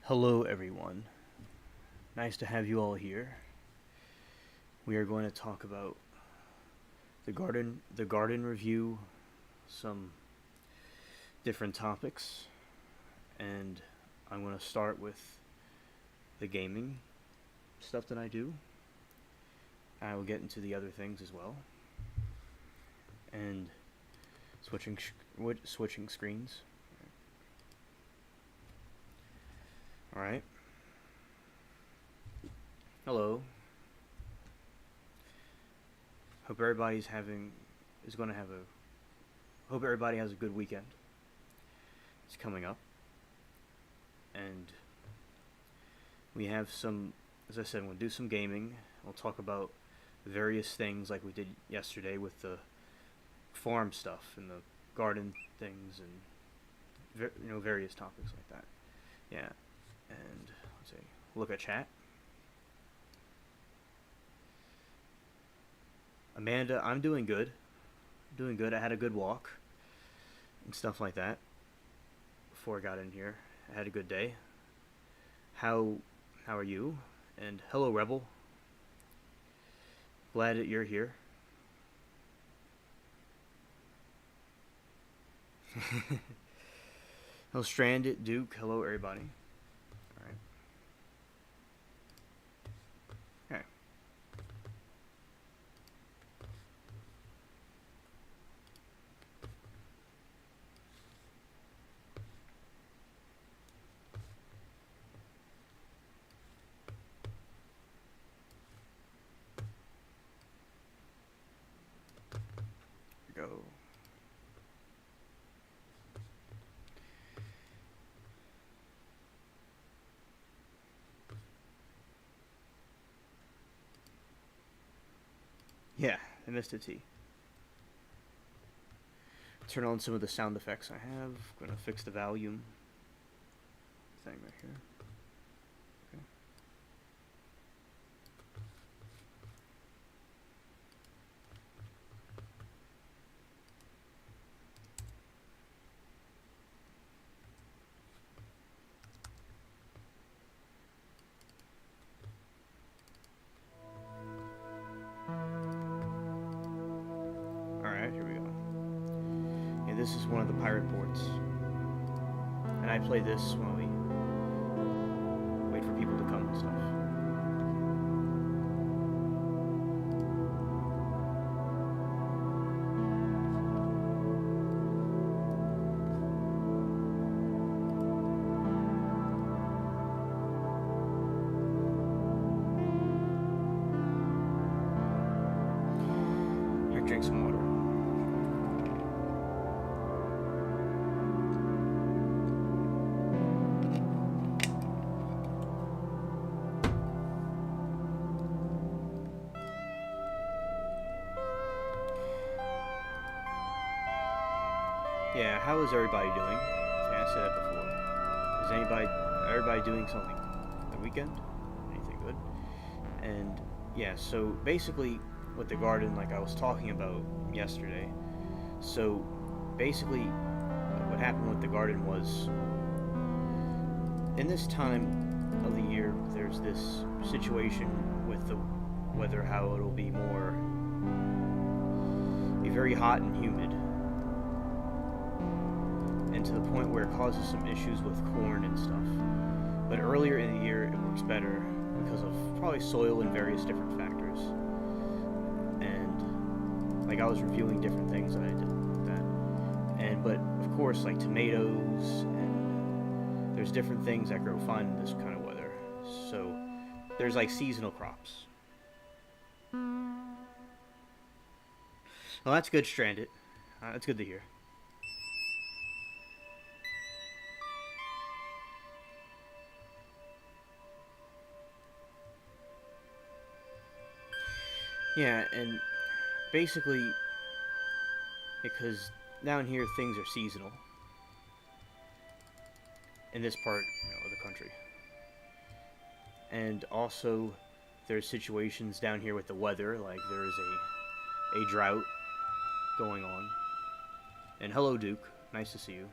Hello everyone. Nice to have you all here. We are going to talk about the garden review, some different topics, and I'm going to start with the gaming stuff that I do. I will get into the other things as well. And switching screens. All right. Hello. Hope everybody's having is going to have a hope everybody has a good weekend. It's coming up. And we have some, as I said, we'll do some gaming. We'll talk about various things like we did yesterday with the farm stuff and the garden things and various topics like that. Yeah. And let's see, look at chat. Amanda, I'm doing good. Doing good. I had a good walk and stuff like that before I got in here. I had a good day. How are you? And hello, Rebel. Glad that you're here. Hello, Stranded, Duke. Hello, everybody. All right. Okay. Here we go. Yeah, I missed a T. Turn on some of the sound effects I have. Gonna fix the volume thing right here. Okay. Alright, here we go. Yeah, this is one of the pirate ports. And I play this while we wait for people to come and stuff. Here, drink some water. Yeah, how is everybody doing? I said that before. Is everybody doing something the weekend? Anything good? And yeah, so basically with the garden, like I was talking about yesterday, so basically what happened with the garden was in this time of the year, there's this situation with the weather, how it'll be very hot and humid, and to the point where it causes some issues with corn and stuff. But earlier in the year, it works better because of probably soil and various different factors. And like I was reviewing different things that I did with that. But of course, like tomatoes, and there's different things that grow fine in this kind of weather. So there's like seasonal crops. Well, that's good, Stranded. That's good to hear. Yeah, and basically, because down here things are seasonal in this part of the country. And also, there's situations down here with the weather, like there is a drought going on. And hello, Duke. Nice to see you.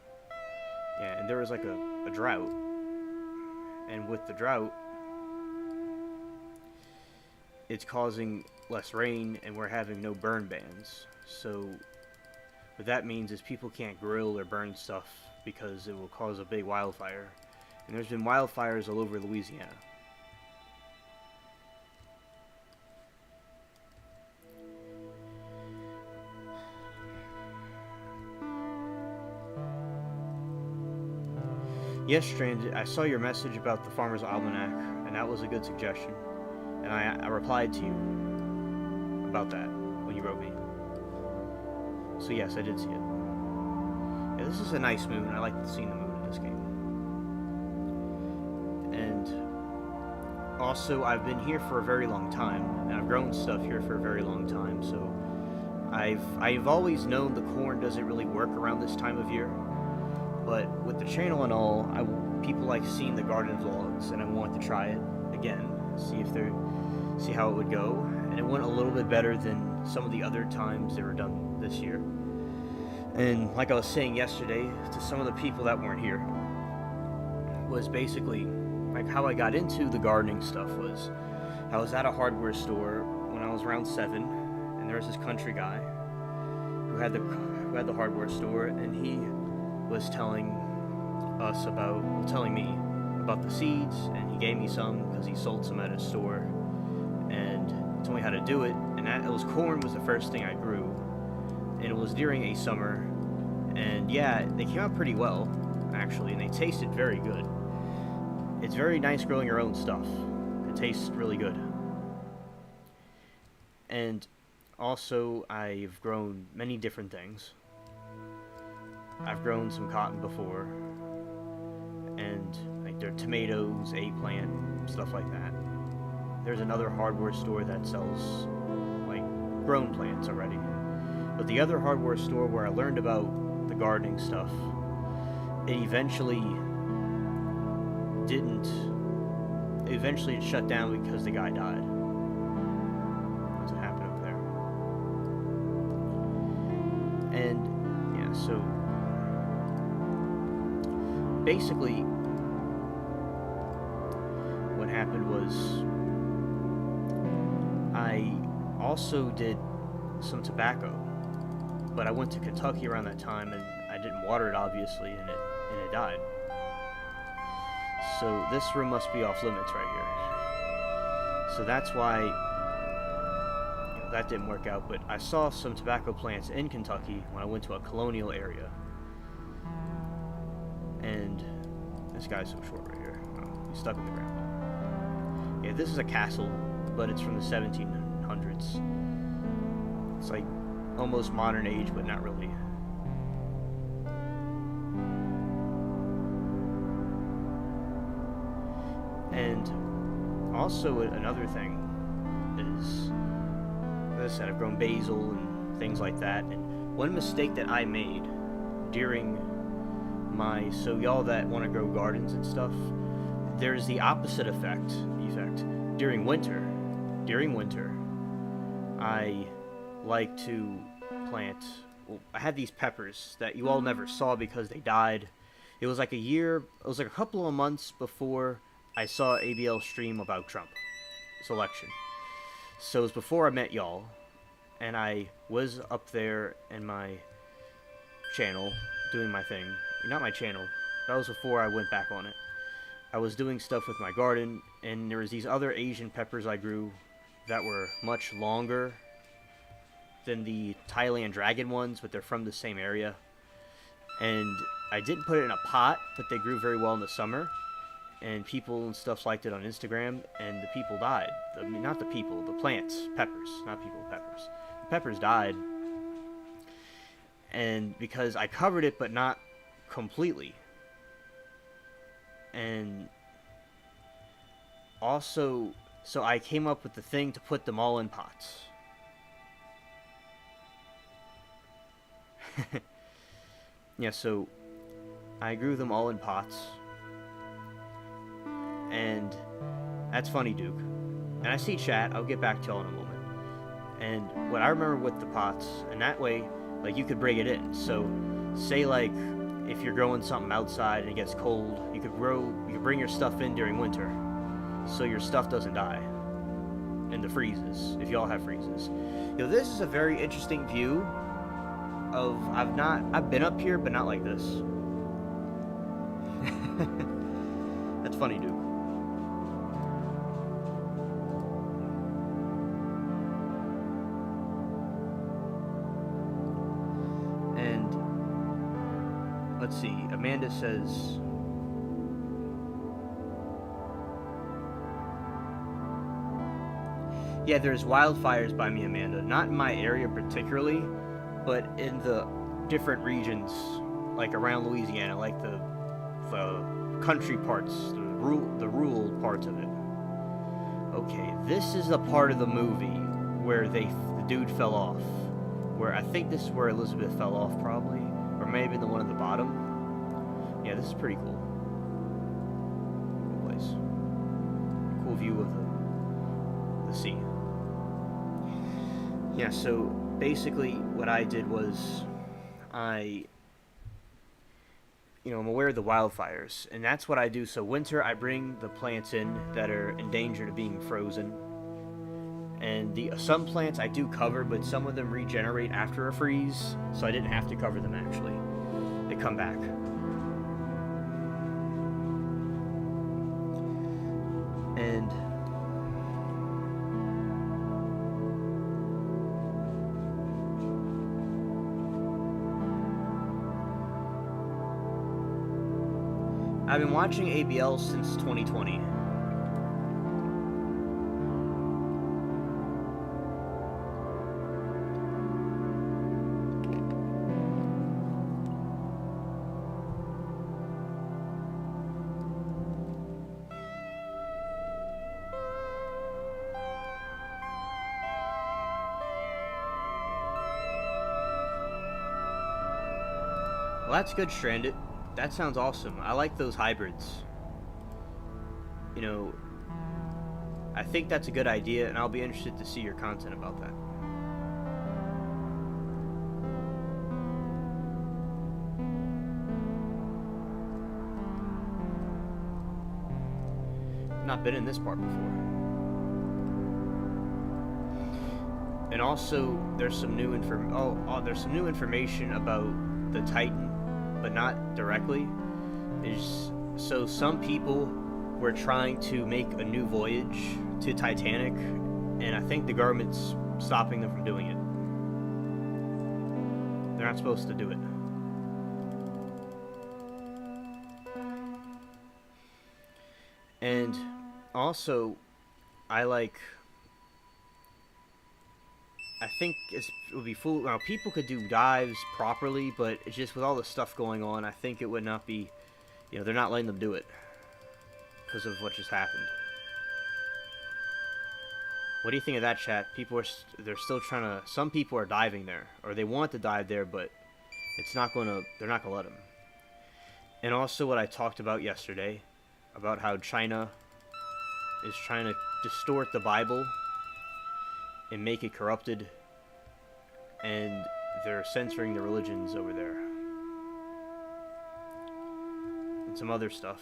Yeah, and there was like a drought And with the drought, it's causing less rain, and we're having no burn bans. So what that means is people can't grill or burn stuff because it will cause a big wildfire. And there's been wildfires all over Louisiana. Yes, Stranded, I saw your message about the Farmer's Almanac, and that was a good suggestion. And I replied to you about that when you wrote me. So yes, I did see it. Yeah, this is a nice moon. I like seeing the moon in this game. And also, I've been here for a very long time, and I've grown stuff here for a very long time, so I've always known the corn doesn't really work around this time of year. But with the channel and all, people like seeing the garden vlogs, and I want to try it again, see how it would go. And it went a little bit better than some of the other times they were done this year. And like I was saying yesterday to some of the people that weren't here, was basically like how I got into the gardening stuff was I was at a hardware store when I was around 7, and there was this country guy who had the hardware store, and he was telling me about the seeds, and he gave me some because he sold some at his store, and told me how to do it. And it was corn was the first thing I grew, and it was during a summer, and yeah, they came out pretty well actually, and they tasted very good. It's very nice growing your own stuff. It tastes really good. And also, I've grown many different things. I've grown some cotton before, and like there are tomatoes, eggplant, stuff like that. There's another hardware store that sells like grown plants already. But the other hardware store where I learned about the gardening stuff, it eventually it shut down because the guy died. That's what happened over there. And yeah, so basically what happened was I also did some tobacco, but I went to Kentucky around that time, and I didn't water it obviously, and it died. So this room must be off limits right here. So that's why that didn't work out. But I saw some tobacco plants in Kentucky when I went to a colonial area. And this guy's so short right here. Oh, he's stuck in the ground. Yeah, this is a castle, but it's from the 1700s. It's like almost modern age, but not really. And also another thing is, as I said, I've grown basil and things like that. And one mistake that I made during so y'all that want to grow gardens and stuff, there's the opposite effect. During winter, I like to plant, I had these peppers that you all never saw because they died. It was like a couple of months before I saw ABL stream about Trump selection. So it was before I met y'all, and I was up there in my channel doing my thing. Not my channel, that was before I went back on it. I was doing stuff with my garden, and there was these other Asian peppers I grew that were much longer than the Thailand dragon ones, but they're from the same area. And I didn't put it in a pot, but they grew very well in the summer, and people and stuff liked it on Instagram, and the people died. Not the people, the plants, peppers, not people, peppers. The peppers died, and because I covered it, but not completely. And also, so I came up with the thing to put them all in pots. Yeah, so I grew them all in pots. And that's funny, Duke. And I see chat, I'll get back to y'all in a moment. And what I remember with the pots, and that way, like, you could bring it in. So say like if you're growing something outside and it gets cold, you could bring your stuff in during winter, so your stuff doesn't die in the freezes, if y'all have freezes. This is a very interesting view of, I've been up here, but not like this. That's funny, dude. And let's see, Amanda says, yeah, there's wildfires by me, Amanda. Not in my area particularly, but in the different regions, like around Louisiana, like the country parts, the rural parts of it. Okay, this is the part of the movie where the dude fell off. Where I think this is where Elizabeth fell off, probably, or maybe the one at the bottom. Yeah, this is pretty cool. Cool place. Cool view of the sea. Yeah, so basically what I did was I'm aware of the wildfires, and that's what I do. So winter, I bring the plants in that are in danger of being frozen. And some plants I do cover, but some of them regenerate after a freeze, so I didn't have to cover them actually. They come back. And I've been watching ABL since 2020. Well, that's good, Stranded. That sounds awesome. I like those hybrids. I think that's a good idea, and I'll be interested to see your content about that. Not been in this part before. And also, there's some new information about the Titan, but not directly. So some people were trying to make a new voyage to Titanic, and I think the government's stopping them from doing it. They're not supposed to do it. And also, I think it would be fool. Now, people could do dives properly, but it's just with all the stuff going on, I think it would not be. They're not letting them do it because of what just happened. What do you think of that, chat? They're still trying to. Some people are diving there, or they want to dive there, but they're not gonna let them. And also, what I talked about yesterday, about how China is trying to distort the Bible and make it corrupted, and they're censoring the religions over there and some other stuff.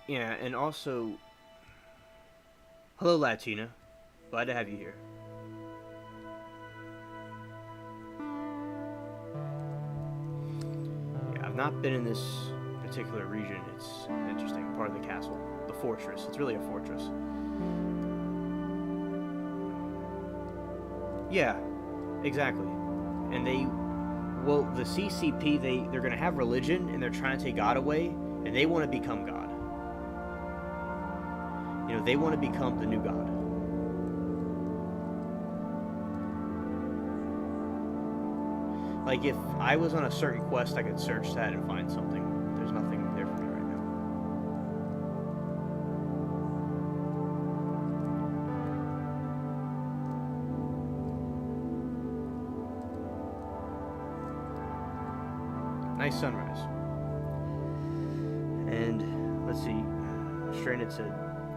Yeah, and also, hello Latina, glad to have you here. I've not been in this particular region. It's interesting. Part of the castle. The fortress. It's really a fortress. Yeah, exactly. And the CCP, they're going to have religion, and they're trying to take God away, and they want to become God. They want to become the new God. Like, if I was on a certain quest, I could search that and find something. There's nothing there for me right now. Nice sunrise. And let's see. Stranded said,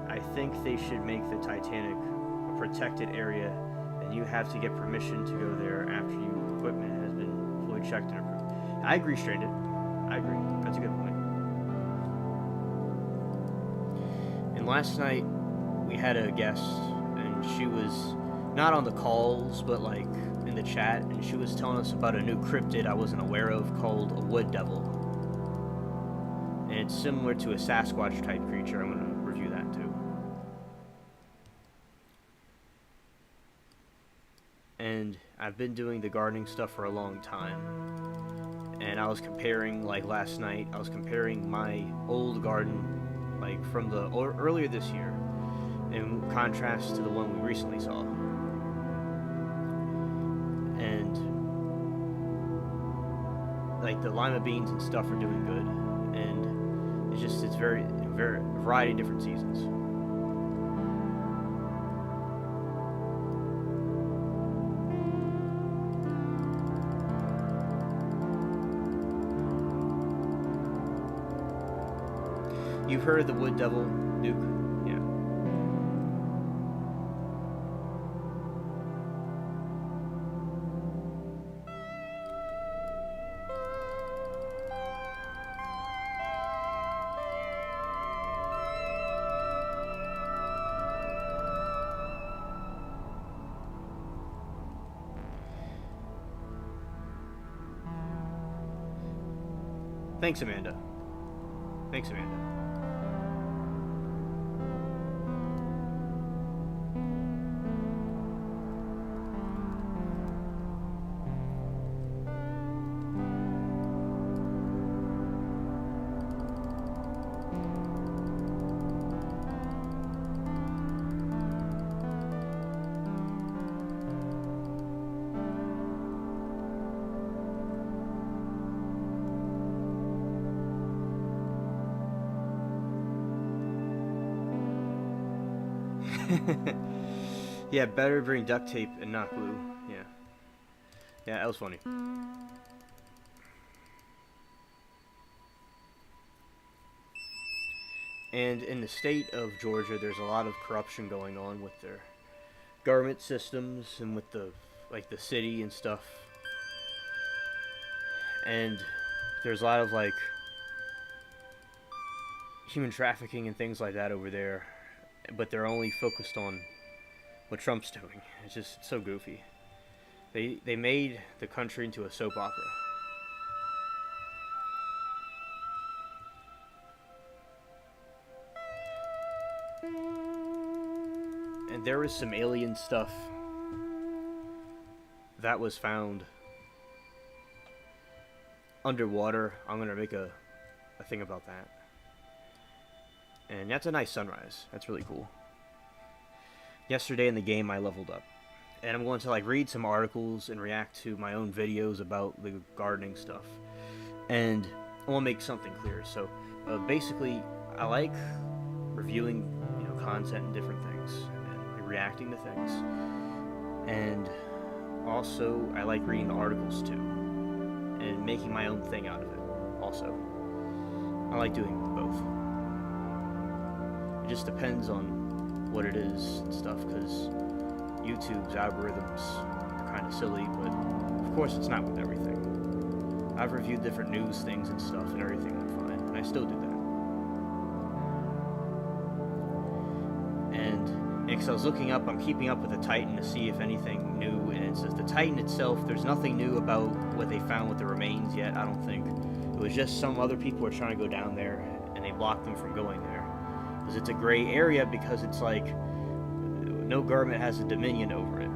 I think they should make the Titanic a protected area, and you have to get permission to go there after your equipment has been fully checked and approved. I agree, Stranded. I agree. That's a good point. And last night, we had a guest, and she was not on the calls, but like in the chat, and she was telling us about a new cryptid I wasn't aware of called a wood devil. And it's similar to a Sasquatch type creature. I'm going to review that too. And I've been doing the gardening stuff for a long time. And I was comparing, like last night, I was comparing my old garden, like from the earlier this year, in contrast to the one we recently saw. And like the lima beans and stuff are doing good, and it's very variety of different seasons. You've heard of the wood devil, Duke? Yeah. Thanks, Amanda. Thanks, Amanda. Yeah, better bring duct tape and not glue. Yeah. Yeah, that was funny. And in the state of Georgia, there's a lot of corruption going on with their government systems and with the city and stuff. And there's a lot of like human trafficking and things like that over there, but they're only focused on what Trump's doing. It's just so goofy. They made the country into a soap opera. And there was some alien stuff that was found underwater. I'm gonna make a thing about that. And that's a nice sunrise. That's really cool. Yesterday in the game I leveled up. And I'm going to like read some articles and react to my own videos about the gardening stuff. And I want to make something clear. So basically I like reviewing, content and different things and reacting to things. And also I like reading the articles too and making my own thing out of it also. I like doing both. It just depends on what it is and stuff, because YouTube's algorithms are kind of silly, but of course it's not with everything. I've reviewed different news things and stuff, and everything went fine, and I still do that. And because I was looking up, I'm keeping up with the Titan to see if anything new, and it says the Titan itself, there's nothing new about what they found with the remains yet, I don't think. It was just some other people are trying to go down there, and they blocked them from going there. Because it's a gray area, because it's like no government has a dominion over it.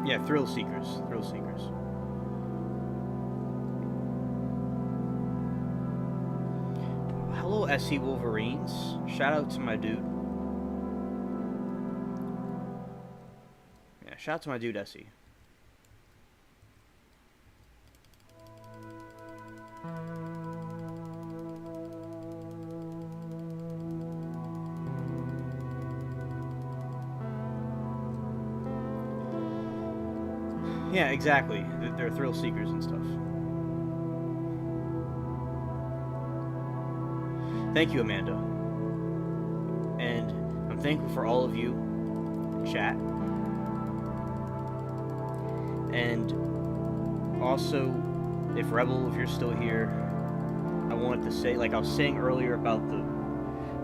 Yeah, thrill seekers. Thrill seekers. Hello, SC Wolverines. Shout out to my dude. Yeah, shout out to my dude, SC. Yeah, exactly. They're thrill seekers and stuff. Thank you, Amanda. And I'm thankful for all of you in chat. And also, if Rebel, if you're still here, I wanted to say, like I was saying earlier about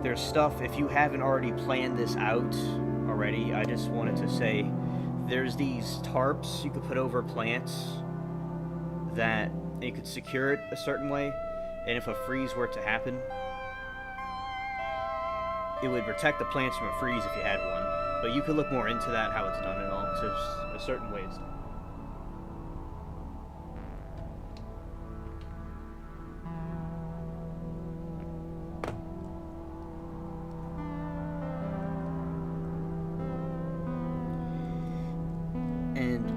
there's stuff, if you haven't already planned this out already, I just wanted to say, there's these tarps you could put over plants that you could secure it a certain way, and if a freeze were to happen, it would protect the plants from a freeze if you had one. But you could look more into that, how it's done and all. So there's a certain way it's done. And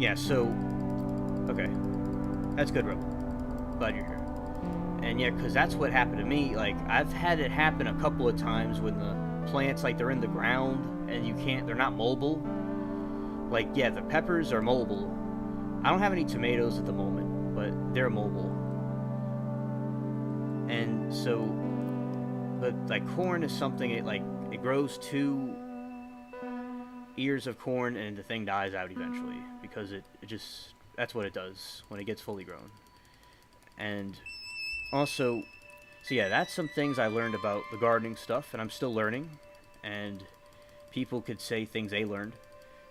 yeah, so okay, that's good, Rebel. Glad you're here. And yeah, because that's what happened to me. Like, I've had it happen a couple of times when the plants, like, they're in the ground and they're not mobile. Like, yeah, the peppers are mobile. I don't have any tomatoes at the moment, but they're mobile. And so, but like corn is something, it grows 2 ears of corn and the thing dies out eventually, because it just, that's what it does when it gets fully grown. And also, so yeah, that's some things I learned about the gardening stuff, and I'm still learning, and people could say things they learned,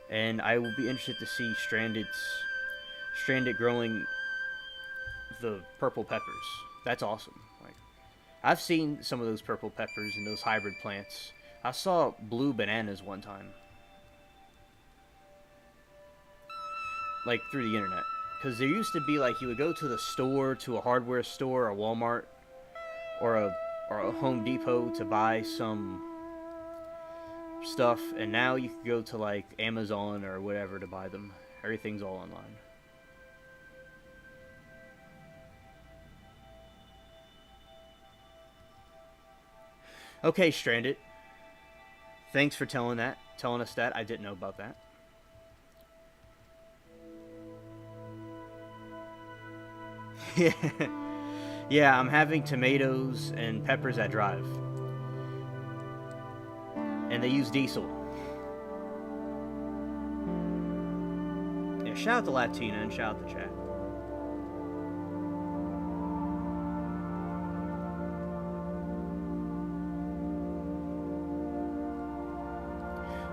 and I will be interested to see Stranded growing the purple peppers. That's awesome. Like, I've seen some of those purple peppers and those hybrid plants. I saw blue bananas one time, like through the internet. Because there used to be, like, you would go to the store, to a hardware store, or Walmart, or a Home Depot to buy some stuff, and now you can go to, like, Amazon or whatever to buy them. Everything's all online. Okay, Stranded. Thanks for telling us that. I didn't know about that. Yeah, I'm having tomatoes and peppers that drive. And they use diesel. Yeah, shout out to Latina and shout out to chat.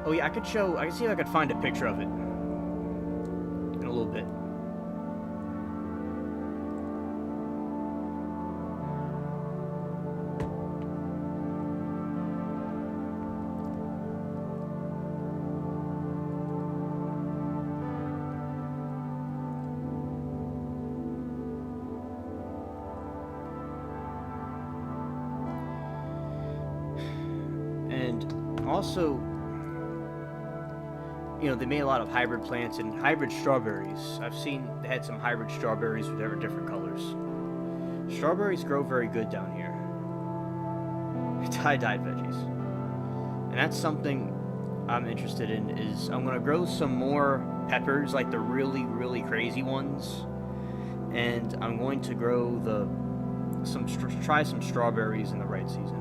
Oh yeah, I can see if I could find a picture of it in a little bit. Also, you know, they made a lot of hybrid plants and hybrid strawberries. I've seen they had some hybrid strawberries with different colors. Strawberries grow very good down here. Tie-dyed veggies. And that's something I'm interested in, is I'm going to grow some more peppers, like the really, really crazy ones. And I'm going to grow try some strawberries in the right season.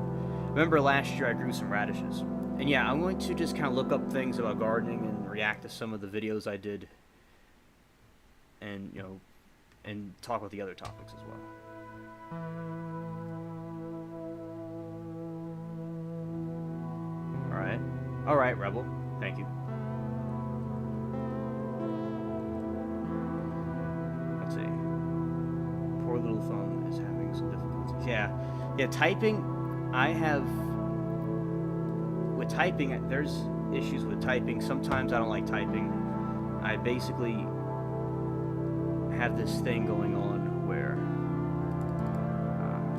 Remember last year I grew some radishes. And yeah, I'm going to just kind of look up things about gardening and react to some of the videos I did, and you know, and talk about the other topics as well. All right, Rebel. Thank you. Let's see. Poor little thumb is having some difficulties. Yeah, typing. With typing, there's issues with typing. Sometimes I don't like typing. I basically have this thing going on where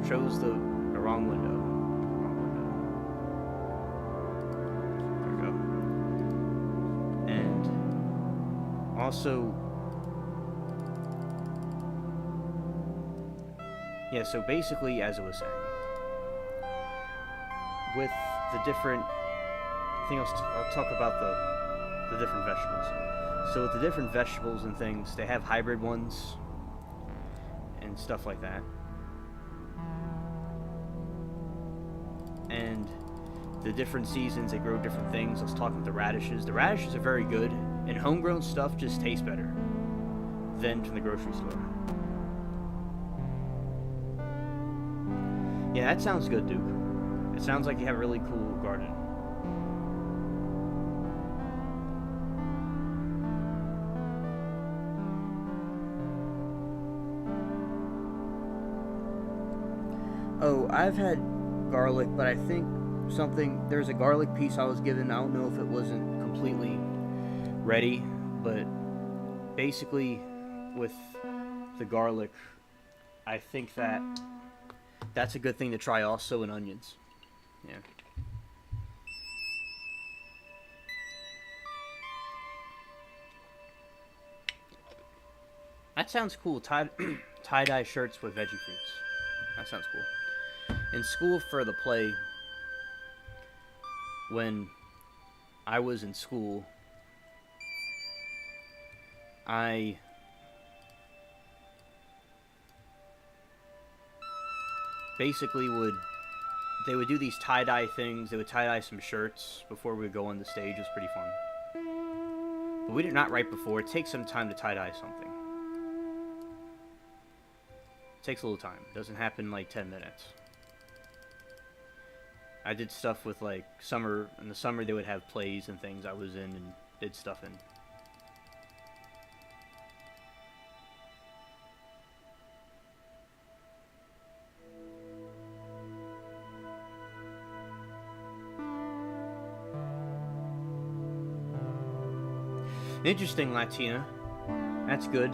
chose the wrong window. There we go. And also, yeah, so basically, as I was saying, with the different think I'll talk about the different vegetables. So with the different vegetables and things, they have hybrid ones and stuff like that. And the different seasons, they grow different things. I was talking about the radishes. The radishes are very good, and homegrown stuff just tastes better than from the grocery store. Yeah, that sounds good, Duke. It sounds like you have a really cool garden. Oh, I've had garlic, but I think there's a garlic piece I was given. I don't know if it wasn't completely ready, but basically with the garlic, I think that's a good thing to try also in onions. Yeah. That sounds cool. Tie-dye shirts with veggie fruits. That sounds cool. In school for the play, when I was in school, I basically they would do these tie-dye things. They would tie-dye some shirts before we would go on the stage. It was pretty fun. But we did not write before. It takes some time to tie-dye something. It takes a little time. It doesn't happen in like 10 minutes. I did stuff with like in the summer they would have plays and things I was in and did stuff in. Interesting, Latina. That's good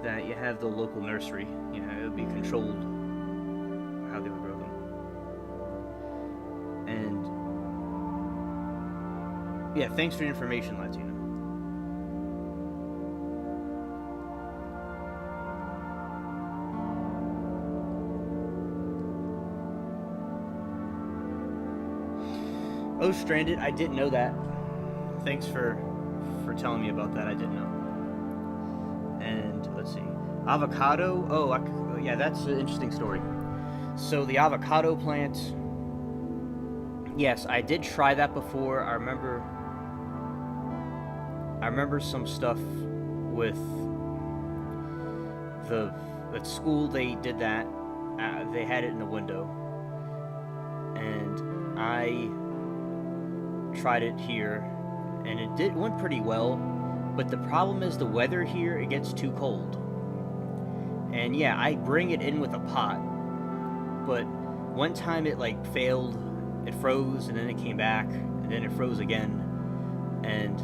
that you have the local nursery. Yeah, it would be controlled how they would grow them. And yeah, thanks for the information, Latina. Oh, Stranded, I didn't know that. Thanks for telling me about that. I didn't know. And let's see, avocado. Oh, yeah, that's an interesting story. So the avocado plant. Yes, I did try that before. I remember some stuff with at school. They did that. They had it in the window, and I tried it here. And it went pretty well, but the problem is the weather here, it gets too cold. And yeah, I bring it in with a pot, but one time it like failed, it froze, and then it came back, and then it froze again, and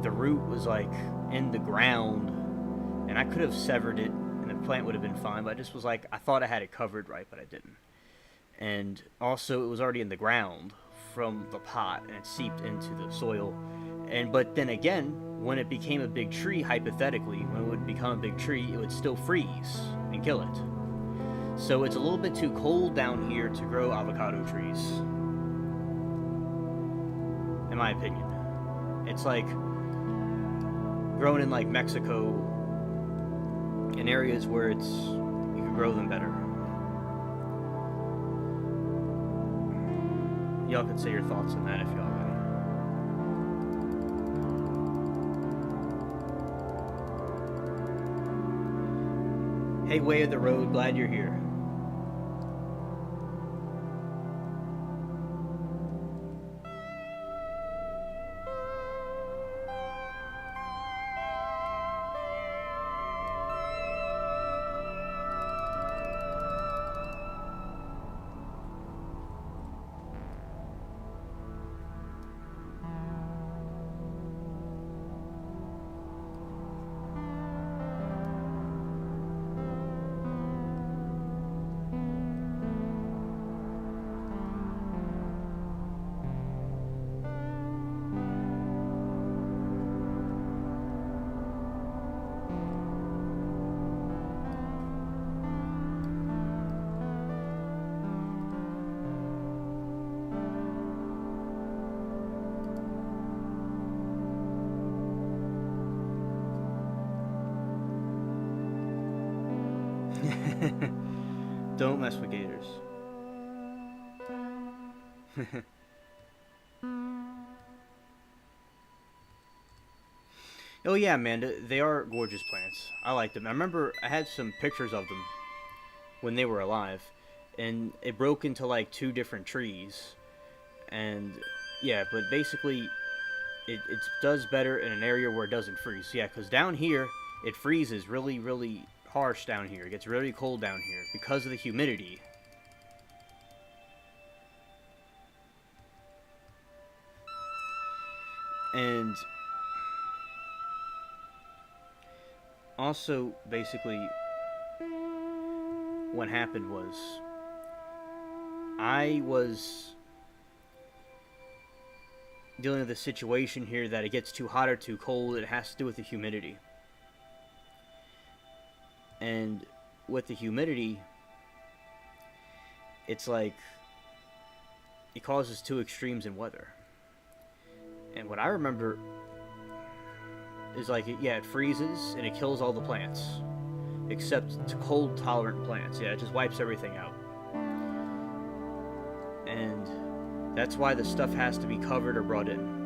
the root was like in the ground, and I could have severed it, and the plant would have been fine, but I just was like, I thought I had it covered right, but I didn't. And also, it was already in the ground from the pot, and it seeped into the soil. But then again, when it became a big tree, hypothetically, when it would become a big tree, it would still freeze and kill it. So it's a little bit too cold down here to grow avocado trees, in my opinion. It's like growing in like Mexico, in areas where you can grow them better. Y'all can say your thoughts on that if y'all want. Hey, Way of the Road, glad you're here. Don't mess with gators. Oh yeah, man, they are gorgeous plants. I like them. I remember I had some pictures of them when they were alive, and it broke into like two different trees. And yeah, but basically, it does better in an area where it doesn't freeze. Yeah, because down here, it freezes really, really harsh down here. It gets really cold down here because of the humidity. And also, basically, what happened was I was dealing with a situation here that it gets too hot or too cold. It has to do with the humidity. And with the humidity, it's like it causes two extremes in weather. And what I remember is like, it freezes and it kills all the plants. Except cold tolerant plants. Yeah, it just wipes everything out. And that's why the stuff has to be covered or brought in.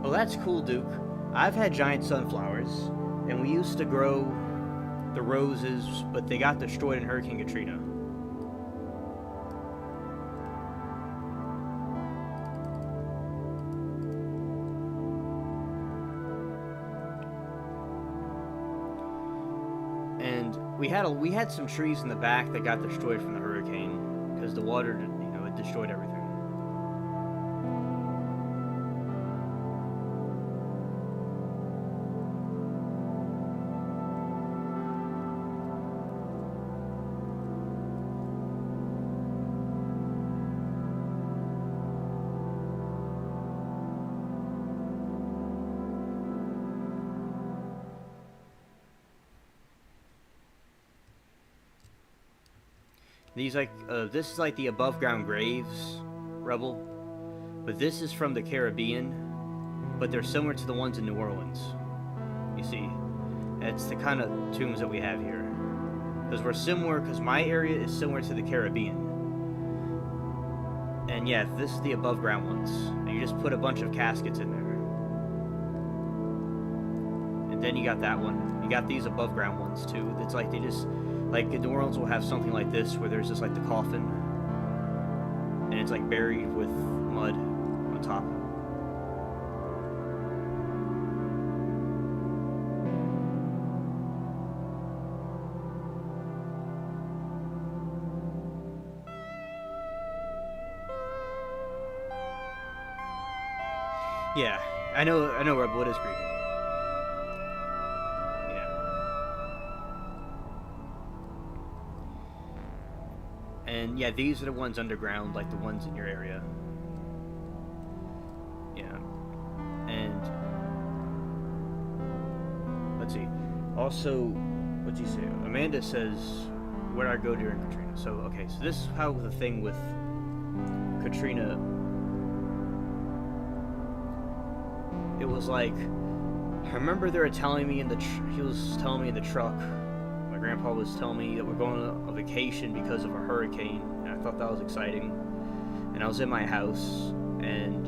Well, that's cool, Duke. I've had giant sunflowers, and we used to grow the roses, but they got destroyed in Hurricane Katrina. And we had some trees in the back that got destroyed from the hurricane because the water, it destroyed everything. These this is like the above ground graves, Rebel, but this is from the Caribbean, but they're similar to the ones in New Orleans. You see, it's the kind of tombs that we have here, because we're similar. Because my area is similar to the Caribbean, and yeah, this is the above ground ones. And you just put a bunch of caskets in there, and then you got that one. You got these above ground ones too. It's like they just. Like, New Orleans will have something like this, where there's just, like, the coffin, and it's, like, buried with mud on top. Yeah, I know, Rebel, it is creepy. And yeah, these are the ones underground, like the ones in your area. Yeah. And let's see. Also, what's he say? Amanda says, where I go during Katrina. So okay, so this is how the thing with Katrina. It was like, I remember they were telling me he was telling me in the truck. My grandpa was telling me that we're going on a vacation because of a hurricane, and I thought that was exciting. And I was in my house, and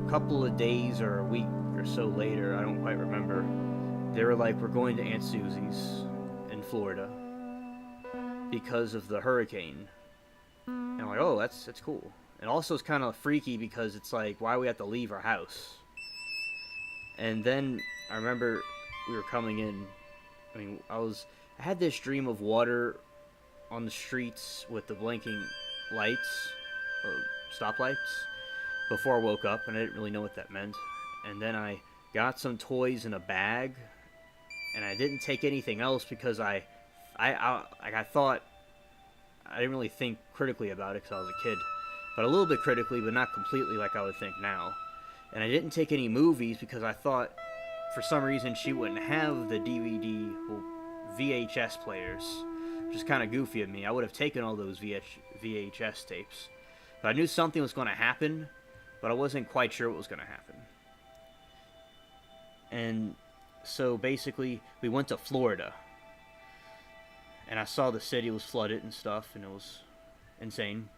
a couple of days or a week or so later, I don't quite remember, they were like, we're going to Aunt Susie's in Florida because of the hurricane. And I'm like, oh, that's cool. And also it's kind of freaky because it's like, why do we have to leave our house? And then I remember we were coming in. I had this dream of water on the streets with the blinking lights, or stoplights, before I woke up, and I didn't really know what that meant. And then I got some toys in a bag, and I didn't take anything else because I thought, I didn't really think critically about it because I was a kid. but a little bit critically, but not completely like I would think now. And I didn't take any movies because I thought for some reason she wouldn't have the DVD or VHS players, which is kind of goofy of me. I would have taken all those VHS tapes. But I knew something was going to happen, but I wasn't quite sure what was going to happen. And so basically, we went to Florida. And I saw the city was flooded and stuff, and it was insane.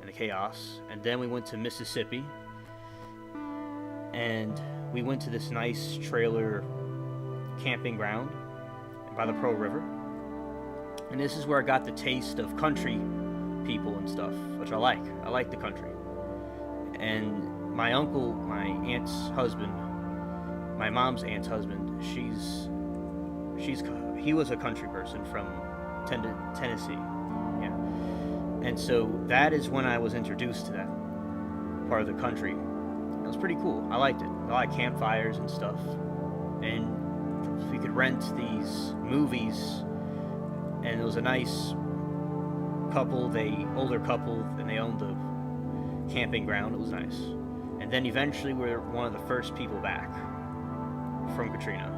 And the chaos. And then we went to Mississippi. And we went to this nice trailer camping ground by the Pearl River. And this is where I got the taste of country people and stuff, which I like. I like the country. And my uncle, my aunt's husband, my mom's aunt's husband, he was a country person from Tennessee. Yeah. And so that is when I was introduced to that part of the country. It was pretty cool. I liked it. I like campfires and stuff. And we could rent these movies, and it was a nice couple, older couple, and they owned the camping ground. It was nice. And then eventually we were one of the first people back from Katrina.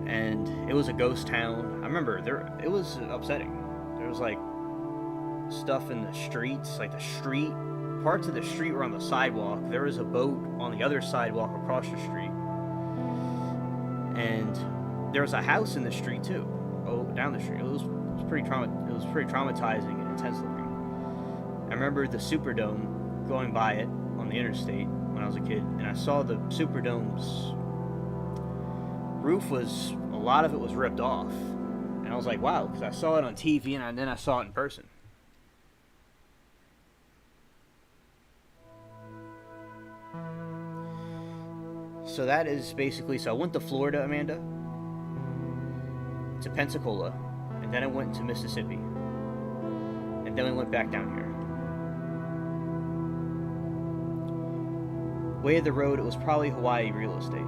And it was a ghost town. I remember it was upsetting. There was like stuff in the streets, like parts of the street were on the sidewalk. There was a boat on the other sidewalk across the street. And there was a house in the street too. Down the street. It was pretty traumatizing and intense looking. I remember the Superdome, going by it on the interstate when I was a kid, and I saw the Superdome's roof a lot of it was ripped off. And I was like, wow, because I saw it on TV and then I saw it in person. So that is basically, so I went to Florida, Amanda, to Pensacola, and then I went to Mississippi, and then we went back down here. Way of the road, it was probably Hawaii real estate.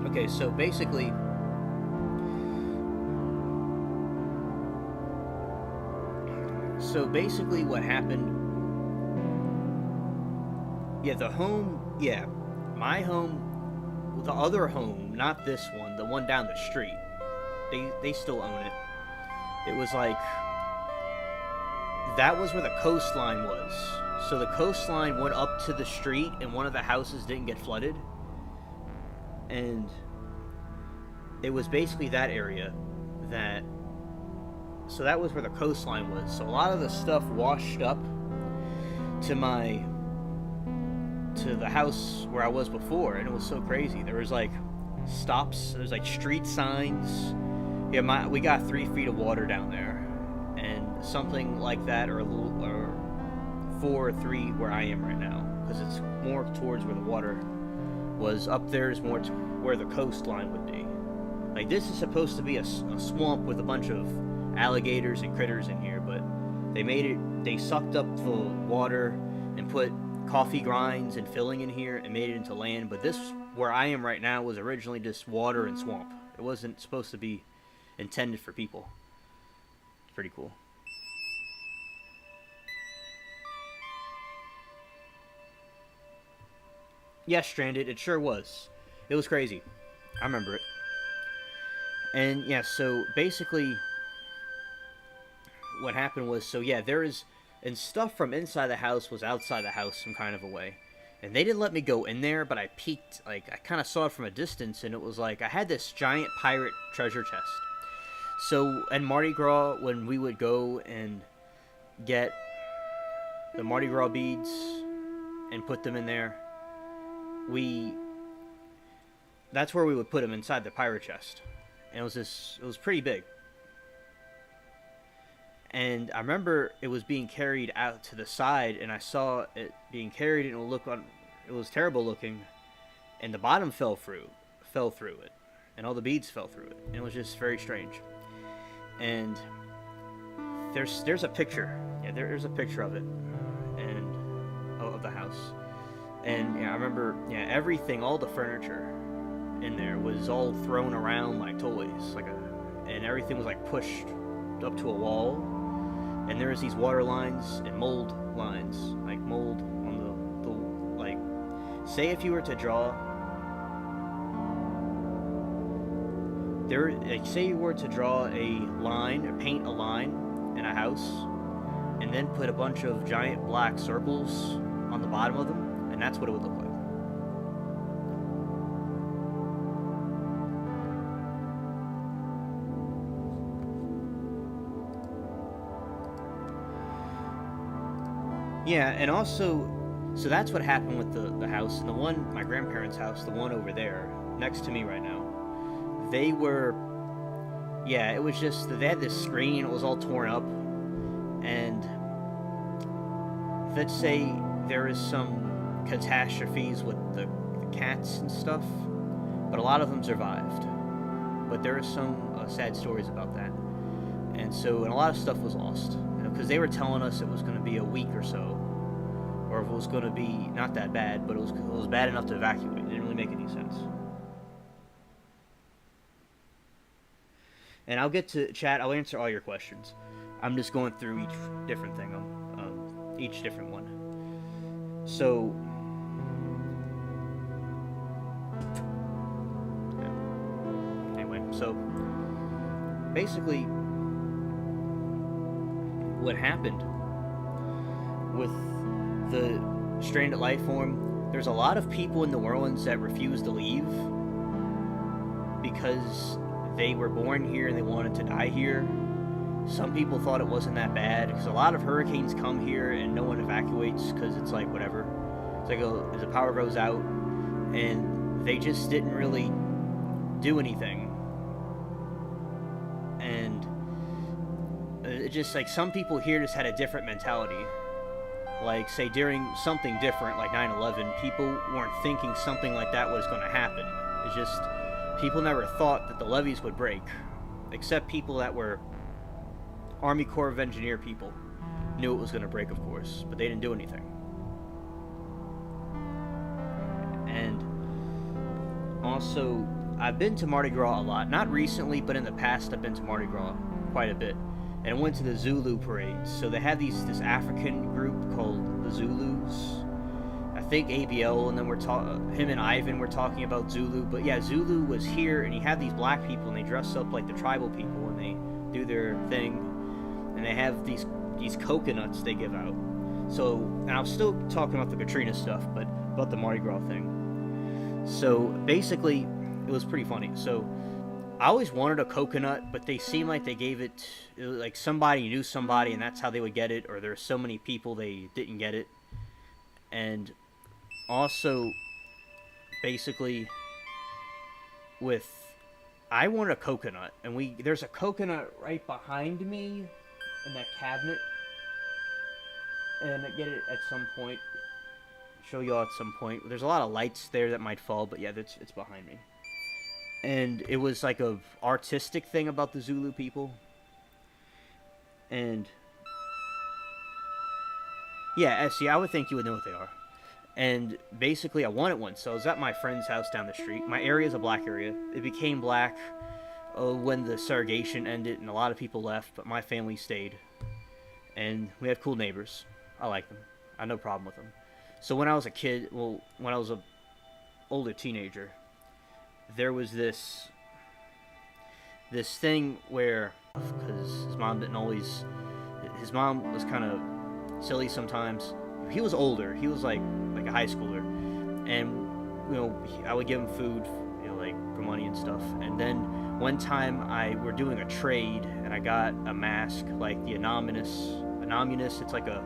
Okay, so basically, what happened, my home, the other home, not this one, the one down the street, they still own it. It was like, that was where the coastline was. So the coastline went up to the street and one of the houses didn't get flooded. And it was basically that area so that was where the coastline was. So a lot of the stuff washed up to the house where I was before, and it was so crazy. There was like stops, there's like street signs. Yeah, we got 3 feet of water down there, and something like that, or 4 or 3 where I am right now, because it's more towards where the water was. Up there is more to where the coastline would be. Like, this is supposed to be a swamp with a bunch of alligators and critters in here, but they sucked up the water and put coffee grinds and filling in here and made it into land. But this, where I am right now, was originally just water and swamp. It wasn't supposed to be intended for people. It's pretty cool. Yes, Stranded, it sure was. It was crazy. I remember it. And yeah, so basically what happened was, and stuff from inside the house was outside the house some kind of a way. And they didn't let me go in there, but I peeked, like, I kind of saw it from a distance, and it was like, I had this giant pirate treasure chest. So, and Mardi Gras, when we would go and get the Mardi Gras beads and put them in there, that's where we would put them, inside the pirate chest. And it was pretty big. And I remember it was being carried out to the side, and I saw it being carried, and it was terrible looking, and the bottom fell through it, and all the beads fell through it, and it was just very strange. And there's a picture, there's a picture of it, and of the house, And yeah, I remember, yeah, everything, all the furniture in there was all thrown around like toys, and everything was like pushed up to a wall. And there was these water lines and mold lines, like mold on the like, say if you were to draw, say you were to draw a line or paint a line in a house, and then put a bunch of giant black circles on the bottom of them, and that's what it would look like. Yeah, and also, so that's what happened with the house. And the one, my grandparents' house, the one over there, next to me right now, they were, yeah, it was just, they had this screen, it was all torn up. And let's say there is some catastrophes with the cats and stuff, but a lot of them survived. But there are some sad stories about that. And so, and a lot of stuff was lost. Because they were telling us it was going to be a week or so, or if it was going to be not that bad, but it was bad enough to evacuate. It didn't really make any sense. And I'll get to chat. I'll answer all your questions. I'm just going through each different thing, each different one. So, yeah. Anyway, so basically, what happened with the stranded life form, there's a lot of people in New Orleans that refuse to leave because they were born here and they wanted to die here. Some people thought it wasn't that bad because a lot of hurricanes come here and no one evacuates because it's like whatever. It's like the power goes out and they just didn't really do anything. And it's just like some people here just had a different mentality. Like, say, during something different, like 9/11, people weren't thinking something like that was going to happen. It's just, people never thought that the levees would break. Except people that were Army Corps of Engineer people knew it was going to break, of course, but they didn't do anything. And also, I've been to Mardi Gras a lot. Not recently, but in the past I've been to Mardi Gras quite a bit. And went to the Zulu parades. So they had this African group called the Zulus. I think ABL, and then him and Ivan were talking about Zulu. But yeah, Zulu was here, and you have these black people, and they dress up like the tribal people, and they do their thing. And they have these coconuts they give out. So, and I was still talking about the Katrina stuff, but about the Mardi Gras thing. So basically, it was pretty funny. So I always wanted a coconut, but they seemed like they gave it like somebody knew somebody, and that's how they would get it, or there's so many people they didn't get it. And also, basically, I wanted a coconut, and there's a coconut right behind me in that cabinet, and I get it at some point. Show y'all at some point. There's a lot of lights there that might fall, but yeah, it's behind me. And it was like a artistic thing about the Zulu people. And yeah, see, I would think you would know what they are. And basically, I wanted one, so I was at my friend's house down the street. My area is a black area. It became black when the segregation ended, and a lot of people left, but my family stayed. And we have cool neighbors. I like them. I have no problem with them. So when I was a kid, when I was a older teenager, there was this thing where, because his mom his mom was kind of silly sometimes. He was older. He was like a high schooler, and I would give him food, like for money and stuff. And then one time we're doing a trade, and I got a mask, like the Anonymous. It's like a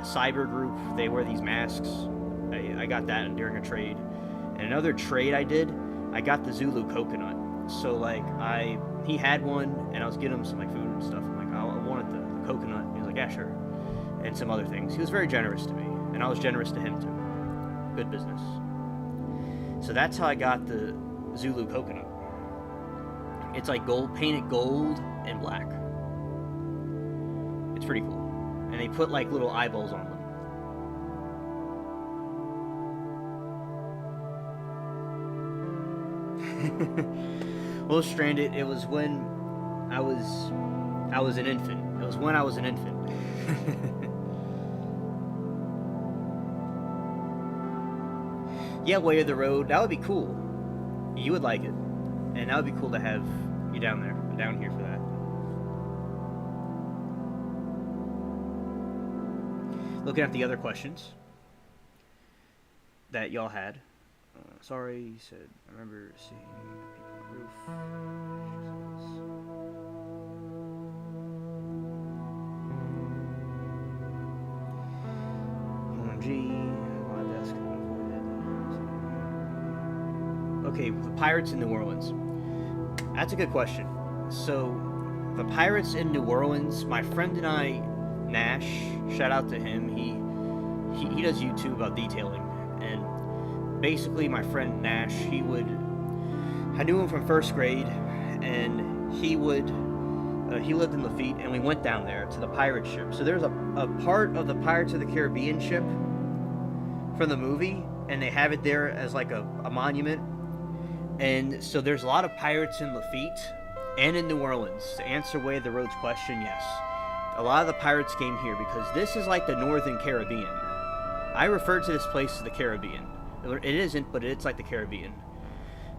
cyber group. They wear these masks. I got that during a trade. And another trade I did, I got the Zulu coconut. So like he had one, and I was getting him some like food and stuff. I'm like, I wanted the coconut. He was like, yeah, sure. And some other things. He was very generous to me, and I was generous to him too. Good business. So that's how I got the Zulu coconut. It's like painted gold and black. It's pretty cool. And they put like little eyeballs on them. Well, Stranded, it was when I was an infant. It was when I was an infant. Yeah, Way of the Road. That would be cool. You would like it, and that would be cool to have you down here for that. Looking at the other questions that y'all had. Sorry, he said, I remember seeing people on the roof. OMG, live desk avoided. Okay, the pirates in New Orleans. That's a good question. So, the pirates in New Orleans, my friend and I, Nash, shout out to him, he does YouTube about detailing, and basically my friend Nash, I knew him from first grade, and he lived in Lafitte, and we went down there to the pirate ship. So there's a part of the Pirates of the Caribbean ship from the movie, and they have it there as like a monument. And so there's a lot of pirates in Lafitte and in New Orleans. To answer Way of the Road's question, yes. A lot of the pirates came here because this is like the Northern Caribbean. I refer to this place as the Caribbean. It isn't, but it's like the Caribbean.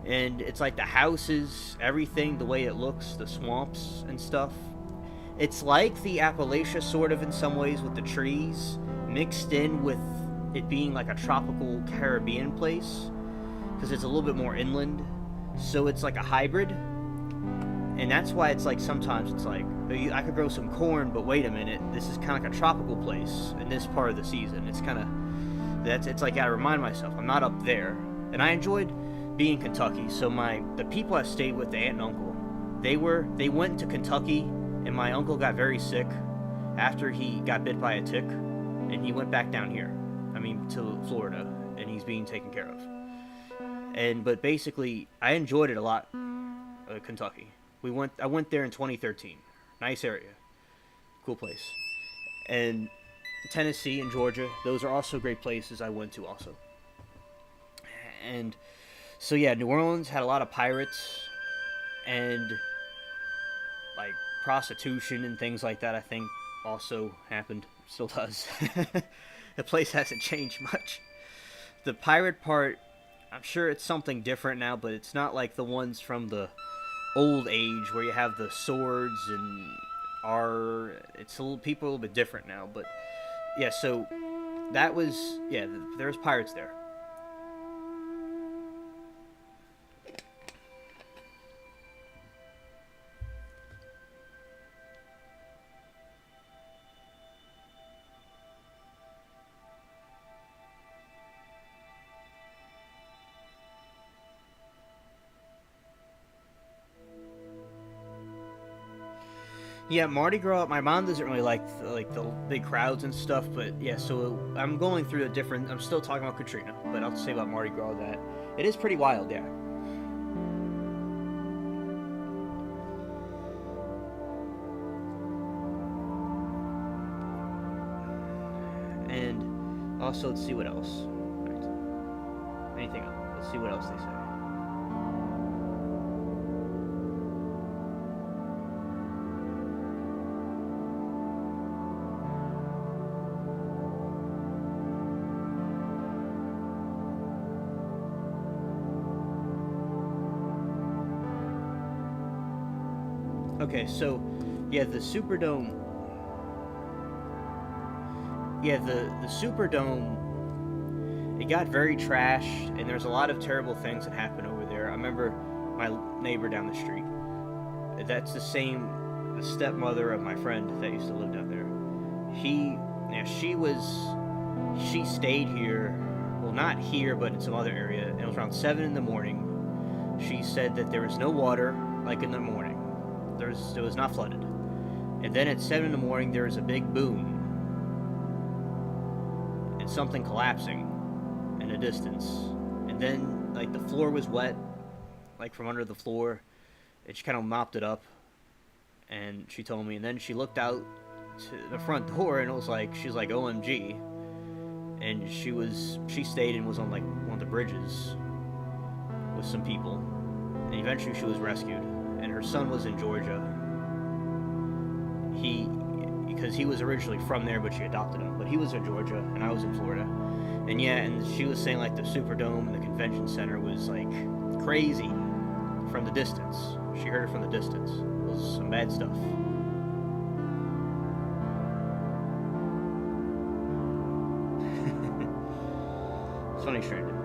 And it's like the houses, everything, the way it looks, the swamps and stuff. It's like the Appalachia sort of in some ways with the trees, mixed in with it being like a tropical Caribbean place, because it's a little bit more inland. So it's like a hybrid. And that's why it's like sometimes it's like, I could grow some corn, but wait a minute, this is kind of like a tropical place in this part of the season. It's kind of, it's like I gotta remind myself, I'm not up there. And I enjoyed being in Kentucky. So the people I stayed with, the aunt and uncle, they went to Kentucky, and my uncle got very sick after he got bit by a tick, and he went back down here. To Florida, and he's being taken care of. But basically, I enjoyed it a lot, Kentucky. I went there in 2013. Nice area. Cool place. And Tennessee and Georgia, those are also great places I went to also. And so yeah, New Orleans had a lot of pirates and like prostitution and things like that, I think also happened. Still does. The place hasn't changed much. The pirate part, I'm sure it's something different now, but it's not like the ones from the old age where you have the swords and it's people a little bit different now. But yeah, so that was, yeah, there's pirates there. Yeah, Mardi Gras, my mom doesn't really like the big crowds and stuff, but yeah, so I'm going through I'm still talking about Katrina, but I'll say about Mardi Gras that it is pretty wild, yeah. And also, let's see what else. Anything else? Let's see what else they say. Okay, so, yeah, the Superdome. Yeah, the Superdome, it got very trashed, and there's a lot of terrible things that happen over there. I remember my neighbor down the street. That's the stepmother of my friend that used to live down there. She stayed here, well, not here, but in some other area, and it was around 7 in the morning. She said that there was no water, like in the morning. It was not flooded. And then at 7 in the morning, there was a big boom. And something collapsing in the distance. And then, like, the floor was wet, like, from under the floor. And she kind of mopped it up. And she told me. And then she looked out to the front door, and it was like, she was like, OMG. And she stayed and was on, like, one of the bridges with some people. and eventually she was rescued. And her son was in Georgia. Because he was originally from there, but she adopted him. But he was in Georgia, and I was in Florida. And yeah, and she was saying like the Superdome and the convention center was like crazy from the distance. She heard it from the distance. It was some bad stuff. It's funny, Stranded.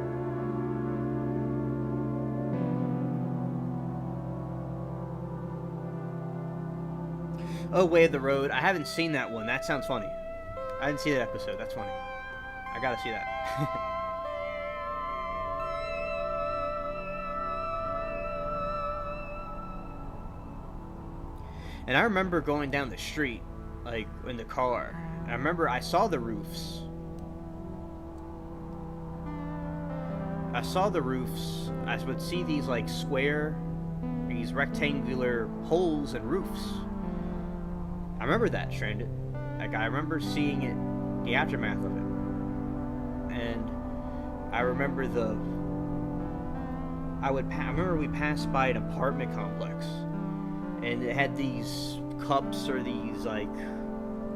Oh, Way of the Road. I haven't seen that one. That sounds funny. I didn't see that episode. That's funny. I gotta see that. And I remember going down the street, like, in the car. And I remember I saw the roofs. I would see these, like, these rectangular holes and roofs. I remember that, Stranded. Like, I remember seeing it, the aftermath of it. And I remember I remember we passed by an apartment complex, and it had these cups or these, like,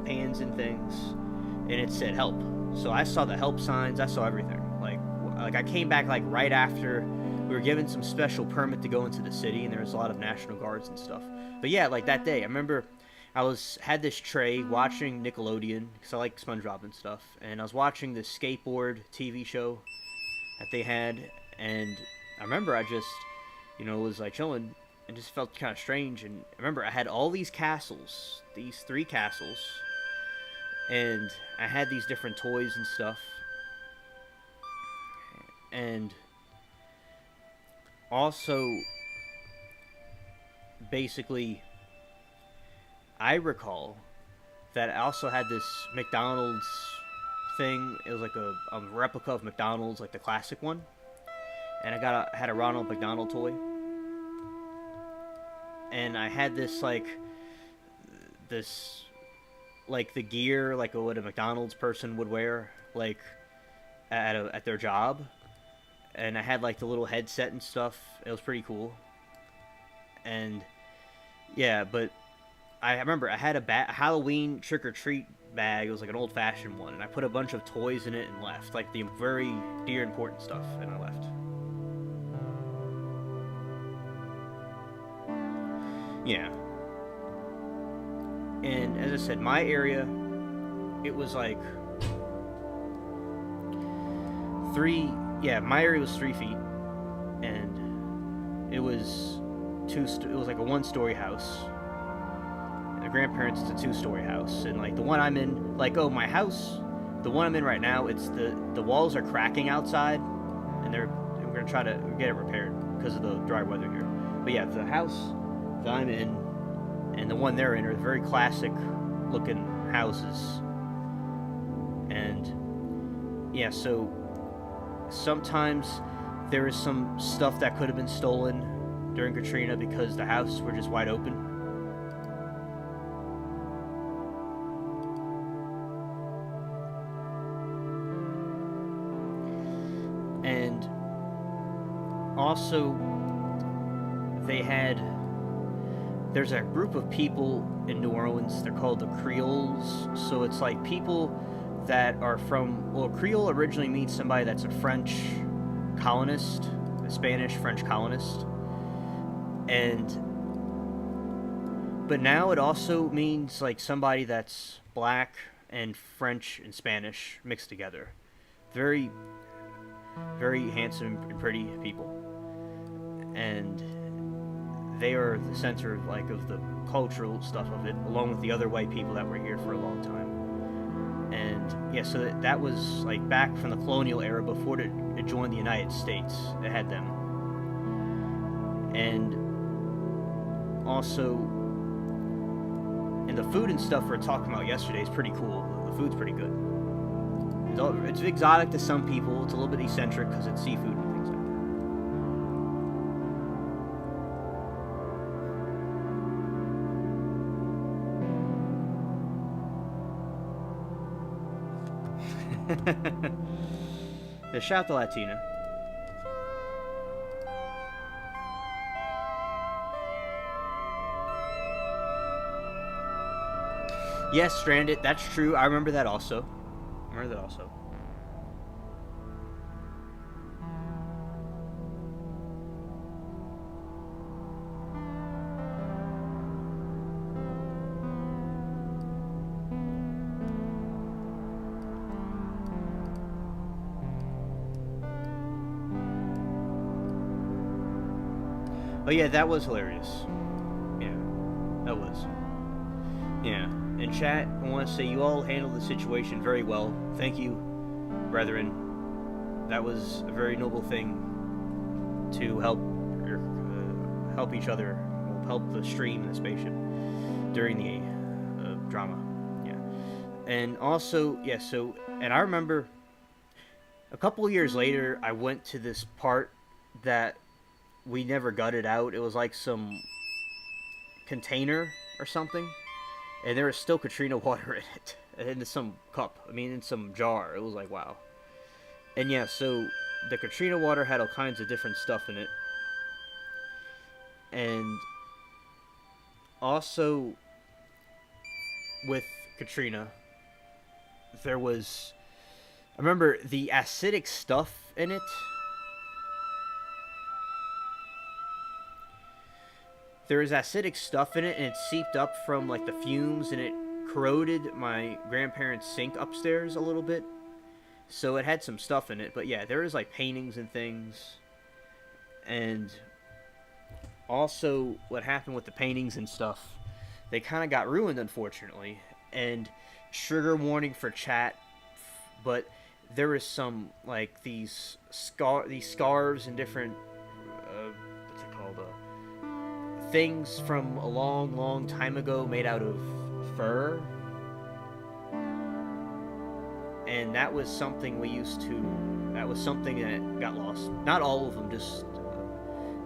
pans and things, and it said help. So I saw the help signs, I saw everything. Like I came back, like, right after we were given some special permit to go into the city, and there was a lot of National Guards and stuff. But yeah, like, that day, I remember I had this tray watching Nickelodeon, because I like SpongeBob and stuff, and I was watching this skateboard TV show that they had, and I remember I just, was, like, chilling, and just felt kind of strange. And I remember I had all these castles, these 3 castles, and I had these different toys and stuff. And also, basically, I recall that I also had this McDonald's thing. It was like a replica of McDonald's, like the classic one. And I had a Ronald McDonald toy. And I had this, like the gear, like what a McDonald's person would wear, like, at their job. And I had, like, the little headset and stuff. It was pretty cool. And yeah, but I remember I had a Halloween trick-or-treat bag. It was like an old-fashioned one, and I put a bunch of toys in it and left, like the very dear important stuff, and I left. Yeah. And as I said, my area, it was like my area was 3 feet, and it was like a 1-story house. And the grandparents, it's a 2-story house, and, like, the one I'm in, like, my house, the one I'm in right now, it's the walls are cracking outside, and we're gonna try to get it repaired because of the dry weather here. But yeah, the house that I'm in and the one they're in are very classic looking houses. And yeah, so sometimes there is some stuff that could have been stolen during Katrina because the houses were just wide open. And also, there's a group of people in New Orleans, they're called the Creoles. So it's like people that are Creole originally means somebody that's a French colonist, a Spanish-French colonist. But now it also means, like, somebody that's black and French and Spanish mixed together. Very, very handsome and pretty people. And they are the center of the cultural stuff of it, along with the other white people that were here for a long time. And yeah, so that was, like, back from the colonial era before it joined the United States. It had them. And also, and the food and stuff we were talking about yesterday is pretty cool. The food's pretty good. It's exotic to some people. It's a little bit eccentric because it's seafood and things like that. The shout to Latina. Yes, Stranded. That's true. I remember that also. Oh yeah, that was hilarious. Yeah, that was. Yeah. In chat, I want to say you all handled the situation very well. Thank you, brethren. That was a very noble thing to help each other, help the stream and the spaceship during the drama. Yeah. And also, yeah. So, and I remember a couple of years later, I went to this part that we never gutted out. It was like some container or something, and there was still Katrina water in it, in some cup. I mean, in some jar. It was like, wow. And yeah, so the Katrina water had all kinds of different stuff in it, and also with Katrina, there was, I remember the acidic stuff in it. There was acidic stuff in it, and it seeped up from like the fumes, and it corroded my grandparents' sink upstairs a little bit. So it had some stuff in it, but yeah, there was like paintings and things. And also, what happened with the paintings and stuff, they kind of got ruined, unfortunately. And trigger warning for chat, but there was some like these scarves and different what's it called? Things from a long, long time ago made out of fur. And that was something that was something that got lost. Not all of them, just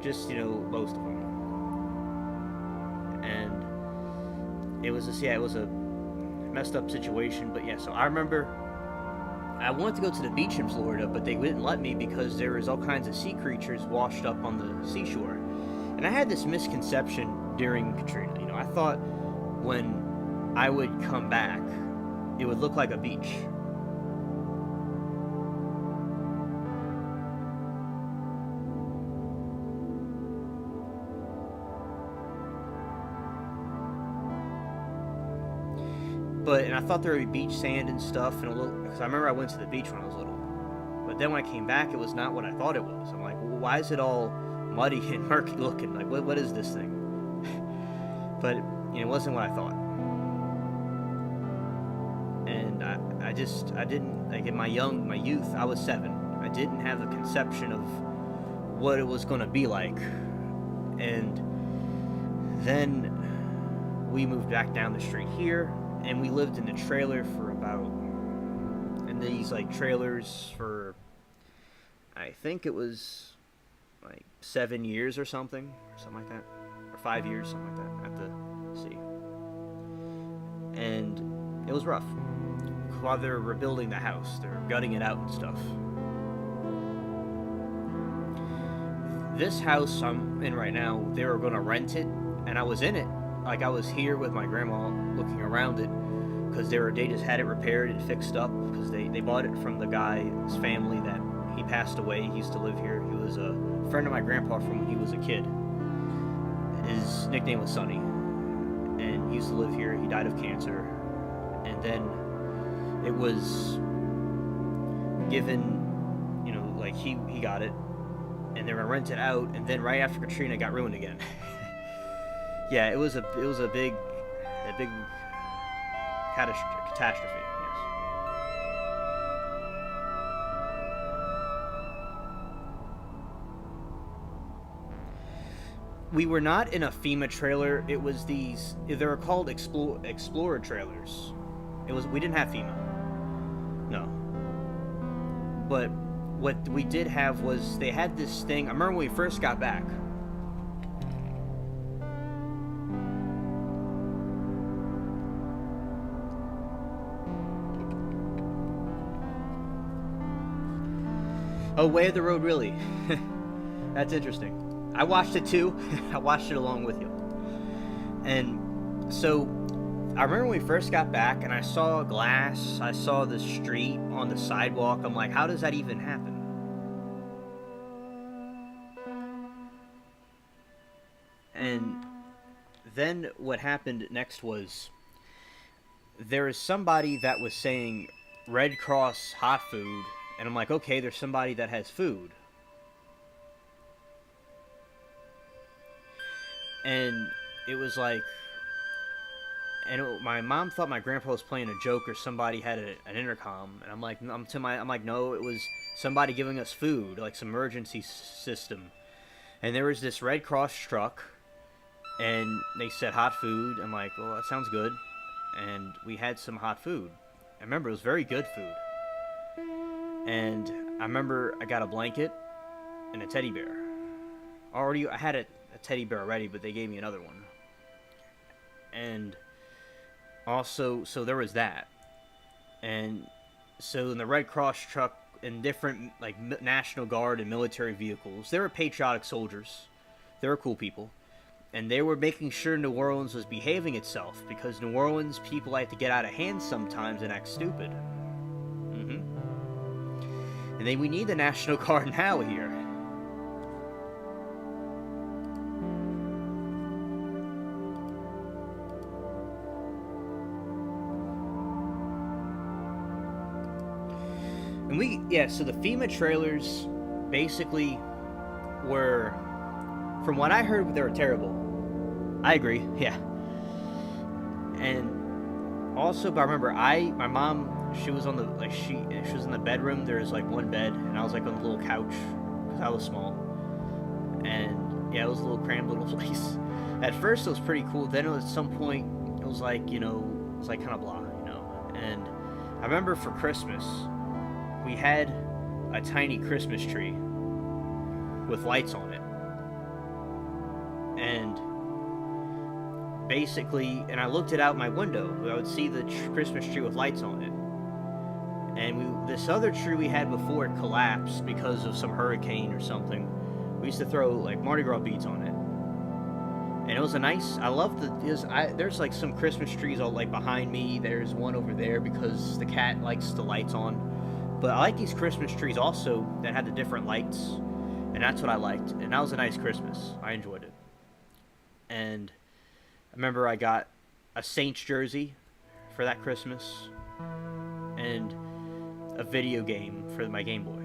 most of them. And it was it was a messed up situation. But yeah, so I remember I wanted to go to the beach in Florida, but they wouldn't let me because there was all kinds of sea creatures washed up on the seashore. And I had this misconception during Katrina. I thought when I would come back, it would look like a beach. And I thought there would be beach sand and stuff, because I remember I went to the beach when I was little. But then when I came back, it was not what I thought it was. I'm like, well, why is it all muddy and murky looking? Like, what is this thing? But it wasn't what I thought. And I didn't, like, in my youth, I was 7. I didn't have the conception of what it was going to be like. And then we moved back down the street here, and we lived in the trailer for trailers for, I think it was like 7 years or something like that, or 5 years, something like that. I have to see. And it was rough. While they're rebuilding the house, they're gutting it out and stuff. This house I'm in right now, they were going to rent it, and I was in it. Like, I was here with my grandma looking around it, because they just had it repaired and fixed up, because they bought it from the guy's family that he passed away. He used to live here. He was a friend of my grandpa from when he was a kid. His nickname was Sonny, and he used to live here. He died of cancer, and then it was given, like he got it, and they were rented out, and then right after Katrina, it got ruined again. Yeah, it was a big catastrophe. Yes. We were not in a FEMA trailer. It was these. They were called Explorer trailers. We didn't have FEMA. No. But what we did have was they had this thing. I remember when we first got back. Oh, Way of the Road, really? That's interesting. I watched it too. I watched it along with you. And so I remember when we first got back and I saw glass, I saw the street on the sidewalk. I'm like, how does that even happen? And then what happened next was there is somebody that was saying Red Cross hot food, and I'm like, okay, there's somebody that has food. And it was like, my mom thought my grandpa was playing a joke or somebody had an intercom, and I'm like, no, it was somebody giving us food, like some emergency system. And there was this Red Cross truck, and they said hot food. I'm like, well, that sounds good. And we had some hot food. I remember it was very good food. And I remember I got a blanket and a teddy bear. I had a teddy bear already, but they gave me another one. And also, so there was that. And so in the Red Cross truck, in different like National Guard and military vehicles, they were patriotic soldiers. They were cool people. And they were making sure New Orleans was behaving itself, because New Orleans people like to get out of hand sometimes and act stupid. And then we need the National Guard now here. And so the FEMA trailers basically were, from what I heard, they were terrible. I agree, yeah. And also, but I remember my mom, she was on the, like, she was in the bedroom. There was like one bed, and I was like on the little couch, because I was small. And yeah, it was a little cramped little place. At first it was pretty cool, then at some point, it was like, it was like kind of blah, And I remember for Christmas, we had a tiny Christmas tree with lights on it. And basically, and I looked it out my window. I would see the Christmas tree with lights on it. And this other tree we had before it collapsed because of some hurricane or something. We used to throw like Mardi Gras beads on it. And it was I love there's like some Christmas trees all like behind me. There's one over there because the cat likes the lights on. But I like these Christmas trees also that had the different lights. And that's what I liked. And that was a nice Christmas. I enjoyed it. And I remember I got a Saints jersey for that Christmas. And a video game for my Game Boy.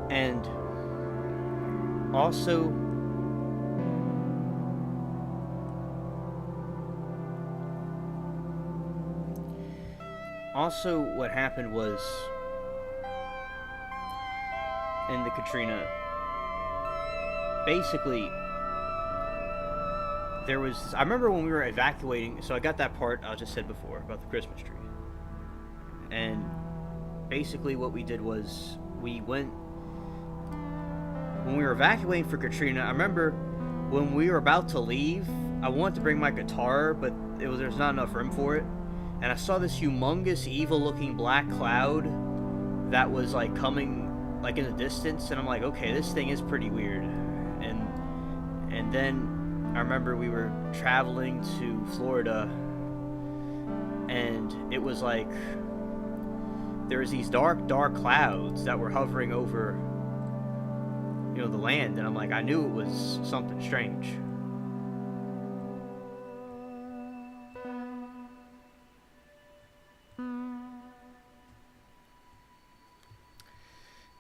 And also what happened was in the Katrina, basically there was, I remember when we were evacuating, so I got that part I just said before about the Christmas tree. And basically what we did was when we were evacuating for Katrina, I remember when we were about to leave, I wanted to bring my guitar, but there's not enough room for it. And I saw this humongous, evil-looking black cloud that was like coming like in the distance, and I'm like, okay, this thing is pretty weird. And then I remember we were traveling to Florida, and it was like there was these dark clouds that were hovering over the land, and I'm like, I knew it was something strange.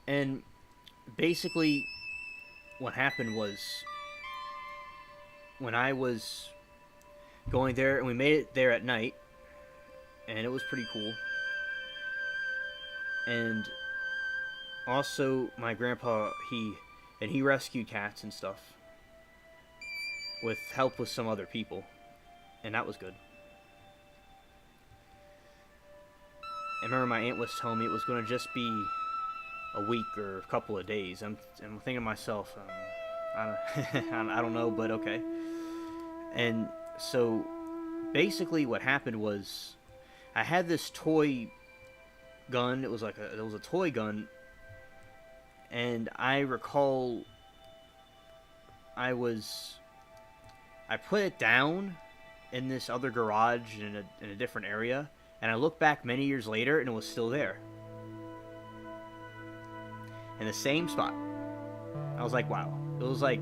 And basically what happened was when I was going there, and we made it there at night, and it was pretty cool. And also my grandpa, he rescued cats and stuff with help with some other people, and that was good. I remember my aunt was telling me it was going to just be a week or a couple of days. I'm thinking to myself, I don't, I don't know, but okay. And so basically what happened was I had this toy gun. It was a toy gun, and I recall I put it down in this other garage in a different area, and I looked back many years later and it was still there. In the same spot. I was like, wow. It was like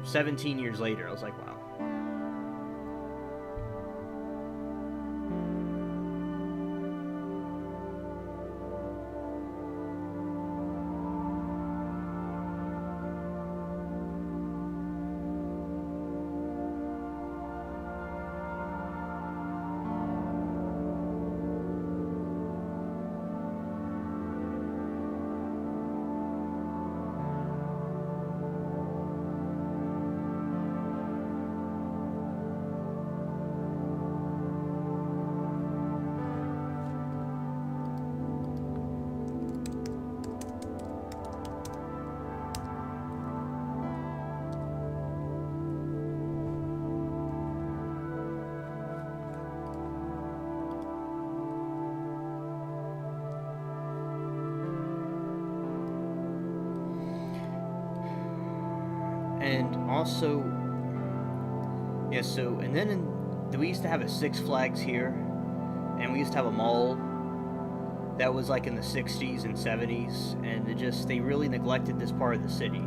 17 years later. I was like, wow. And also, yeah, so, and then we used to have a Six Flags here, and we used to have a mall that was like in the 60s and 70s, and they really neglected this part of the city.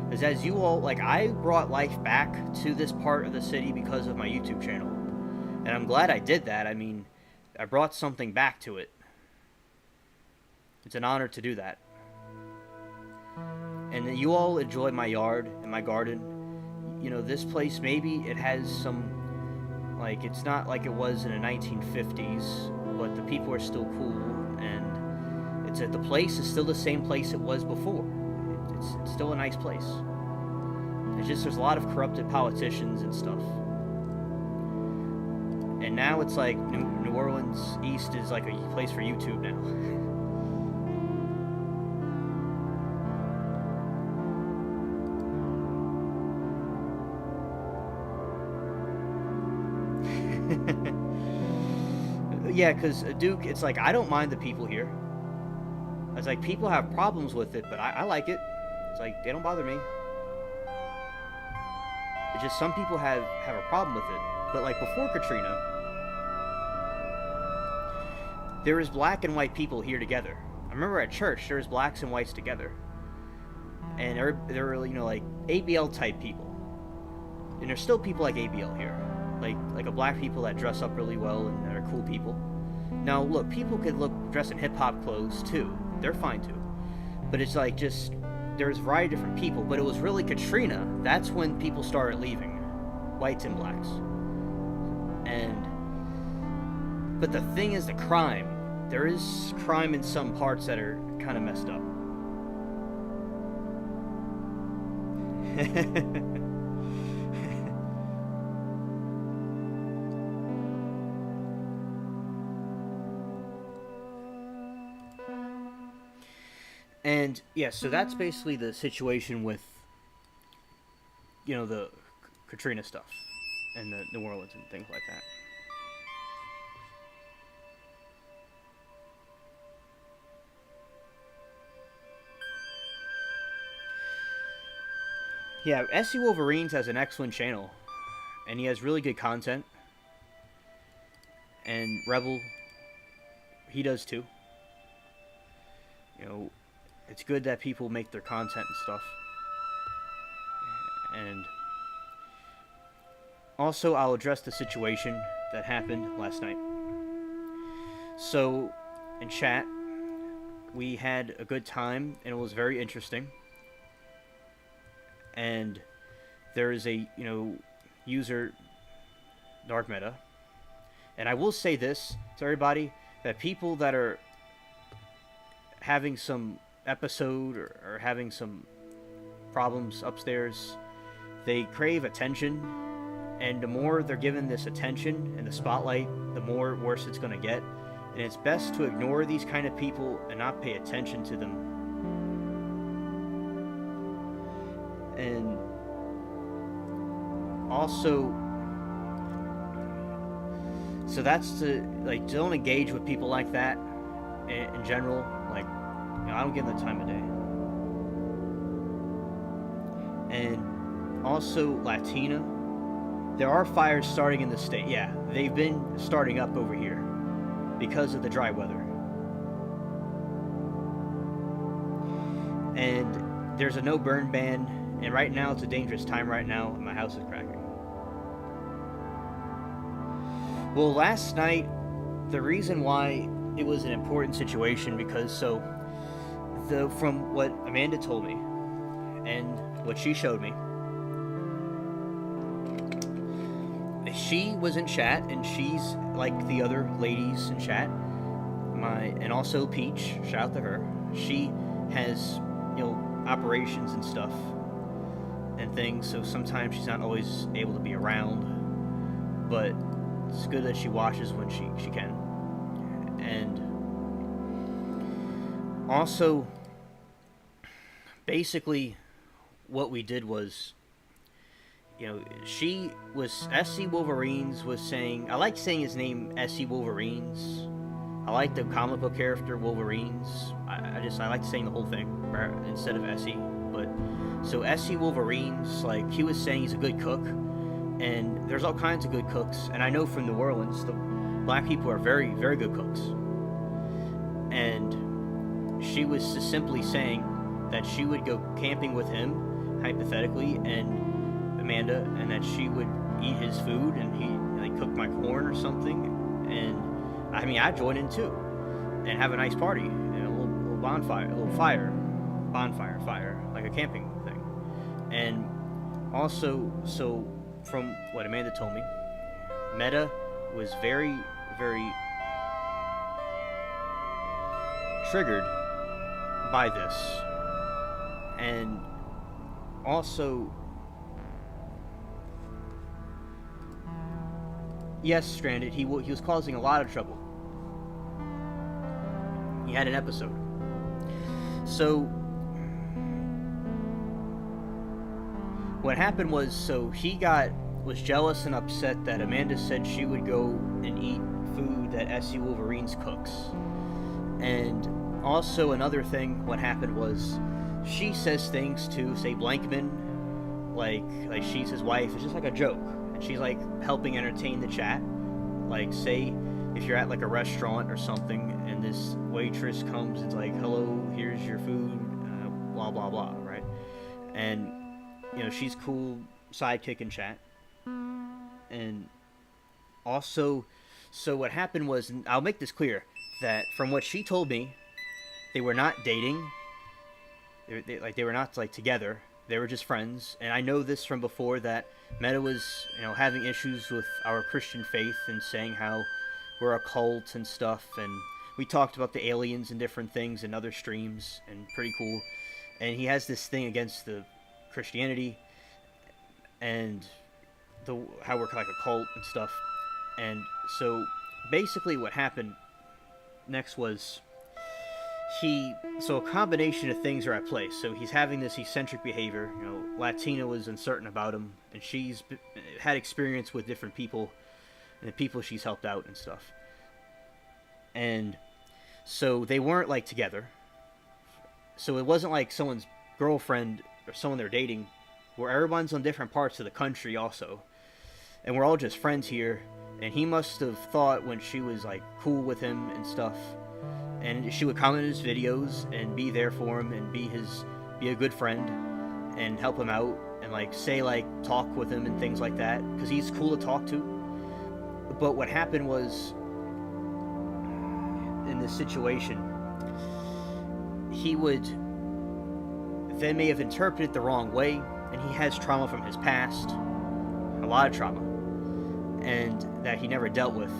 Because as you all, like, I brought life back to this part of the city because of my YouTube channel. And I'm glad I did that. I mean, I brought something back to it. It's an honor to do that. And you all enjoy my yard and my garden. You know, this place, maybe it has some, like, it's not like it was in the 1950s, but the people are still cool, and the place is still the same place it was before. It's still a nice place. It's just there's a lot of corrupted politicians and stuff. And now it's like New Orleans East is like a place for YouTube now. Yeah, because Duke, it's like, I don't mind the people here. It's like, people have problems with it, but I like it. It's like, they don't bother me. It's just some people have a problem with it. But like before Katrina, there was black and white people here together. I remember at church, there was blacks and whites together. And there were, you know, like ABL type people. And there's still people like ABL here. Like a black people that dress up really well and are cool people. Now look, people could dress in hip-hop clothes too. They're fine too. But it's like, just there's a variety of different people. But it was really Katrina. That's when people started leaving, whites and blacks. But the thing is, the crime. There is crime in some parts that are kind of messed up. And yeah, so that's basically the situation with, you know, the Katrina stuff and the New Orleans and things like that. Yeah, SC Wolverines has an excellent channel, and he has really good content. And Rebel, he does too. You know, it's good that people make their content and stuff. And also, I'll address the situation that happened last night. So, in chat, we had a good time, and it was very interesting. And there is a, you know, user, Dark Meta. And I will say this to everybody, that people that are having some episode or having some problems upstairs, they crave attention, and the more they're given this attention and the spotlight, the more worse it's going to get. and it's best to ignore these kind of people and not pay attention to them. And also, so that's to, like, don't engage with people like that in general. Like, you know, I don't give them the time of day. And also, Latina, there are fires starting in the state. Yeah, they've been starting up over here because of the dry weather. And there's a no burn ban, and right now it's a dangerous time right now, and my house is cracking. Well, last night, the reason why it was an important situation, because from what Amanda told me and what she showed me, she was in chat, and she's like the other ladies in chat, and also Peach, shout out to her. She has, you know, operations and stuff and things, so sometimes she's not always able to be around, but it's good that she watches when she can. And also, basically, what we did was, you know, SC Wolverines was saying, I like saying his name, SC Wolverines. I like the comic book character Wolverines. I like saying the whole thing instead of SE. But so SC Wolverines, like, he was saying he's a good cook, and there's all kinds of good cooks. And I know from New Orleans, the black people are very, very good cooks. And she was just simply saying that she would go camping with him, hypothetically, and Amanda, and that she would eat his food, and he like cook my corn or something. And I mean, I'd join in too, and have a nice party, you know, a little bonfire, fire, like a camping thing. And also, so from what Amanda told me, Meta was very, very triggered by this. And also, yes, Stranded, he was causing a lot of trouble. He had an episode. So what happened was, so he was jealous and upset that Amanda said she would go and eat food that SC Wolverines cooks. And also another thing, what happened was, she says things to, say, Blankman, like she's his wife. It's just like a joke, and she's like helping entertain the chat. Like, say if you're at like a restaurant or something, and this waitress comes and's like, hello, here's your food, blah blah blah, right? And you know, she's cool, sidekick in chat. And also, so what happened was, and I'll make this clear, that from what she told me, they were not dating. They were not like together. They were just friends. And I know this from before, that Meta was, you know, having issues with our Christian faith and saying how we're a cult and stuff. And we talked about the aliens and different things in other streams, and pretty cool. And he has this thing against the Christianity and how we're like a cult and stuff. And so basically what happened next was, so a combination of things are at play. So he's having this eccentric behavior. You know, Latina was uncertain about him, and she's had experience with different people, and the people she's helped out and stuff. And so they weren't like together. So it wasn't like someone's girlfriend or someone they're dating, where everyone's on different parts of the country also, and we're all just friends here. And he must have thought, when she was like cool with him and stuff, and she would comment in his videos and be there for him and be a good friend and help him out and like say, like, talk with him and things like that, because he's cool to talk to. But what happened was, in this situation, they may have interpreted it the wrong way, and he has trauma from his past, a lot of trauma, and that he never dealt with.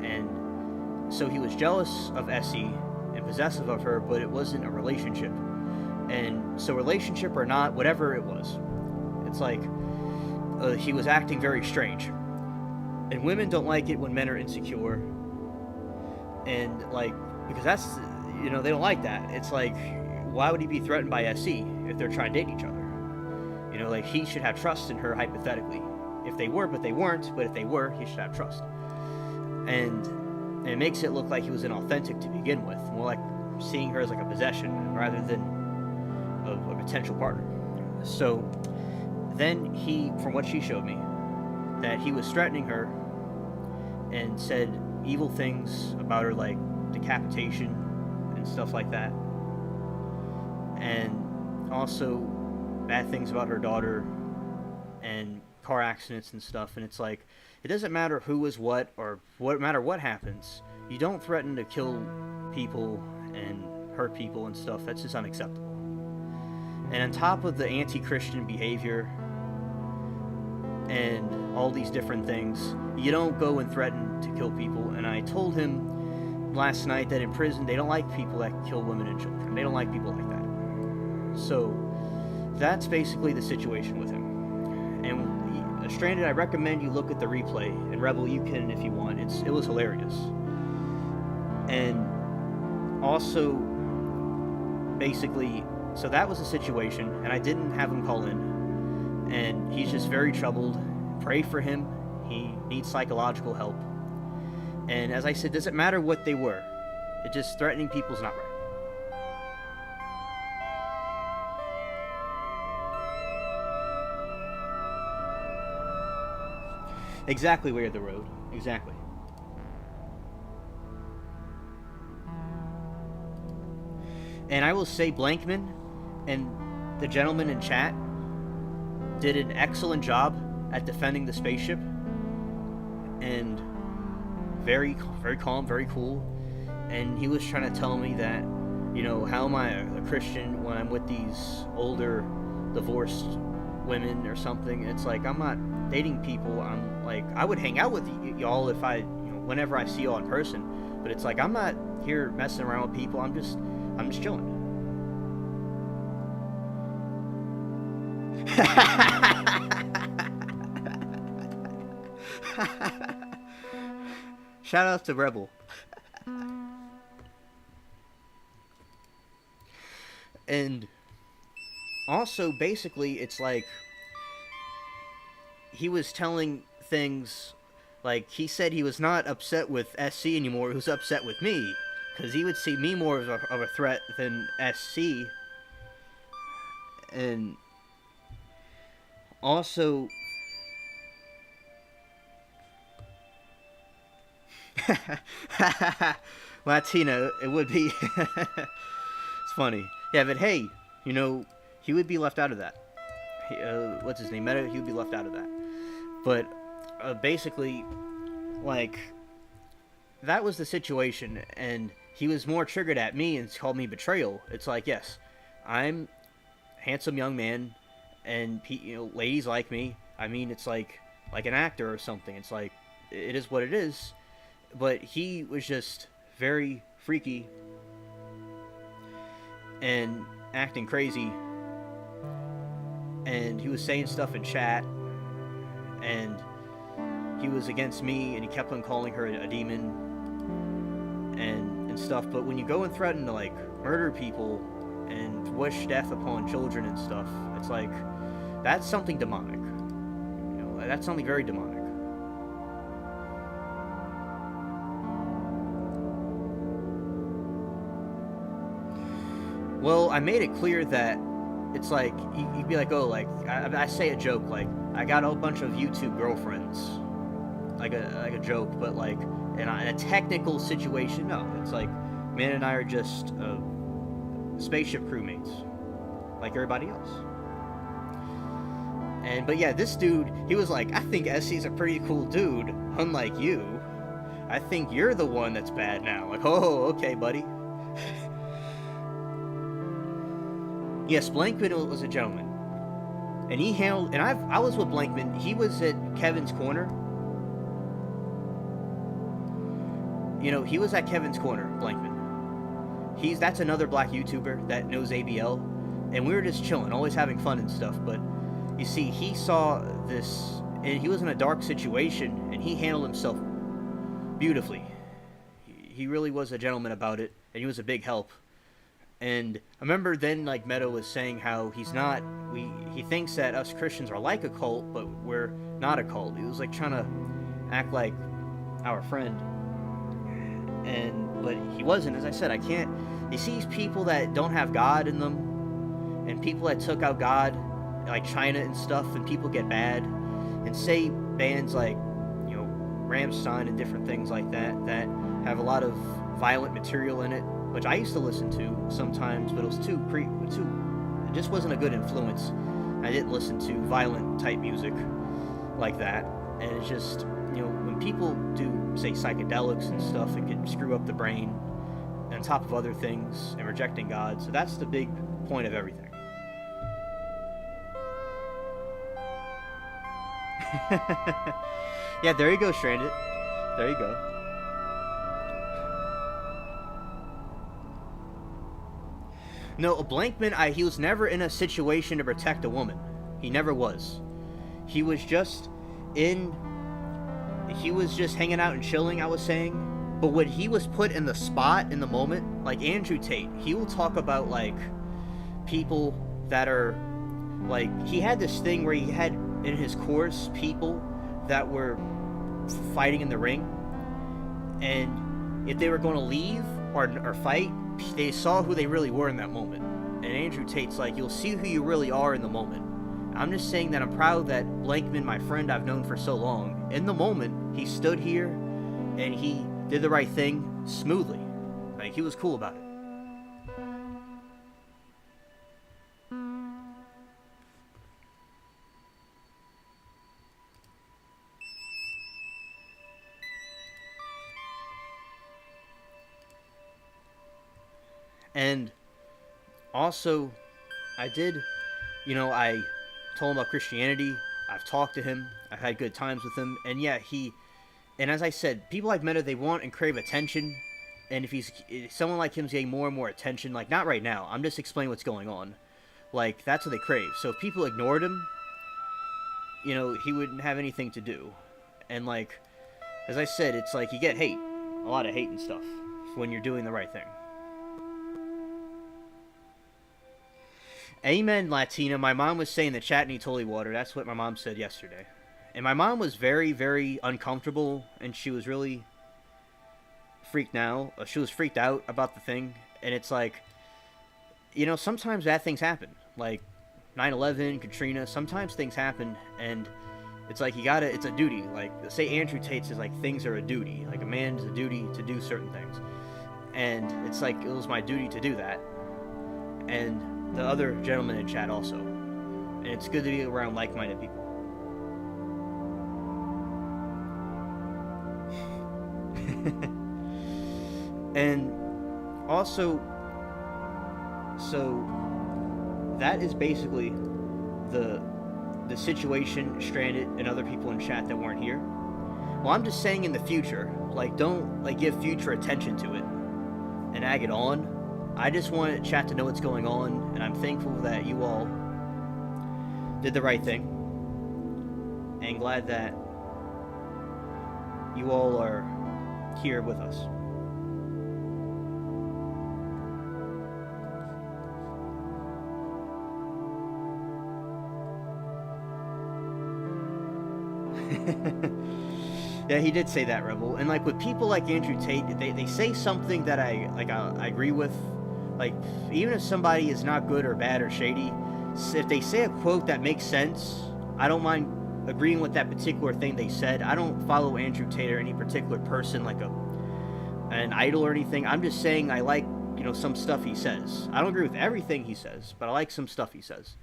And so he was jealous of Essie and possessive of her, but it wasn't a relationship. And so, relationship or not, whatever it was, it's like he was acting very strange. And women don't like it when men are insecure. And like, because that's, they don't like that. It's like, why would he be threatened by SC if they're trying to date each other? Like, he should have trust in her, hypothetically. If they were, but they weren't, but if they were, he should have trust. And it makes it look like he was inauthentic to begin with, more like seeing her as like a possession rather than a potential partner. So then he, from what she showed me, that he was threatening her and said evil things about her, like decapitation and stuff like that, and also bad things about her daughter and car accidents and stuff. And it's like, it doesn't matter who is what, or what matter what happens, you don't threaten to kill people and hurt people and stuff. That's just unacceptable. And on top of the anti-Christian behavior and all these different things, you don't go and threaten to kill people. And I told him last night that in prison they don't like people that kill women and children. They don't like people like that. So that's basically the situation with him. And Stranded, I recommend you look at the replay, and Rebel, you can if you want. It was hilarious. And also, basically, so that was the situation, and I didn't have him call in, and he's just very troubled. Pray for him. He needs psychological help. And as I said, doesn't matter what they were. It just threatening people's not right. Exactly, Way of the Road. Exactly. And I will say Blankman and the gentleman in chat did an excellent job at defending the spaceship. And very, very calm, very cool. And he was trying to tell me that, how am I a Christian when I'm with these older, divorced women or something? It's like, I'm not dating people. I'm like, I would hang out with y'all if I, whenever I see y'all in person. But it's like, I'm not here messing around with people. I'm just chilling. Shout out to Rebel. And also, basically, it's like he was telling things like, he said he was not upset with SC anymore. He was upset with me because he would see me more of a threat than SC. And also, Latino, it would be. It's funny. Yeah, but hey, he would be left out of that. What's his name? Meta, he would be left out of that. But basically, like, that was the situation, and he was more triggered at me and called me betrayal. It's like, yes, I'm a handsome young man, and ladies like me. I mean, it's like an actor or something. It's like, it is what it is. But he was just very freaky and acting crazy, and he was saying stuff in chat, and he was against me, and he kept on calling her a demon and stuff. But when you go and threaten to like murder people and wish death upon children and stuff, it's like, that's something demonic. That's something very demonic. Well, I made it clear that it's like, you'd be like, oh, like, I say a joke, like, I got a bunch of YouTube girlfriends, like a joke, but like, in a technical situation, no, it's like, man and I are just spaceship crewmates, like everybody else. But yeah, this dude, he was like, I think SC's a pretty cool dude, unlike you. I think you're the one that's bad now. Like, oh, okay, buddy. Yes, Blankman was a gentleman, and he handled. And I was with Blankman. He was at Kevin's corner. He was at Kevin's corner. Blankman. That's another black YouTuber that knows ABL, and we were just chilling, always having fun and stuff. But you see, he saw this, and he was in a dark situation, and he handled himself beautifully. he really was a gentleman about it, and he was a big help. And I remember then, like, Meadow was saying how he's not, he thinks that us Christians are like a cult, but we're not a cult. He was like trying to act like our friend, but he wasn't. As I said, I can't. He sees people that don't have God in them, and people that took out God, like China and stuff, and people get bad, and say bands like, you know, Rammstein and different things like that that have a lot of violent material in it, which I used to listen to sometimes, but it was it just wasn't a good influence. I didn't listen to violent type music like that, and it's just, you know, when people do, say, psychedelics and stuff, it can screw up the brain on top of other things and rejecting God. So that's the big point of everything. Yeah, there you go, Stranded. There you go. No, Blankman, he was never in a situation to protect a woman. He never was. He was just hanging out and chilling, I was saying. But when he was put in the spot in the moment, like Andrew Tate, he will talk about, like, people that are, like, he had this thing where he had in his course people that were fighting in the ring, and if they were going to leave or fight, they saw who they really were in that moment. And Andrew Tate's like, you'll see who you really are in the moment. I'm just saying that I'm proud that Blankman, my friend I've known for so long, in the moment, he stood here and he did the right thing smoothly. Like, he was cool about it. And also, I told him about Christianity. I've talked to him. I've had good times with him. And yeah, and as I said, people like Meta, they want and crave attention. And if someone like him's getting more and more attention, like, not right now, I'm just explaining what's going on. Like, that's what they crave. So if people ignored him, you know, he wouldn't have anything to do. And, like, as I said, it's like you get hate. A lot of hate and stuff when you're doing the right thing. Amen, Latina. My mom was saying the chat needs holy water. That's what my mom said yesterday. And my mom was very, very uncomfortable, and she was really freaked out. She was freaked out about the thing. And it's like, you know, sometimes bad things happen. Like 9/11, Katrina, sometimes things happen, and it's like it's a duty. Like, say Andrew Tate says, like, things are a duty. Like, a man's a duty to do certain things. And it's like, it was my duty to do that. And the other gentleman in chat also. And it's good to be around like-minded people. And also, so that is basically the situation, Stranded, and other people in chat that weren't here. Well, I'm just saying in the future, like, don't, like, give future attention to it and egg it on. I just wanted chat to know what's going on, and I'm thankful that you all did the right thing, and glad that you all are here with us. Yeah, he did say that, Rebel. And, like, with people like Andrew Tate, they say something that I agree with. Like, even if somebody is not good or bad or shady, if they say a quote that makes sense, I don't mind agreeing with that particular thing they said. I don't follow Andrew Tate or any particular person like an idol or anything. I'm just saying I like, you know, some stuff he says. I don't agree with everything he says, but I like some stuff he says.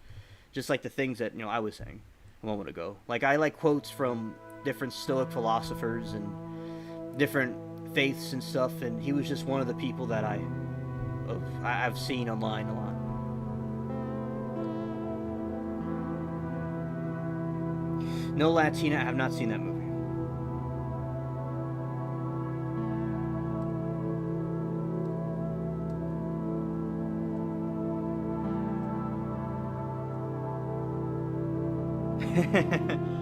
Just like the things that, you know, I was saying a moment ago. Like, I like quotes from different Stoic philosophers and different faiths and stuff, and he was just one of the people that I've seen online a lot. No, Latina, I have not seen that movie.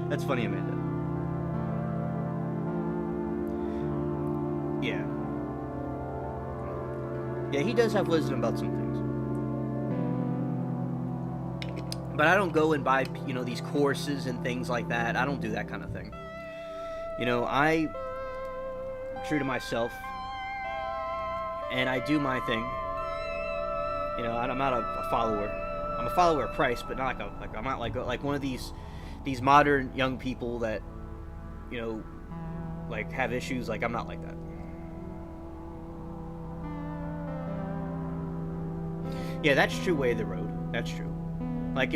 That's funny, Amanda. Yeah. Yeah, he does have wisdom about some things. But I don't go and buy, these courses and things like that. I don't do that kind of thing. I'm true to myself, and I do my thing. I'm not a follower. I'm a follower of Christ, but not I'm not like one of these modern young people that, have issues. Like, I'm not like that. Yeah, that's true way of the road. That's true. Like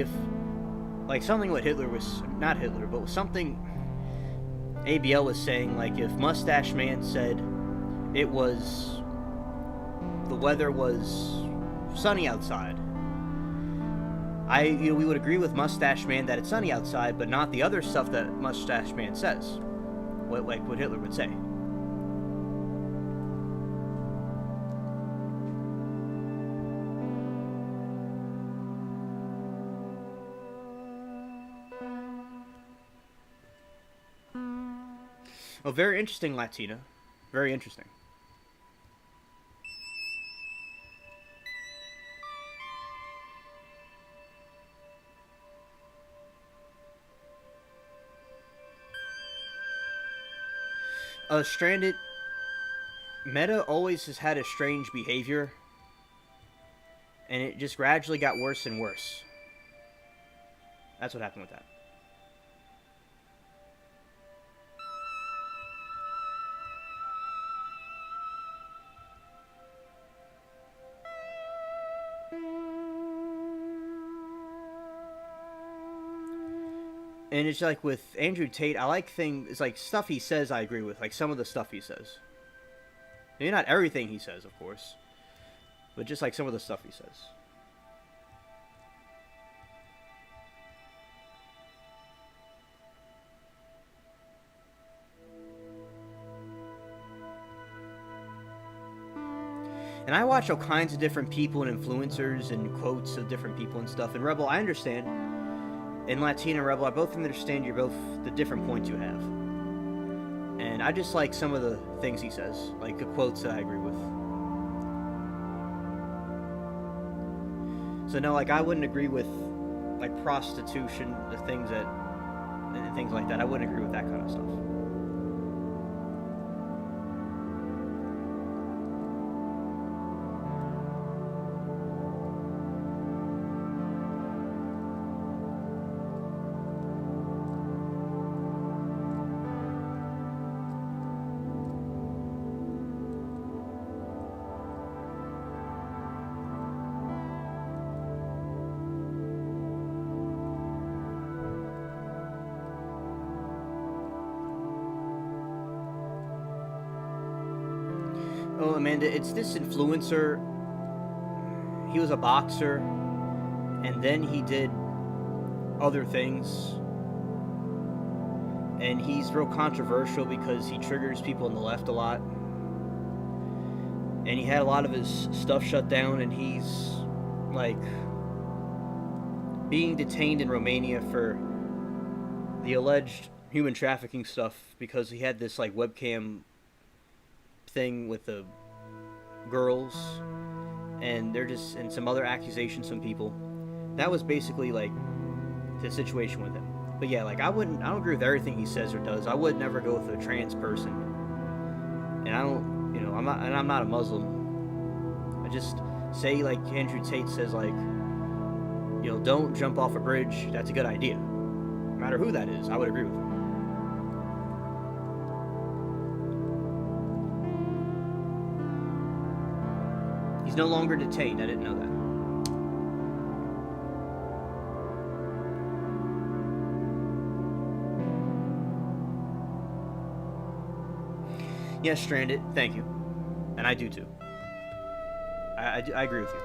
something what Hitler was, not Hitler, but something ABL was saying, like if Mustache Man said the weather was sunny outside, we would agree with Mustache Man that it's sunny outside, but not the other stuff that Mustache Man says, what Hitler would say. Oh, very interesting, Latina. Very interesting. Stranded. Meta always has had a strange behavior, and it just gradually got worse and worse. That's what happened with that. And it's like with Andrew Tate, I like things, it's like stuff he says I agree with, like some of the stuff he says. Maybe not everything he says, of course, but just like some of the stuff he says. And I watch all kinds of different people and influencers and quotes of different people and stuff. And Rebel, I understand. And Latina Rebel, I both understand the different points you have. And I just like some of the things he says, like the quotes that I agree with. So no, like I wouldn't agree with like prostitution, the things like that. I wouldn't agree with that kind of stuff. Oh, Amanda, it's this influencer. He was a boxer, and then he did other things. And he's real controversial because he triggers people on the left a lot. And he had a lot of his stuff shut down, and he's, like, being detained in Romania for the alleged human trafficking stuff because he had this, like, webcam thing with the girls, and and some other accusations from people. That was basically like the situation with him. But yeah, like I don't agree with everything he says or does. I would never go with a trans person, and I'm not a Muslim. I just say, like Andrew Tate says, like, don't jump off a bridge. That's a good idea. No matter who that is, I would agree with him. He's no longer detained. I didn't know that. Yes, Stranded. Thank you. And I do too. I agree with you.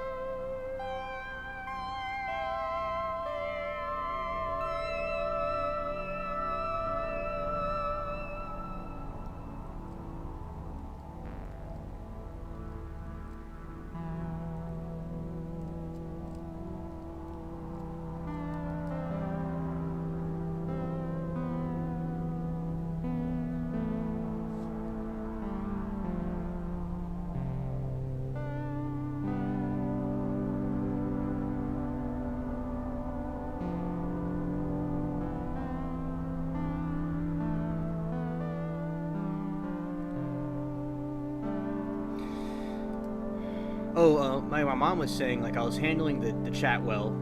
Oh, my mom was saying like I was handling the chat well.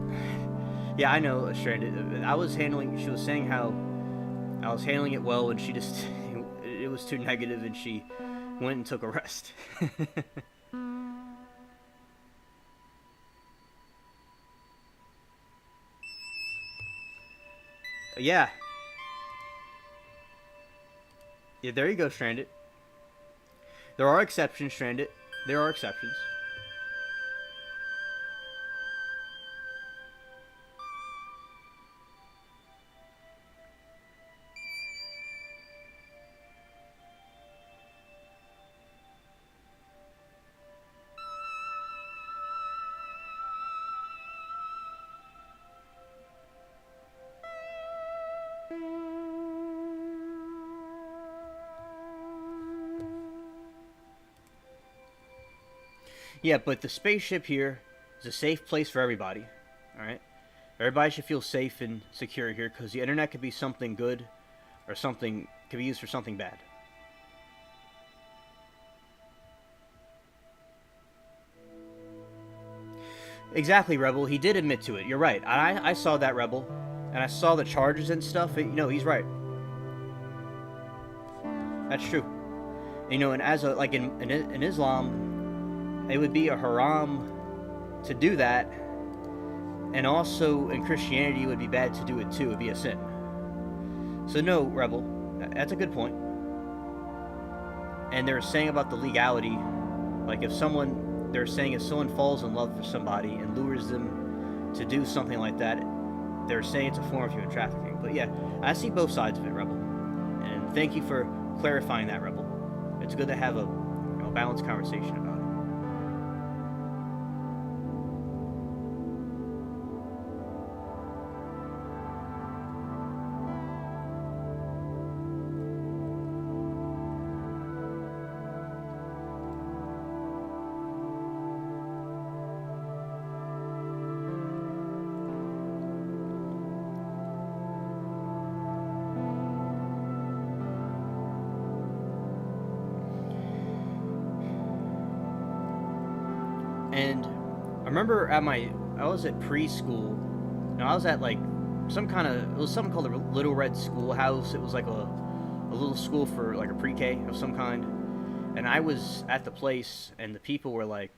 Yeah, I know, Stranded. I was handling. She was saying how I was handling it well, and she just it was too negative, and she went and took a rest. Yeah, yeah. There you go, Stranded. There are exceptions, Stranded. There are exceptions. Yeah, but the spaceship here is a safe place for everybody. All right, everybody should feel safe and secure here because the internet could be something good, or something could be used for something bad. Exactly, Rebel. He did admit to it. You're right. I saw that, Rebel, and I saw the charges and stuff. He's right. That's true. And as a like in Islam, it would be a haram to do that, and also in Christianity, it would be bad to do it too. It'd be a sin. So no, Rebel, that's a good point. And they're saying about the legality, like they're saying if someone falls in love with somebody and lures them to do something like that, they're saying it's a form of human trafficking. But yeah, I see both sides of it, Rebel. And thank you for clarifying that, Rebel. It's good to have a balanced conversation about it. And I remember I was at preschool. I was at like it was something called a Little Red Schoolhouse. It was like a little school for like a pre-K of some kind. And I was at the place, and the people were like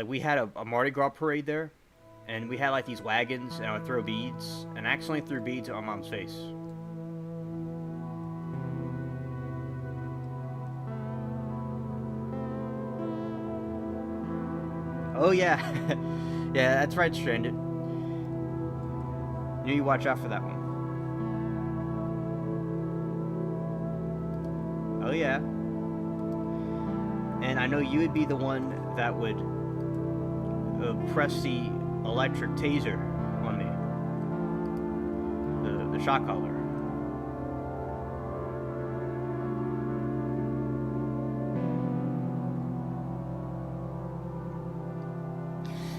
we had a Mardi Gras parade there, and we had like these wagons, and I would throw beads, and I accidentally threw beads at my mom's face. Oh yeah, yeah, that's right, Stranded. You watch out for that one. Oh yeah, and I know you would be the one that would press the electric taser on me, the shock collar.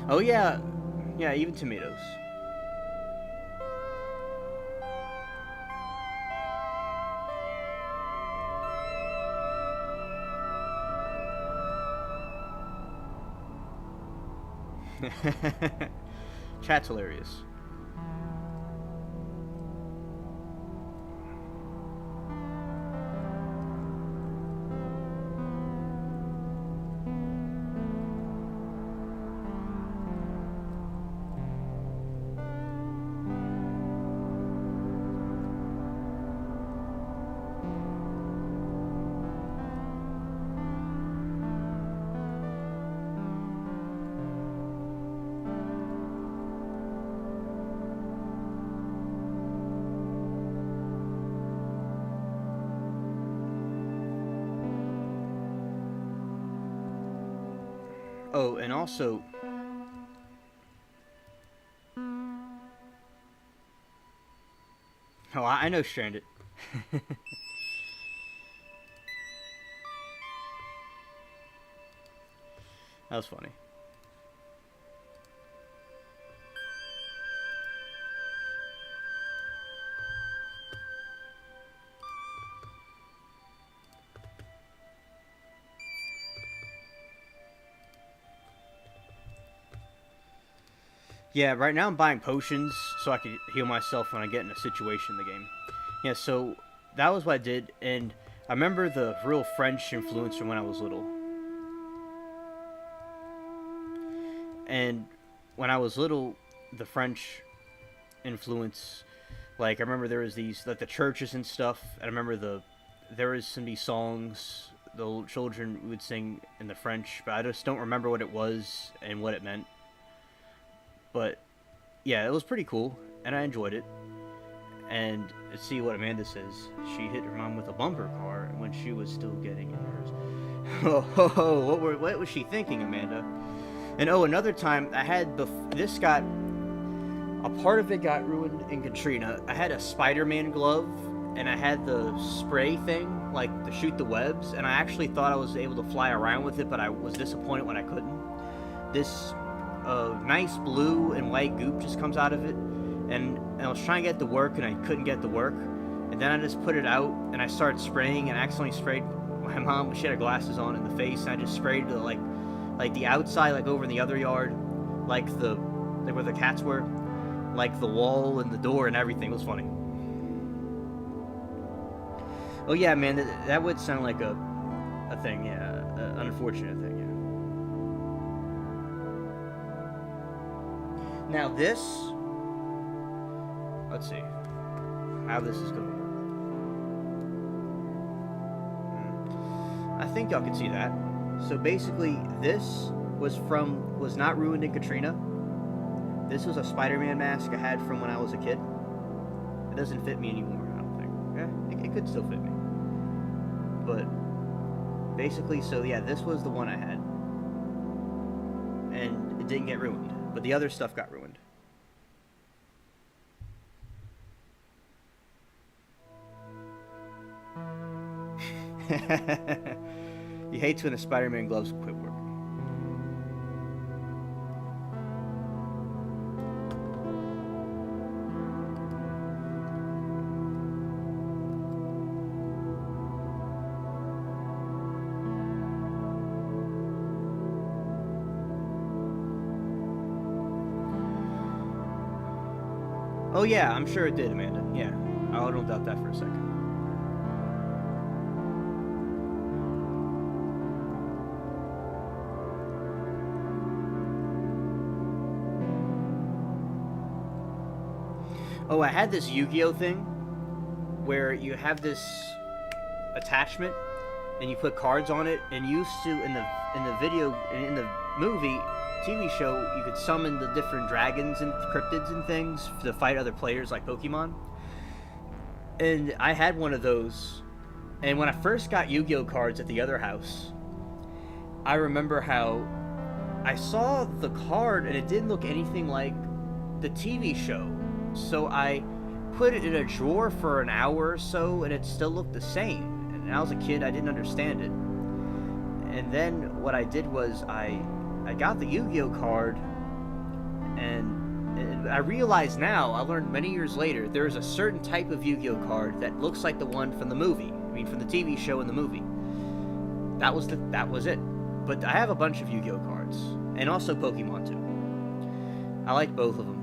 Oh yeah, yeah, even tomatoes. Chat's hilarious. Oh, and also, oh, I know Stranded. That was funny. Yeah, right now I'm buying potions so I can heal myself when I get in a situation in the game. Yeah, so that was what I did, and I remember the real French influence from when I was little. And when I was little, the French influence, like I remember there was these like the churches and stuff, and I remember there was some of these songs the little children would sing in the French, but I just don't remember what it was and what it meant. But yeah, it was pretty cool, and I enjoyed it. And let's see what Amanda says. She hit her mom with a bumper car when she was still getting in hers. What was she thinking, Amanda? And oh, another time I had this got a part of it got ruined in Katrina. I had a Spider-Man glove, and I had the spray thing, like to shoot the webs, and I actually thought I was able to fly around with it, but I was disappointed when I couldn't. This nice blue and white goop just comes out of it, and I was trying to get it to work, and I couldn't get it to work. And then I just put it out, and I started spraying, and I accidentally sprayed my mom. She had her glasses on in the face, and I just sprayed the like the outside, like over in the other yard, like where the cats were, like the wall and the door and everything. It was funny. Oh yeah, man, that would sound like a thing, yeah, an unfortunate thing, yeah. Now this, let's see how this is going to work. I think y'all can see that. So basically, this was not ruined in Katrina. This was a Spider-Man mask I had from when I was a kid. It doesn't fit me anymore, I don't think. Yeah, it could still fit me. But basically, so yeah, this was the one I had. And it didn't get ruined. But the other stuff got ruined. He hates when the Spider-Man gloves quit working. Oh yeah, I'm sure it did, Amanda. Yeah, I don't doubt that for a second. Oh, I had this Yu-Gi-Oh thing where you have this attachment and you put cards on it, and you used to in the movie TV show, you could summon the different dragons and cryptids and things to fight other players like Pokemon. And I had one of those, and when I first got Yu-Gi-Oh cards at the other house, I remember how I saw the card and it didn't look anything like the TV show. So I put it in a drawer for an hour or so, and it still looked the same. And I was a kid, I didn't understand it. And then what I did was I got the Yu-Gi-Oh card, and I realize now, I learned many years later, there's a certain type of Yu-Gi-Oh card that looks like the one from the movie. I mean, from the TV show and the movie. That was it. But I have a bunch of Yu-Gi-Oh cards, and also Pokemon too. I like both of them.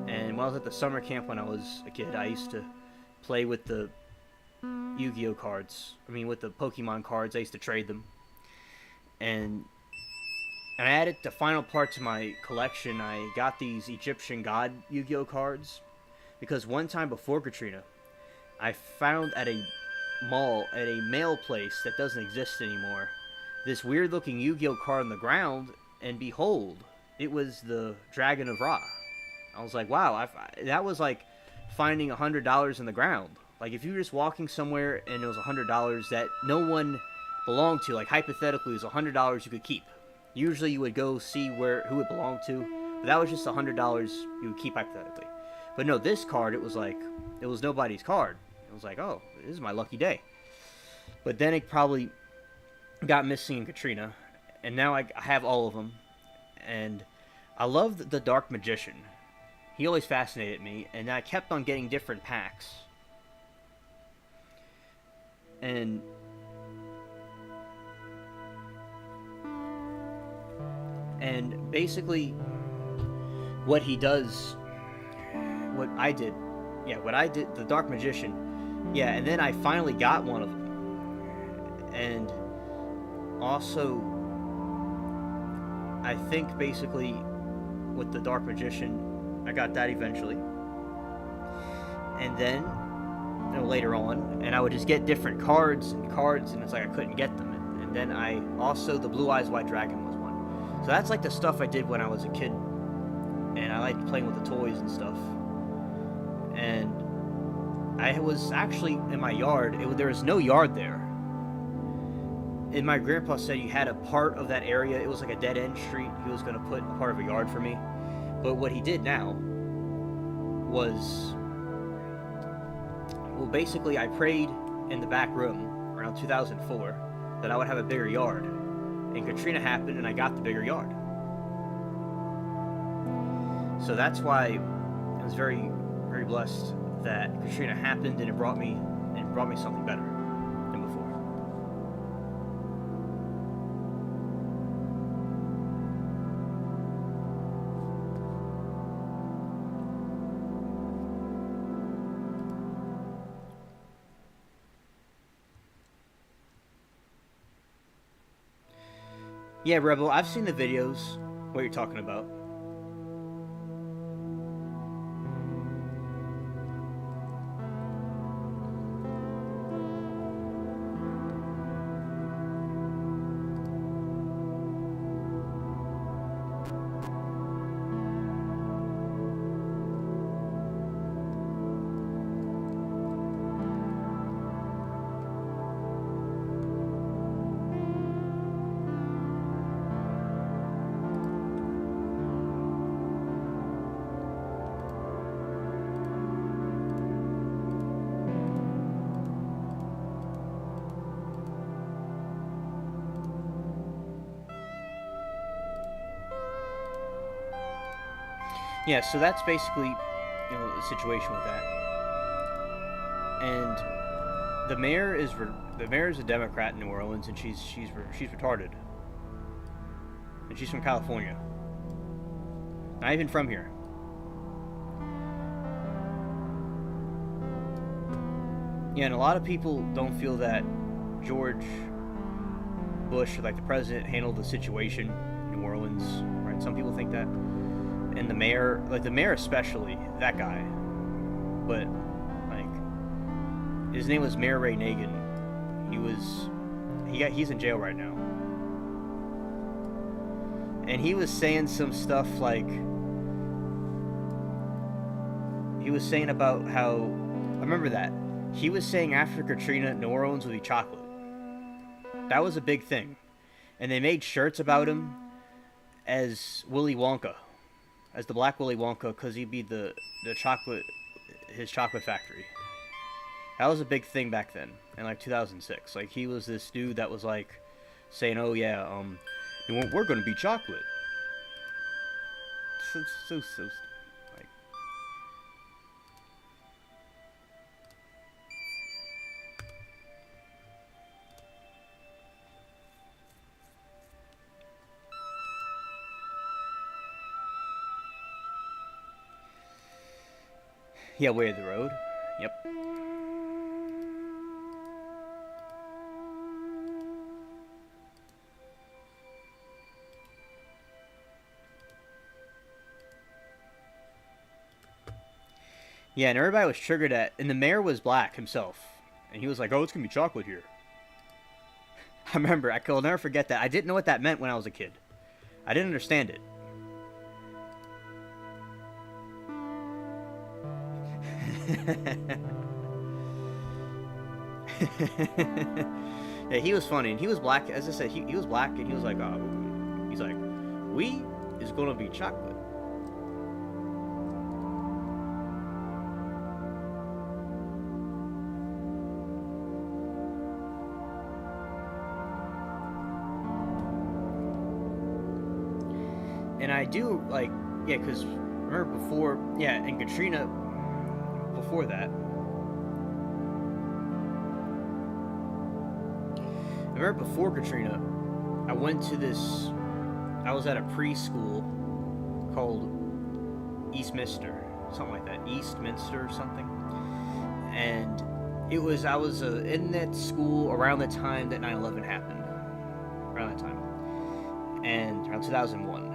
And when I was at the summer camp when I was a kid, I used to play with the Yu-Gi-Oh cards. I mean, with the Pokemon cards, I used to trade them. And I added the final part to my collection. I got these Egyptian God Yu-Gi-Oh cards because one time before Katrina, I found at a mall, at a mail place that doesn't exist anymore, this weird-looking Yu-Gi-Oh card on the ground, and behold, it was the Dragon of Ra. I was like, wow, that was like finding $100 in the ground. Like, if you were just walking somewhere and it was $100 that no one belonged to, like, hypothetically, it was $100 you could keep. Usually you would go see who it belonged to, but that was just $100 you would keep hypothetically. But no, this card, it was like, it was nobody's card. It was like, oh, this is my lucky day. But then it probably got missing in Katrina, and now I have all of them. And I loved the Dark Magician. He always fascinated me, and I kept on getting different packs. And basically, what he does, what I did, the Dark Magician, yeah, and then I finally got one of them, and also, I think basically with the Dark Magician, I got that eventually, and then, you know, later on, and I would just get different cards, and it's like I couldn't get them, and then I also, the Blue Eyes White Dragon was one, so that's like the stuff I did when I was a kid, and I liked playing with the toys and stuff, and I was actually in my yard, there was no yard there, and my grandpa said you had a part of that area, it was like a dead-end street, he was going to put a part of a yard for me, but what he did now was, well, basically I prayed in the back room around 2004 that I would have a bigger yard, and Katrina happened and I got the bigger yard. So that's why I was very, very blessed that Katrina happened, and it brought me something better than before. Yeah, Rebel, I've seen the videos, what you're talking about. Yeah, so that's basically, you know, the situation with that. And the mayor is a Democrat in New Orleans, and she's retarded. And she's from California. Not even from here. Yeah, and a lot of people don't feel that George Bush, like the president, handled the situation in New Orleans, right? Some people think that. And the mayor especially, that guy, but like, his name was Mayor Ray Nagin. He's in jail right now, and he was saying some stuff like, he was saying about how, I remember that he was saying after Katrina, New Orleans would be chocolate. That was a big thing, and they made shirts about him as Willy Wonka. As the Black Willy Wonka, because he'd be the chocolate, his chocolate factory. That was a big thing back then, in like 2006. Like, he was this dude that was like saying, "Oh yeah, we're gonna be chocolate." So like. Yeah, Way of the Road. Yep. Yeah, and everybody was triggered at, and the mayor was black himself, and he was like, "Oh, it's gonna be chocolate here." I remember, I'll never forget that. I didn't know what that meant when I was a kid. I didn't understand it. Yeah, he was funny, and he was black. As I said, he was black, and he was like, "We is gonna be chocolate." And I do like, yeah, because remember before, yeah, and Katrina. Before that, I remember before Katrina, I was at a preschool called Eastminster, something like that, Eastminster or something. And I was in that school around the time that 9/11 happened, around that time, and around 2001,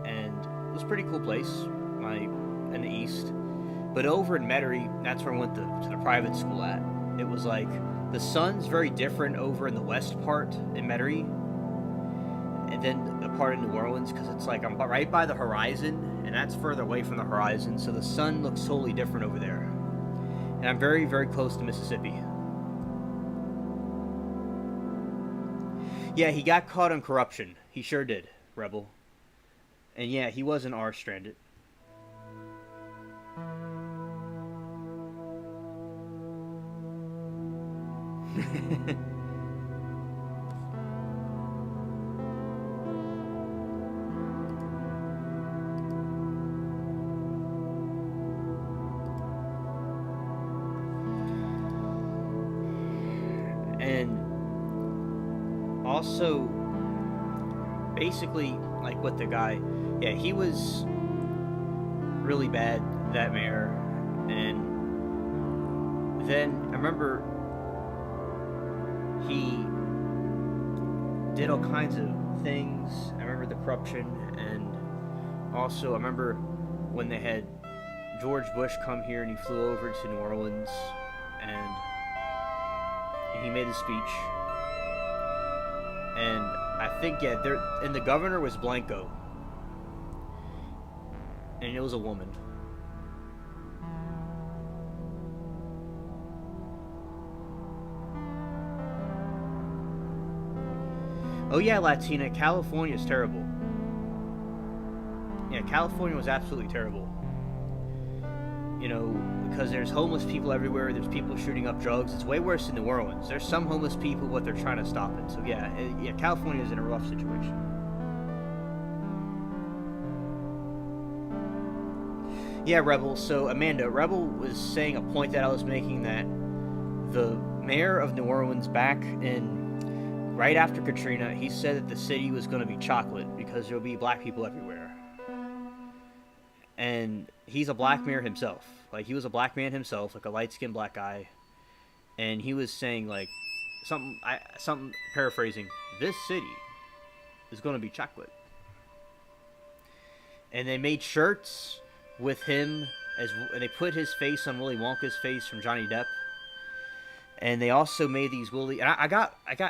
and it was a pretty cool place, in the East. But over in Metairie, that's where I went to the private school at. It was like the sun's very different over in the west part in Metairie, and then the part in New Orleans, because it's like I'm right by the horizon, and that's further away from the horizon, so the sun looks totally different over there. And I'm very, very close to Mississippi. Yeah, he got caught on corruption. He sure did, Rebel. And yeah, he wasn't R-stranded. And also, basically, like with the guy, yeah, he was really bad, that mayor. And then I remember he did all kinds of things. I remember the corruption, and also I remember when they had George Bush come here and he flew over to New Orleans and he made his speech. And I think, yeah, and the governor was Blanco, and it was a woman. Oh yeah, Latina, California is terrible. Yeah, California was absolutely terrible. You know, because there's homeless people everywhere, there's people shooting up drugs. It's way worse in New Orleans. There's some homeless people, but they're trying to stop it. So yeah, California is in a rough situation. Yeah, Rebel. So Amanda, Rebel was saying a point that I was making, that the mayor of New Orleans back in right after Katrina, he said that the city was going to be chocolate because there'll be black people everywhere. And he's a black mayor himself. Like, he was a black man himself, like a light-skinned black guy. And he was saying, like, something paraphrasing, this city is going to be chocolate. And they made shirts with him, and they put his face on Willy Wonka's face from Johnny Depp. And they also made these Willy, and I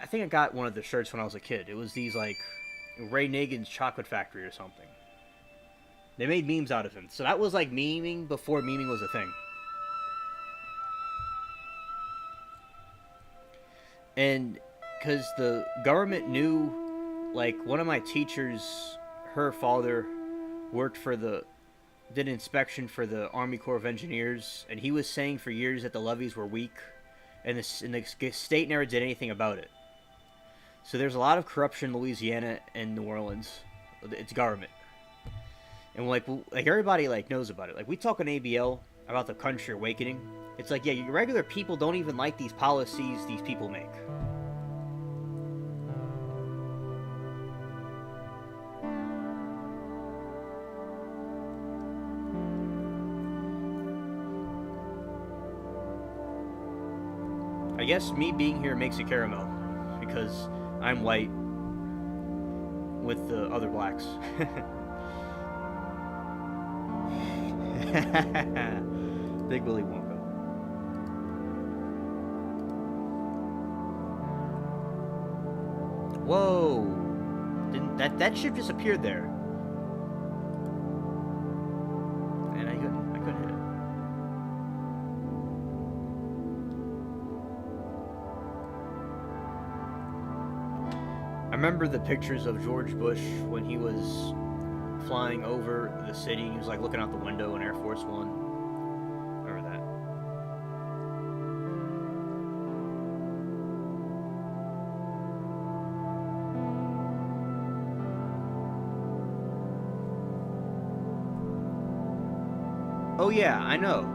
think I got one of the shirts when I was a kid. It was these, like, Ray Nagin's Chocolate Factory or something. They made memes out of him. So that was like memeing before memeing was a thing. And because the government knew, like, one of my teachers, her father worked for did inspection for the Army Corps of Engineers, and he was saying for years that the levees were weak, and the state never did anything about it. So there's a lot of corruption in Louisiana and New Orleans. It's government. And like everybody like knows about it. Like, we talk on ABL about the country awakening. It's like, yeah, your regular people don't even like these policies these people make. I guess me being here makes it caramel, because I'm white with the other blacks. Big Willy Wonka. Whoa! Didn't that ship just appeared there? And I couldn't hit it. I remember the pictures of George Bush when he was flying over the city. He was like looking out the window in Air Force One. Remember that? Oh yeah, I know.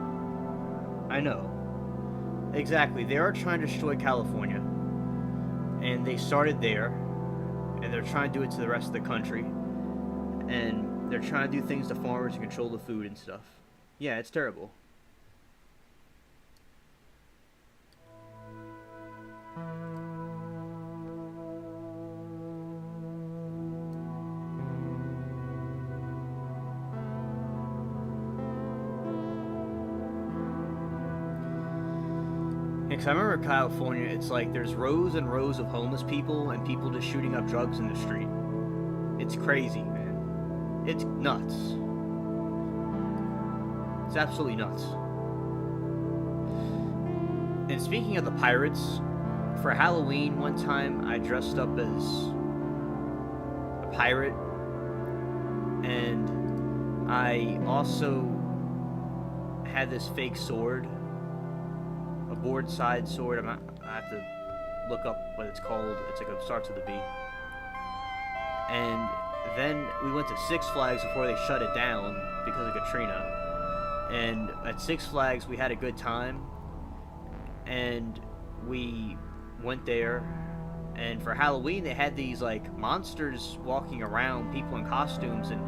Exactly. They are trying to destroy California, and they started there, and they're trying to do it to the rest of the country. And they're trying to do things to farmers and control the food and stuff. Yeah, it's terrible. Because I remember California, it's like there's rows and rows of homeless people and people just shooting up drugs in the street. It's crazy, man. It's nuts. It's absolutely nuts. And speaking of the pirates, for Halloween one time I dressed up as a pirate, and I also had this fake sword, a board side sword. I have to look up what it's called. It's like it starts with a B. And then we went to Six Flags before they shut it down because of Katrina. And at Six Flags we had a good time, and we went there, and for Halloween they had these like monsters walking around, people in costumes, and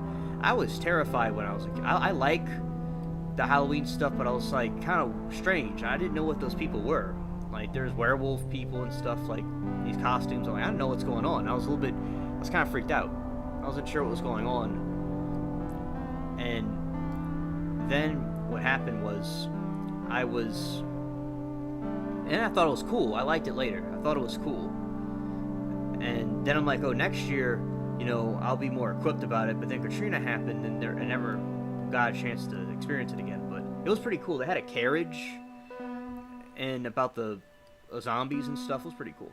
I was terrified when I was a kid. I like the Halloween stuff, but I was like kind of strange. I didn't know what those people were. Like there's werewolf people and stuff, like these costumes. I'm like, I don't know what's going on. I was kind of freaked out. I wasn't sure what was going on. And then what happened was I thought it was cool. I liked it later. I thought it was cool. And then I'm like, oh, next year, you know, I'll be more equipped about it. But then Katrina happened, and I never got a chance to experience it again. But it was pretty cool. They had a carriage, and about the zombies and stuff. It was pretty cool.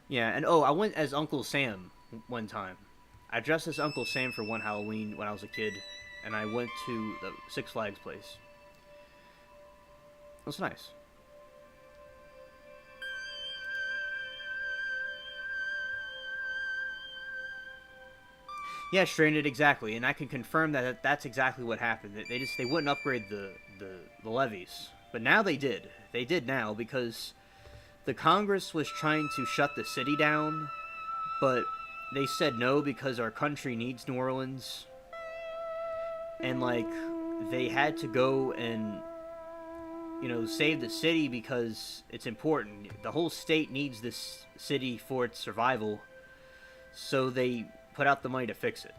Yeah, and oh, I went as Uncle Sam one time. I dressed as Uncle Sam for one Halloween when I was a kid, and I went to the Six Flags place. It was nice. Yeah, Stranded, exactly, and I can confirm that that's exactly what happened. They wouldn't upgrade the levees, but now they did. They did now because the Congress was trying to shut the city down, but they said no because our country needs New Orleans, and like they had to go and, you know, save the city because it's important. The whole state needs this city for its survival, so they put out the money to fix it.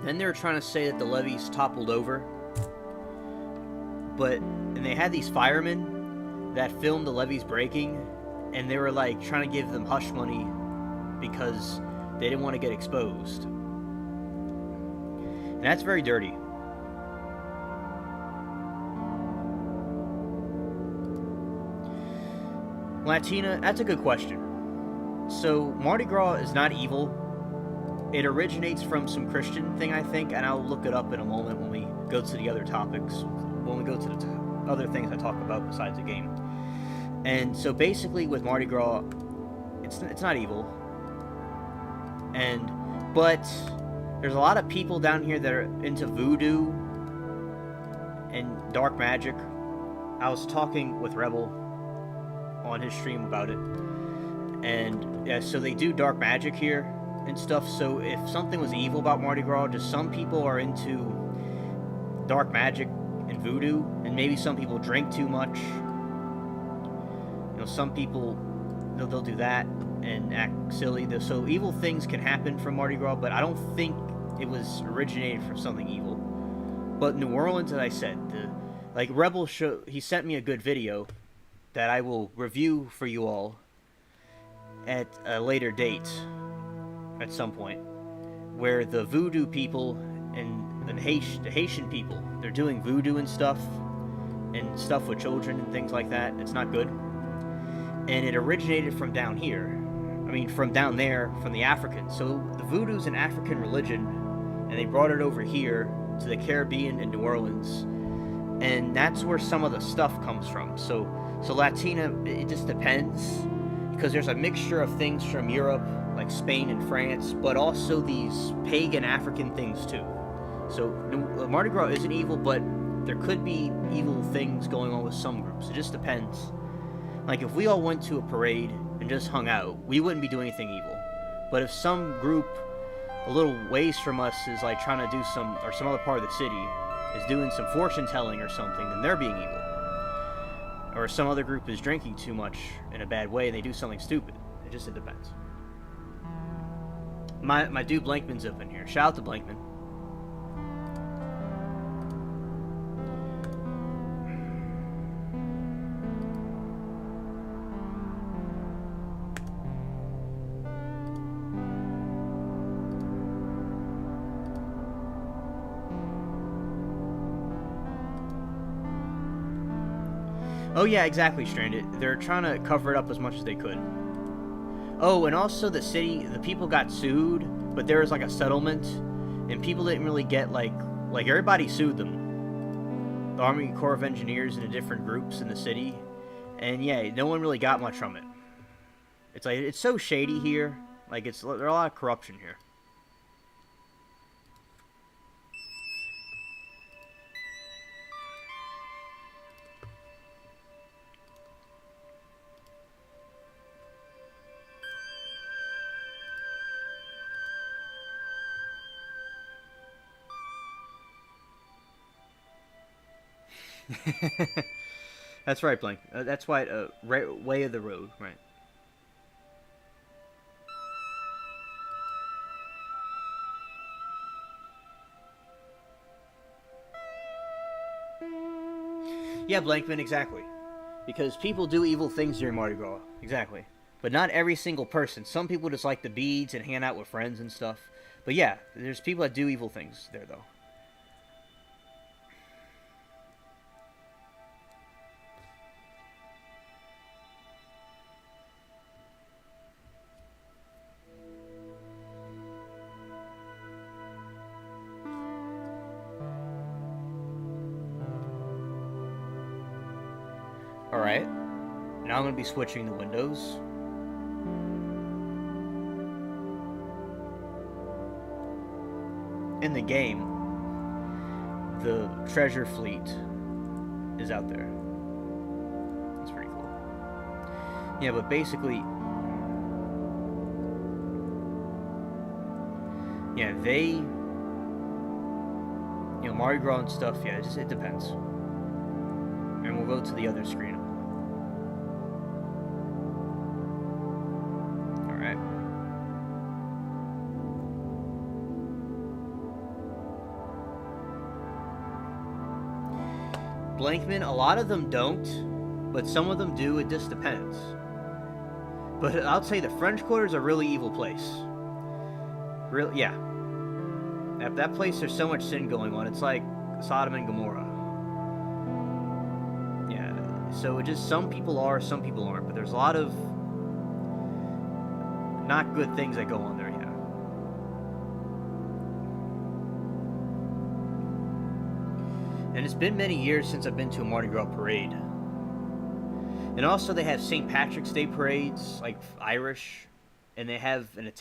Then they were trying to say that the levees toppled over, and they had these firemen that filmed the levees breaking, and they were like trying to give them hush money because they didn't want to get exposed. And that's very dirty. Latina, that's a good question. So Mardi Gras is not evil. It originates from some Christian thing, I think, and I'll look it up in a moment when we go to the other topics, when we go to the other things I talk about besides the game. And so basically with Mardi Gras, it's not evil. But there's a lot of people down here that are into voodoo and dark magic. I was talking with Rebel on his stream about it. And yeah, so they do dark magic here and stuff. So if something was evil about Mardi Gras, just some people are into dark magic and voodoo, and maybe some people drink too much. You know, some people, they'll do that and act silly. So evil things can happen from Mardi Gras, but I don't think it was originated from something evil. But New Orleans, as I said, like Rebel he sent me a good video that I will review for you all at a later date, at some point, where the voodoo people and the Haitian people, they're doing voodoo and stuff with children and things like that. It's not good. And it originated from down here. I mean, from down there, from the Africans. So the voodoo's an African religion, and they brought it over here to the Caribbean and New Orleans, and that's where some of the stuff comes from. So Latina, it just depends, because there's a mixture of things from Europe, like Spain and France, but also these pagan African things too. So Mardi Gras isn't evil, but there could be evil things going on with some groups. It just depends. Like if we all went to a parade and just hung out, we wouldn't be doing anything evil. But if some group a little ways from us is like trying to do some, or some other part of the city is doing some fortune telling or something, then they're being evil. Or some other group is drinking too much in a bad way and they do something stupid. It depends. My dude Blankman's up in here. Shout out to Blankman. Oh yeah, exactly, Stranded. They're trying to cover it up as much as they could. Oh, and also the people got sued, but there was like a settlement, and people didn't really get like everybody sued them. The Army Corps of Engineers and the different groups in the city, and yeah, no one really got much from it. It's like, it's so shady here. Like, there's a lot of corruption here. That's right, Blank. That's why way of the road, right? Yeah, Blankman, exactly. Because people do evil things during Mardi Gras, exactly. But not every single person. Some people just like the beads and hang out with friends and stuff. But yeah, there's people that do evil things there, though. Alright, now I'm going to be switching the windows. In the game, the treasure fleet is out there. That's pretty cool. Yeah, but basically, yeah, Mardi Gras and stuff, yeah, it depends. And we'll go to the other screen. Alright. Blankman, a lot of them don't, but some of them do. It just depends. But I'll say the French Quarter is a really evil place. Yeah. At that place, there's so much sin going on. It's like Sodom and Gomorrah. So it just, some people are, some people aren't, but there's a lot of not good things that go on there, yeah. And it's been many years since I've been to a Mardi Gras parade. And also they have St. Patrick's Day parades, like Irish, and they have an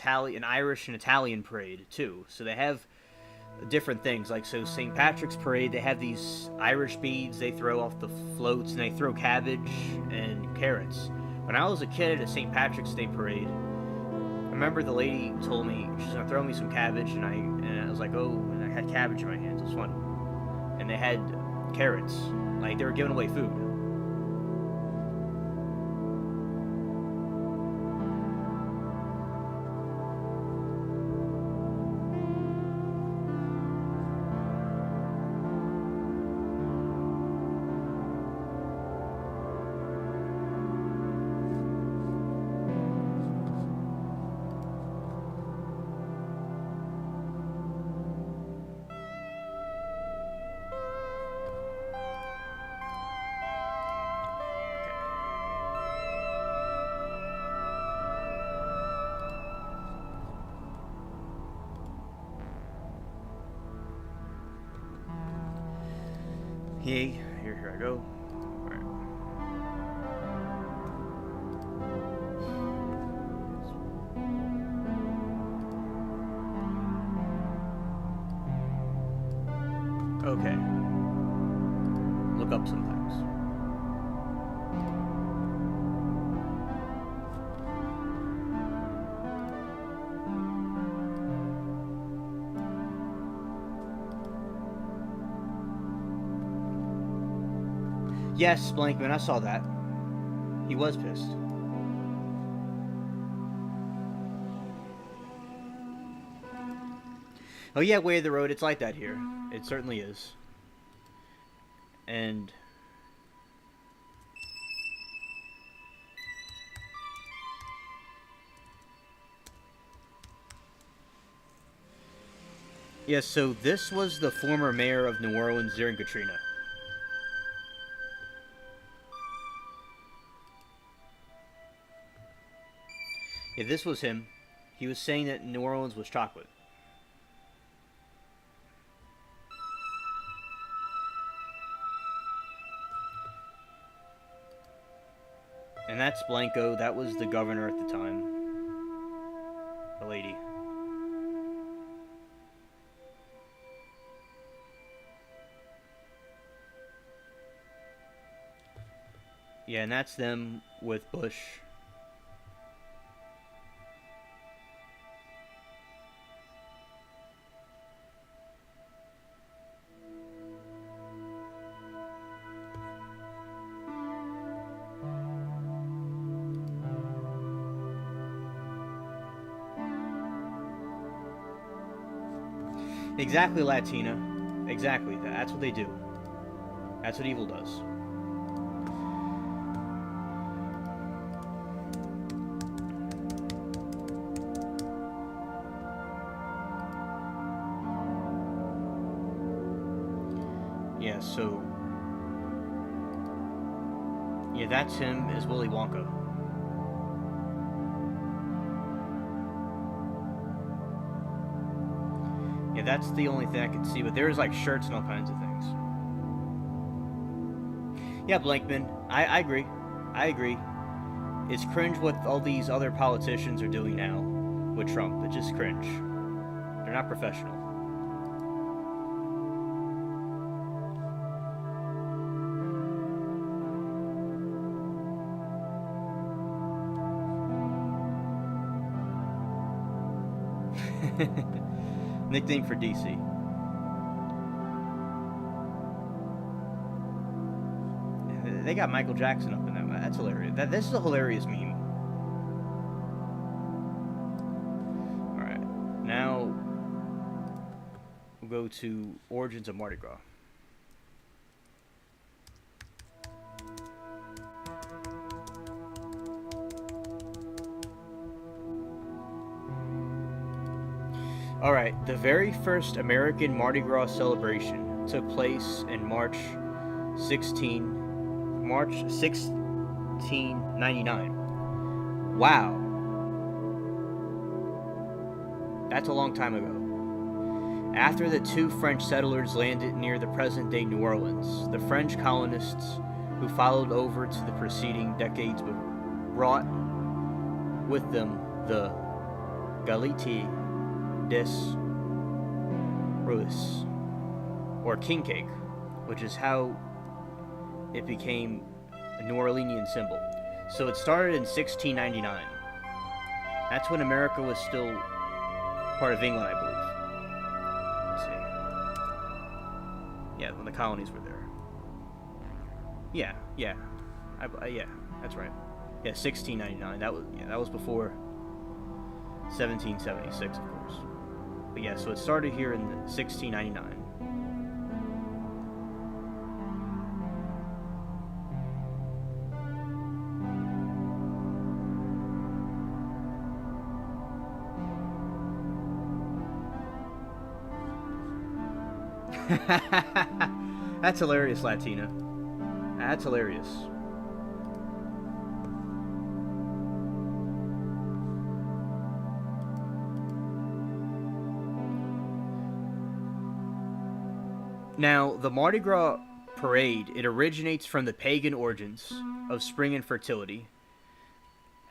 Irish and Italian parade too. So they have different things, like, so St. Patrick's Parade, they have these Irish beads they throw off the floats, and they throw cabbage and carrots. When I was a kid at a St. Patrick's Day Parade, I remember the lady told me she's gonna throw me some cabbage, and I was like, oh, and I had cabbage in my hands. It was fun. And they had carrots, like they were giving away food. Hey, here I go. Alright. Okay. Look up some things. Yes, Blankman, I saw that. He was pissed. Oh yeah, Way of the Road, it's like that here. It certainly is. And... yeah, so this was the former mayor of New Orleans during Katrina. Yeah, this was him. He was saying that New Orleans was chocolate. And that's Blanco. That was the governor at the time. The lady. Yeah, and that's them with Bush. Exactly, Latina. Exactly. That's what they do. That's what evil does. Yeah, so... yeah, that's him as Willy Wonka. Yeah, that's the only thing I can see, but there's like shirts and all kinds of things. Yeah, Blankman, I agree. I agree. It's cringe what all these other politicians are doing now with Trump. It's just cringe. They're not professional. Nickname for DC. They got Michael Jackson up in that. That's hilarious. This is a hilarious meme. Alright. Now, we'll go to Origins of Mardi Gras. Alright, the very first American Mardi Gras celebration took place in March 1699. Wow. That's a long time ago. After the two French settlers landed near the present-day New Orleans, the French colonists who followed over to the preceding decades brought with them the Galette des Rois, or king cake, which is how it became a New Orleanian symbol. So it started in 1699. That's when America was still part of England, I believe. Let's see. Yeah, when the colonies were there. Yeah, that's right. Yeah, 1699. That was before 1776, of course. But yeah, so it started here in 1699. That's hilarious, Latina. That's hilarious. Now, the Mardi Gras parade, it originates from the pagan origins of spring and fertility.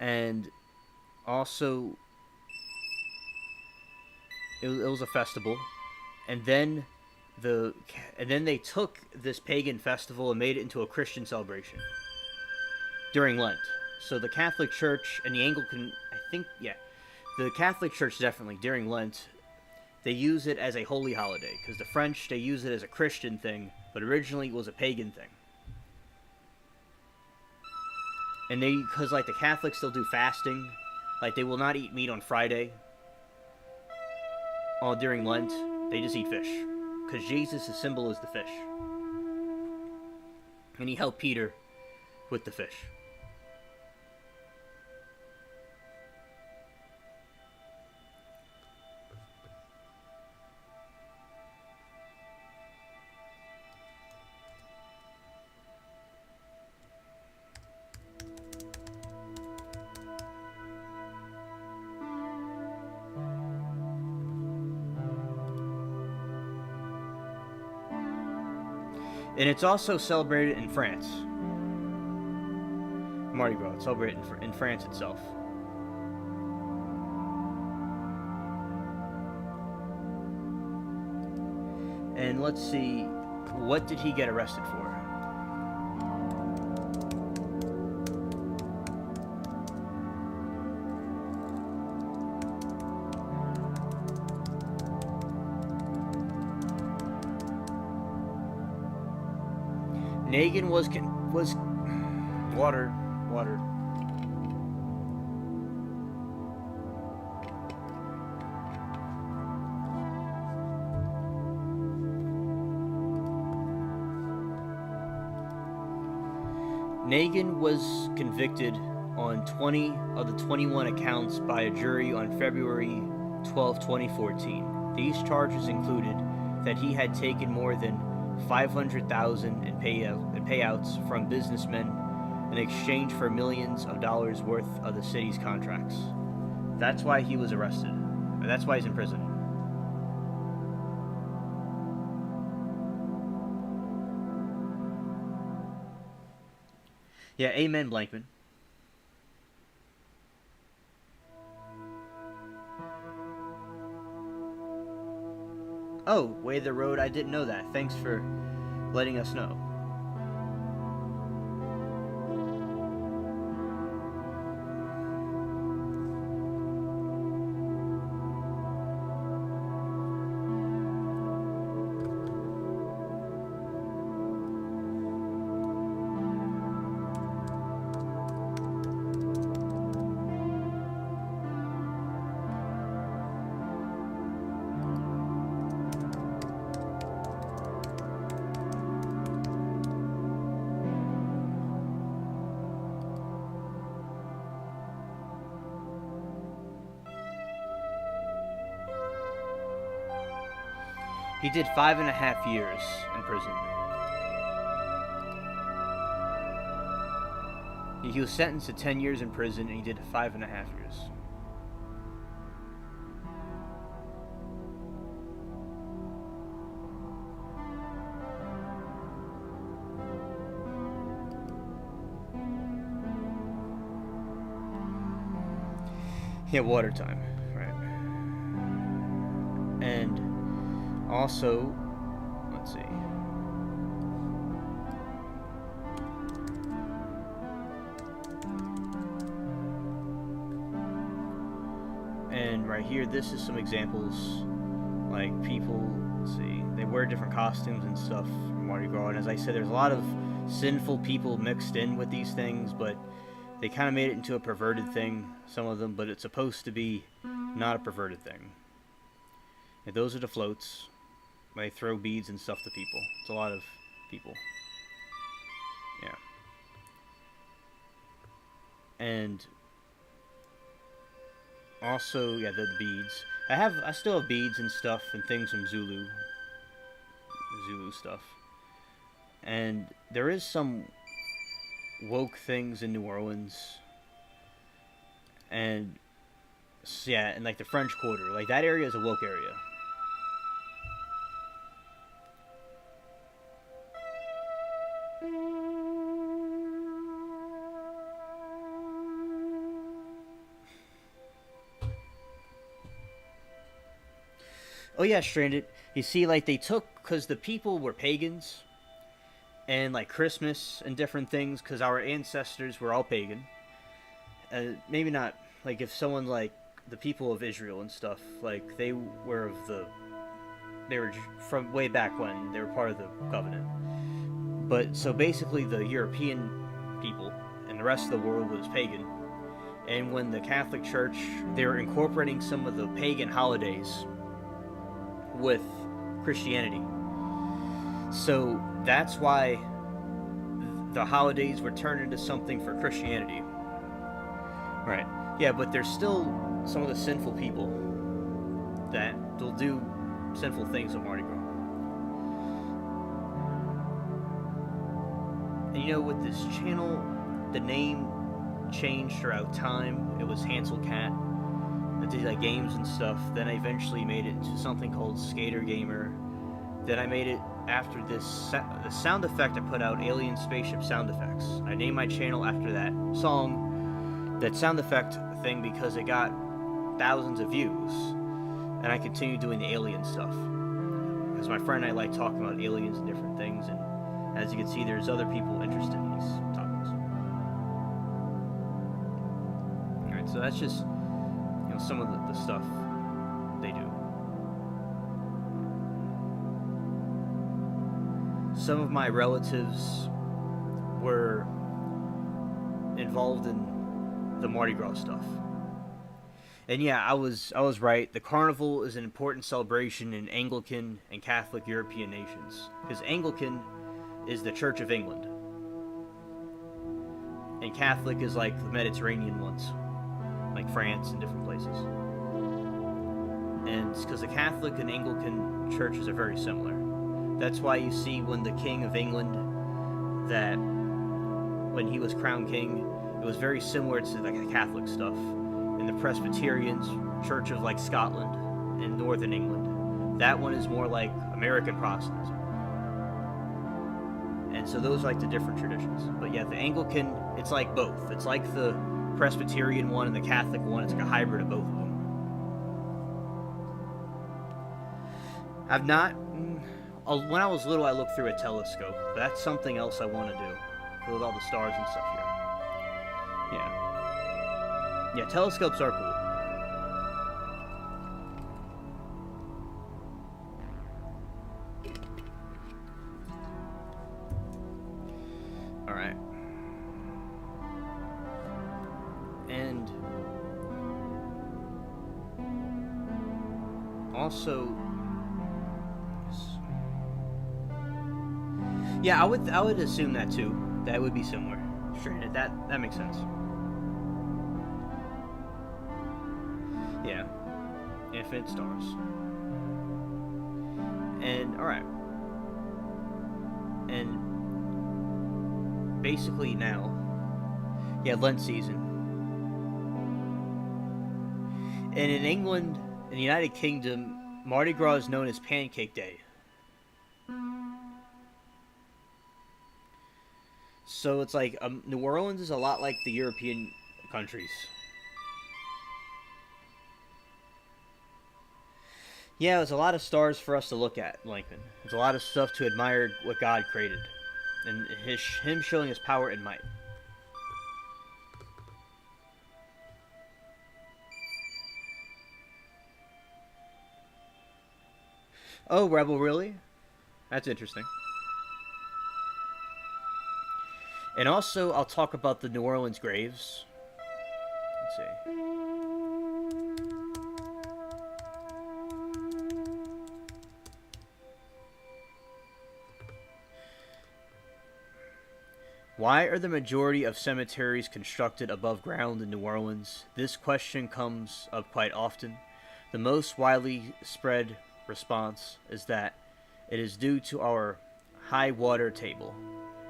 And also, it was a festival. And then the and then they took this pagan festival and made it into a Christian celebration during Lent. So the Catholic Church and the Anglican, I think, yeah, the Catholic Church definitely during Lent, they use it as a holy holiday because the French, they use it as a Christian thing, but originally it was a pagan thing. And they, because like the Catholics still do fasting, like they will not eat meat on Friday. All during Lent, they just eat fish because Jesus' symbol is the fish, and he helped Peter with the fish. And it's also celebrated in France. Mardi Gras, it's celebrated in France itself. And let's see, what did he get arrested for? Nagin was water. Nagin was convicted on 20 of the 21 accounts by a jury on February 12, 2014. These charges included that he had taken more than $500,000 in payouts from businessmen in exchange for millions of dollars worth of the city's contracts. That's why he was arrested. Or that's why he's in prison. Yeah, amen, Blankman. Oh, Way the Road, I didn't know that. Thanks for letting us know. He did 5.5 years in prison. He was sentenced to 10 years in prison, and he did 5.5 years. Yeah, water time, right? And also, let's see. And right here, this is some examples, like people, let's see, they wear different costumes and stuff from Mardi Gras. And as I said, there's a lot of sinful people mixed in with these things, but they kind of made it into a perverted thing, some of them, but it's supposed to be not a perverted thing. And those are the floats. They throw beads and stuff to people. It's a lot of people. Yeah. And also, yeah, the beads. I still have beads and stuff and things from Zulu stuff. And there is some woke things in New Orleans. And yeah, and like the French Quarter, like that area is a woke area. Oh yeah, Stranded. You see, like they took because the people were pagans, and like Christmas and different things because our ancestors were all pagan. Maybe not like if someone like the people of Israel and stuff, like they were of the they were from way back when they were part of the covenant. But so basically, the European people and the rest of the world was pagan. And when the Catholic Church, they were incorporating some of the pagan holidays with Christianity. So that's why the holidays were turned into something for Christianity. Right. Yeah, but there's still some of the sinful people that will do sinful things on Mardi Gras. And you know, with this channel, the name changed throughout time. It was Hansel Cat. I did like games and stuff. Then I eventually made it into something called Skater Gamer. Then I made it after this the sound effect I put out, Alien Spaceship Sound Effects. I named my channel after that song, that sound effect thing, because it got thousands of views. And I continued doing the alien stuff. Because my friend and I like talking about aliens and different things, and as you can see, there's other people interested in these topics. Alright, so that's just, you know, some of the stuff they do. Some of my relatives were involved in the Mardi Gras stuff. And yeah, I was right. The carnival is an important celebration in Anglican and Catholic European nations. Because Anglican is the Church of England. And Catholic is like the Mediterranean ones. Like France and different places. And it's because the Catholic and Anglican churches are very similar. That's why you see when the King of England, that when he was crowned king, it was very similar to like the Catholic stuff. And the Presbyterians, Church of like Scotland in Northern England, that one is more like American Protestantism. And so those are like the different traditions. But yeah, the Anglican, it's like both. It's like the Presbyterian one and the Catholic one. It's like a hybrid of both of them. I've not... When I was little, I looked through a telescope. But that's something else I want to do. With all the stars and stuff here. Yeah. Yeah, telescopes are cool. Alright. And also, yeah, I would assume that too. That would be similar. Stranded. That makes sense. Yeah. Infinite stars. And alright. And basically now, yeah, Lent season. And in England, in the United Kingdom, Mardi Gras is known as Pancake Day. So it's like, New Orleans is a lot like the European countries. Yeah, there's a lot of stars for us to look at, Lincoln. There's a lot of stuff to admire what God created. And him showing his power and might. Oh, Rebel, really? That's interesting. And also, I'll talk about the New Orleans graves. Let's see. Why are the majority of cemeteries constructed above ground in New Orleans? This question comes up quite often. The most widely spread response is that it is due to our high water table,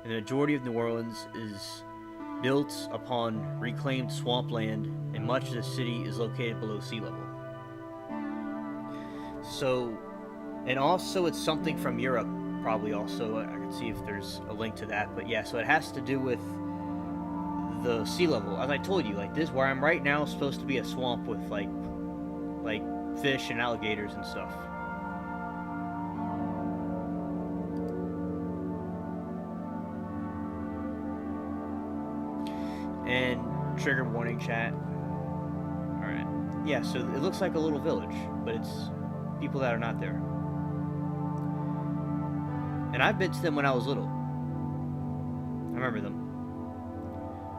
and the majority of New Orleans is built upon reclaimed swampland, and much of the city is located below sea level. So, and also it's something from Europe, probably also. I can see if there's a link to that, but yeah, so it has to do with the sea level. As I told you, like this, where I'm right now, is supposed to be a swamp with like fish and alligators and stuff. And trigger warning, chat. Alright. Yeah, so it looks like a little village, but it's people that are not there. And I've been to them when I was little. I remember them.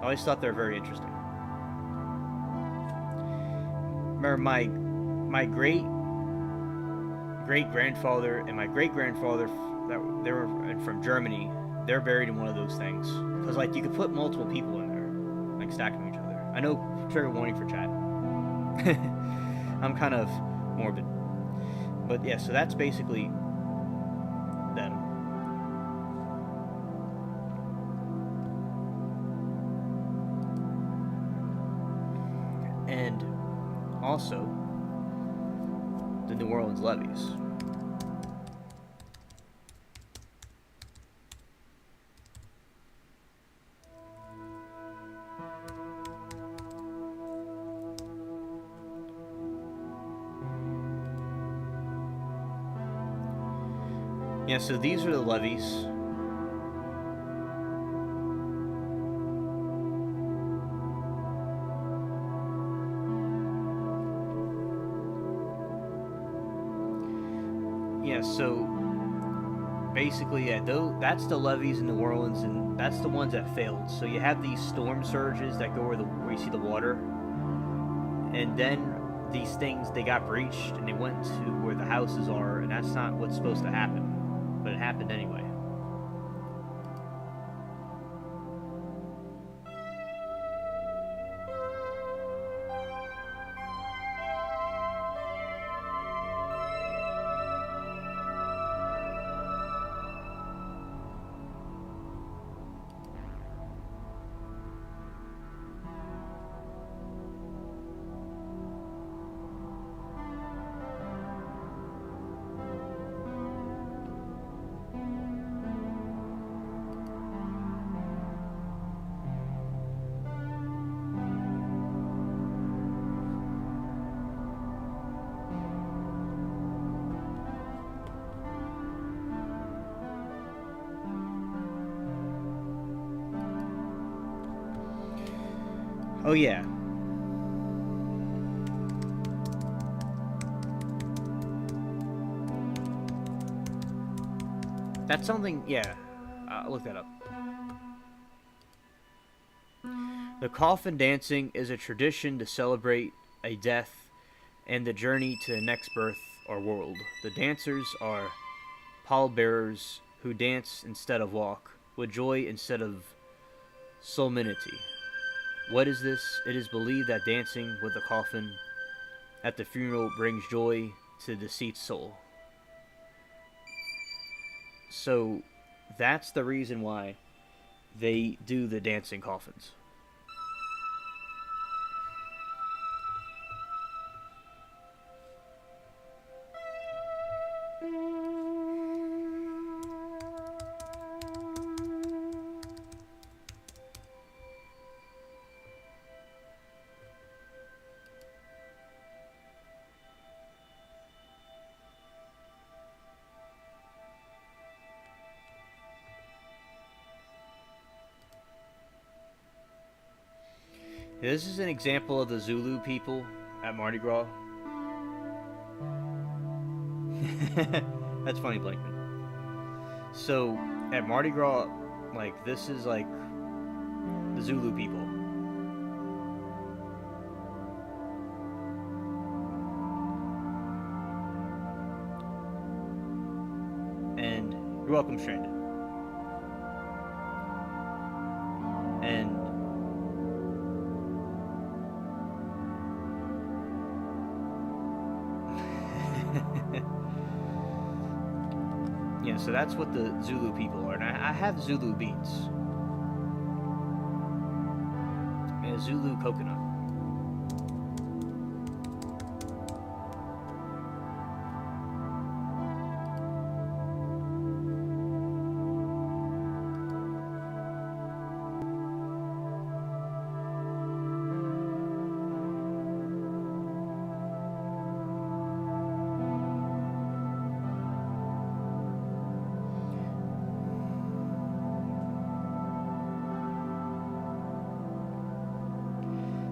I always thought they were very interesting. Remember my great grandfather and my great grandfather that they were from Germany. They're buried in one of those things because like you could put multiple people in there, like stacking each other. I know, trigger warning for chat. I'm kind of morbid, but yeah. So that's basically them. And also the New Orleans levees. Yeah, so these are the levees. Yeah, so basically, yeah, that's the levees in New Orleans, and that's the ones that failed. So you have these storm surges that go where you see the water, and then these things, they got breached and they went to where the houses are, and that's not what's supposed to happen, but it happened anyway. Oh yeah. That's something, yeah. I'll look that up. The coffin dancing is a tradition to celebrate a death and the journey to the next birth or world. The dancers are pallbearers who dance instead of walk, with joy instead of solemnity. What is this? It is believed that dancing with the coffin at the funeral brings joy to the deceased's soul. So that's the reason why they do the dancing coffins. This is an example of the Zulu people at Mardi Gras. That's funny, Blankman. So, at Mardi Gras, like, this is like the Zulu people. And you're welcome, Stranded. And yeah, so that's what the Zulu people are. And I have Zulu beats. And a Zulu coconut.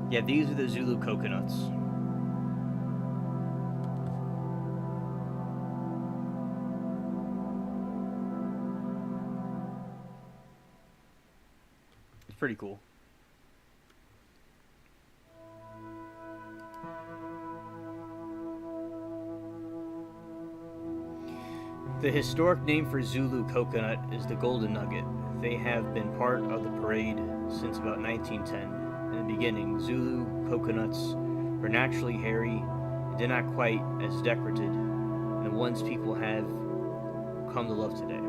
Yeah, these are the Zulu coconuts. It's pretty cool. The historic name for Zulu coconut is the golden nugget. They have been part of the parade since about 1910. In the beginning, Zulu coconuts were naturally hairy and did not quite as decorated as the ones people have come to love today.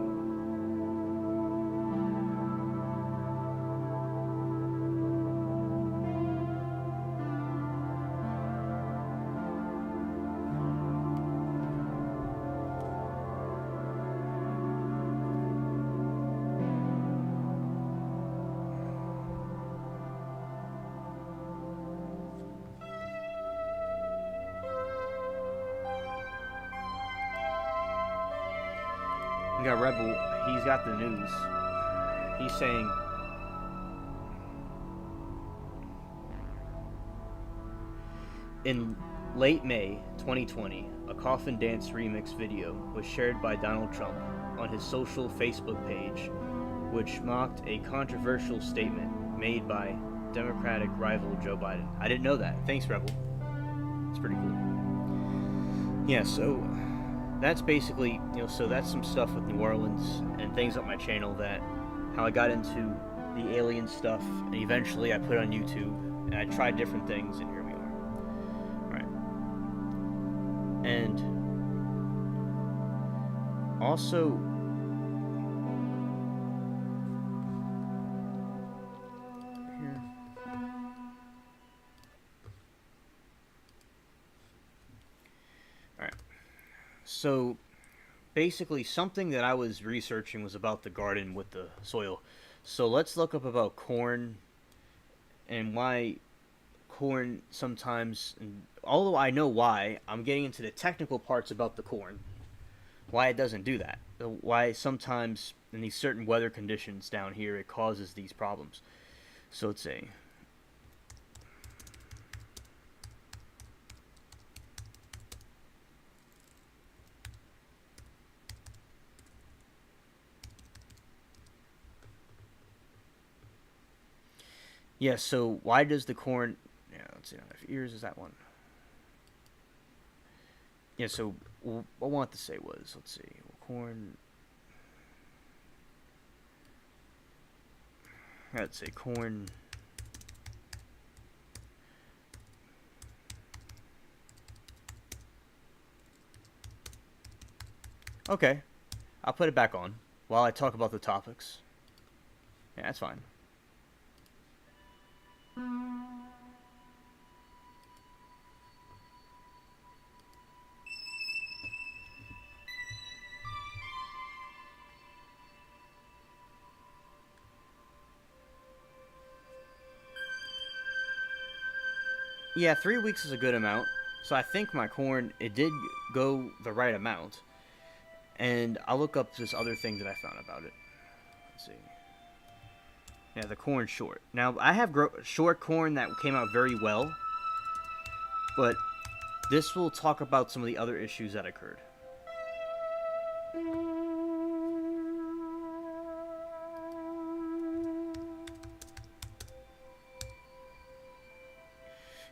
We got Rebel, he's got the news. He's saying, in late May 2020, a Coffin Dance remix video was shared by Donald Trump on his social Facebook page, which mocked a controversial statement made by Democratic rival Joe Biden. I didn't know that. Thanks, Rebel. It's pretty cool. Yeah, so that's basically, so that's some stuff with New Orleans and things on my channel, that how I got into the alien stuff, and eventually I put it on YouTube, and I tried different things, and here we are. Alright. And also, here. Alright. So, basically, something that I was researching was about the garden with the soil. So let's look up about corn and why corn sometimes, and although I know why, I'm getting into the technical parts about the corn. Why it doesn't do that. Why sometimes in these certain weather conditions down here it causes these problems. So let's see. Yeah, so why does the corn... Yeah, let's see, if ears is that one. Yeah, so what I want to say was, let's see, corn... Let's say corn... Okay, I'll put it back on while I talk about the topics. Yeah, that's fine. Yeah, 3 weeks is a good amount. So I think my corn, it did go the right amount. And I'll look up this other thing that I found about it. Let's see. Yeah, the corn short. Now, I have short corn that came out very well. But this will talk about some of the other issues that occurred.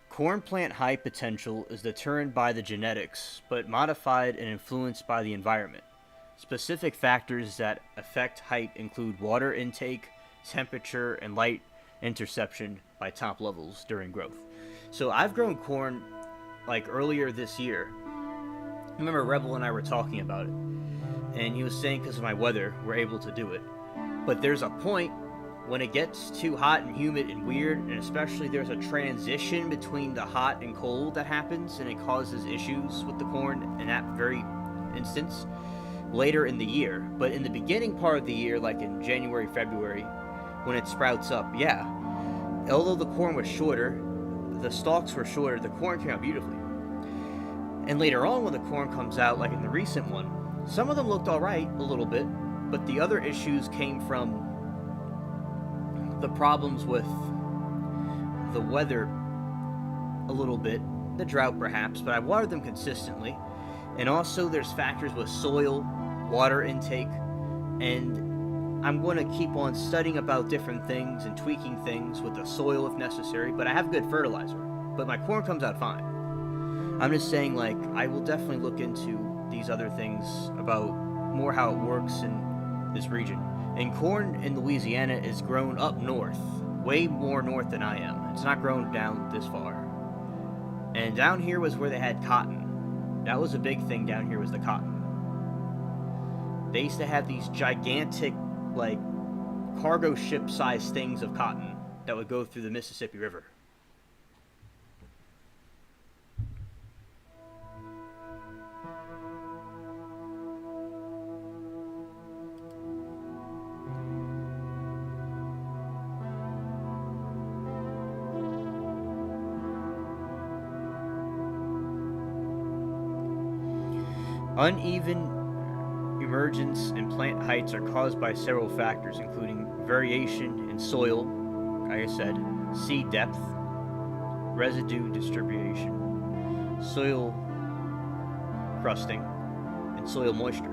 Corn plant height potential is determined by the genetics, but modified and influenced by the environment. Specific factors that affect height include water intake, temperature, and light interception by top levels during growth. So I've grown corn like earlier this year. I remember Rebel and I were talking about it, and he was saying because of my weather, we're able to do it. But there's a point when it gets too hot and humid and weird, and especially there's a transition between the hot and cold that happens, and it causes issues with the corn in that very instance later in the year. But in the beginning part of the year, like in January, February, when it sprouts up, yeah, although the corn was shorter, the stalks were shorter, the corn came out beautifully. And later on when the corn comes out, like in the recent one, some of them looked alright a little bit, but the other issues came from the problems with the weather a little bit, the drought perhaps, but I watered them consistently. And also there's factors with soil, water intake, and I'm going to keep on studying about different things and tweaking things with the soil if necessary, but I have good fertilizer. But my corn comes out fine. I'm just saying, like, I will definitely look into these other things about more how it works in this region. And corn in Louisiana is grown up north, way more north than I am. It's not grown down this far. And down here was where they had cotton. That was a big thing down here, was the cotton. They used to have these gigantic, like, cargo ship-sized things of cotton that would go through the Mississippi River. Uneven emergence and plant heights are caused by several factors, including variation in soil, like I said, seed depth, residue distribution, soil crusting, and soil moisture.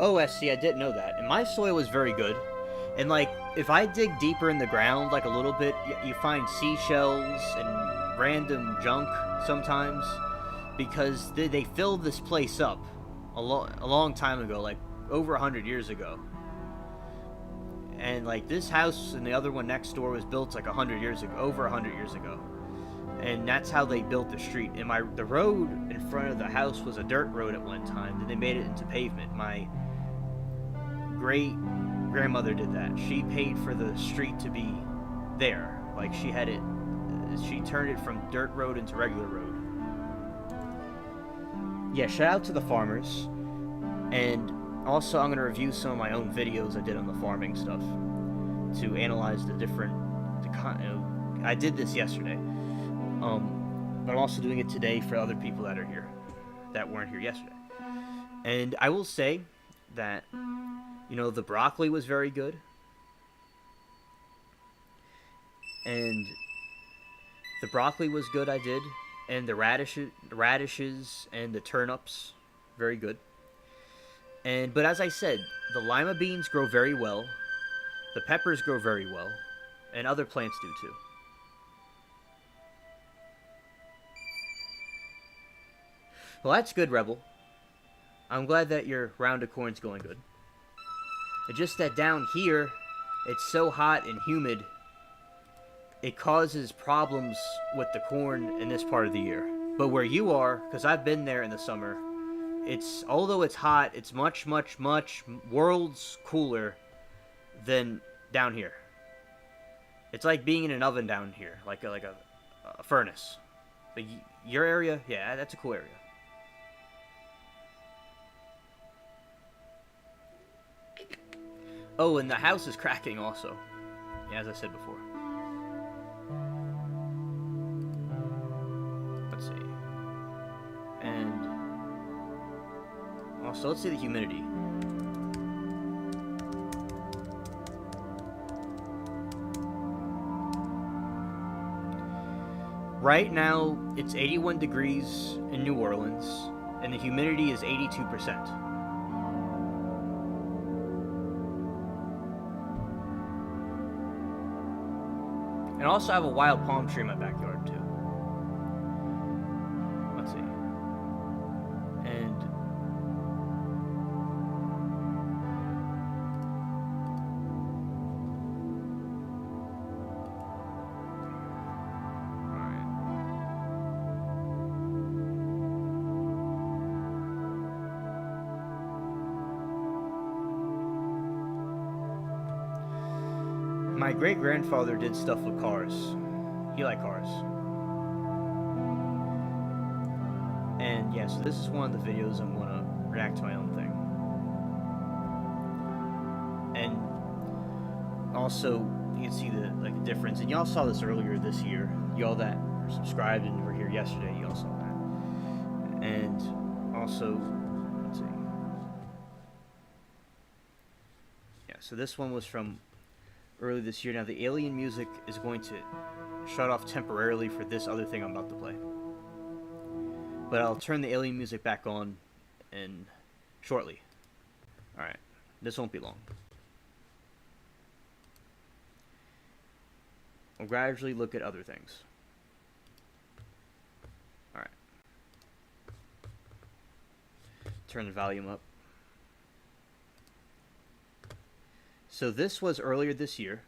Oh, SC, I didn't know that. And my soil was very good. And, like, if I dig deeper in the ground, like, a little bit, you find seashells and random junk sometimes. Because they filled this place up a long time ago, like, over 100 years ago. And, like, this house and the other one next door was built, like, 100 years ago, over 100 years ago. And that's how they built the street. And the road in front of the house was a dirt road at one time. Then they made it into pavement. My great-grandmother did that. She paid for the street to be there. Like, she turned it from dirt road into regular road. Yeah, shout out to the farmers. And also, I'm going to review some of my own videos I did on the farming stuff to analyze the different... I did this yesterday. But I'm also doing it today for other people that are here, that weren't here yesterday. And I will say that, you know, the broccoli was very good. And the broccoli was good, I did. And the radishes and the turnips, very good. But as I said, the lima beans grow very well. The peppers grow very well. And other plants do too. Well, that's good, Rebel. I'm glad that your round of corn's going good. It's just that down here, it's so hot and humid, it causes problems with the corn in this part of the year. But where you are, because I've been there in the summer, although it's hot, it's much, much, much worlds cooler than down here. It's like being in an oven down here, like a furnace. But your area, yeah, that's a cool area. Oh, and the house is cracking also. Yeah, as I said before. Let's see. And also, let's see the humidity. Right now, it's 81 degrees in New Orleans, and the humidity is 82%. And also I have a wild palm tree in my backyard too. Let's see. And my great-grandfather did stuff with cars. He liked cars. And yeah, so this is one of the videos I'm going to react to my own thing. And also, you can see the difference. And y'all saw this earlier this year. Y'all that are subscribed and were here yesterday, y'all saw that. And also, let's see. Yeah, so this one was from early this year. Now the alien music is going to shut off temporarily for this other thing I'm about to play. But I'll turn the alien music back on in shortly. Alright, this won't be long. We'll gradually look at other things. Alright. Turn the volume up. So this was earlier this year.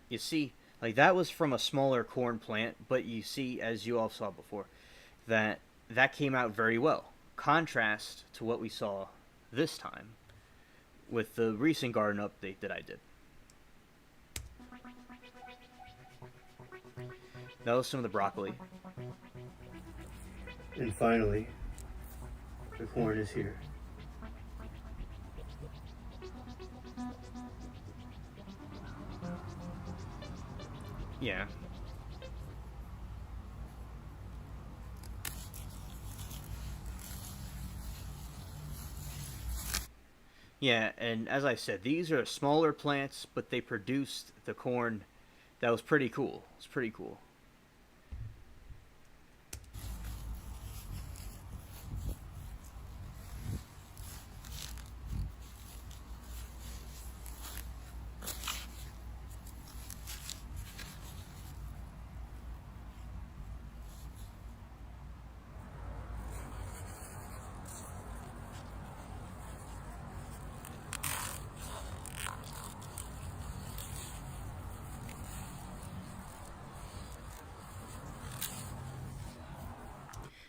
You see, like that was from a smaller corn plant, but you see, as you all saw before, that came out very well. Contrast to what we saw this time with the recent garden update that I did. That was some of the broccoli. And finally, the corn is here. Yeah. Yeah, and as I said, these are smaller plants, but they produced the corn that was pretty cool. It's pretty cool.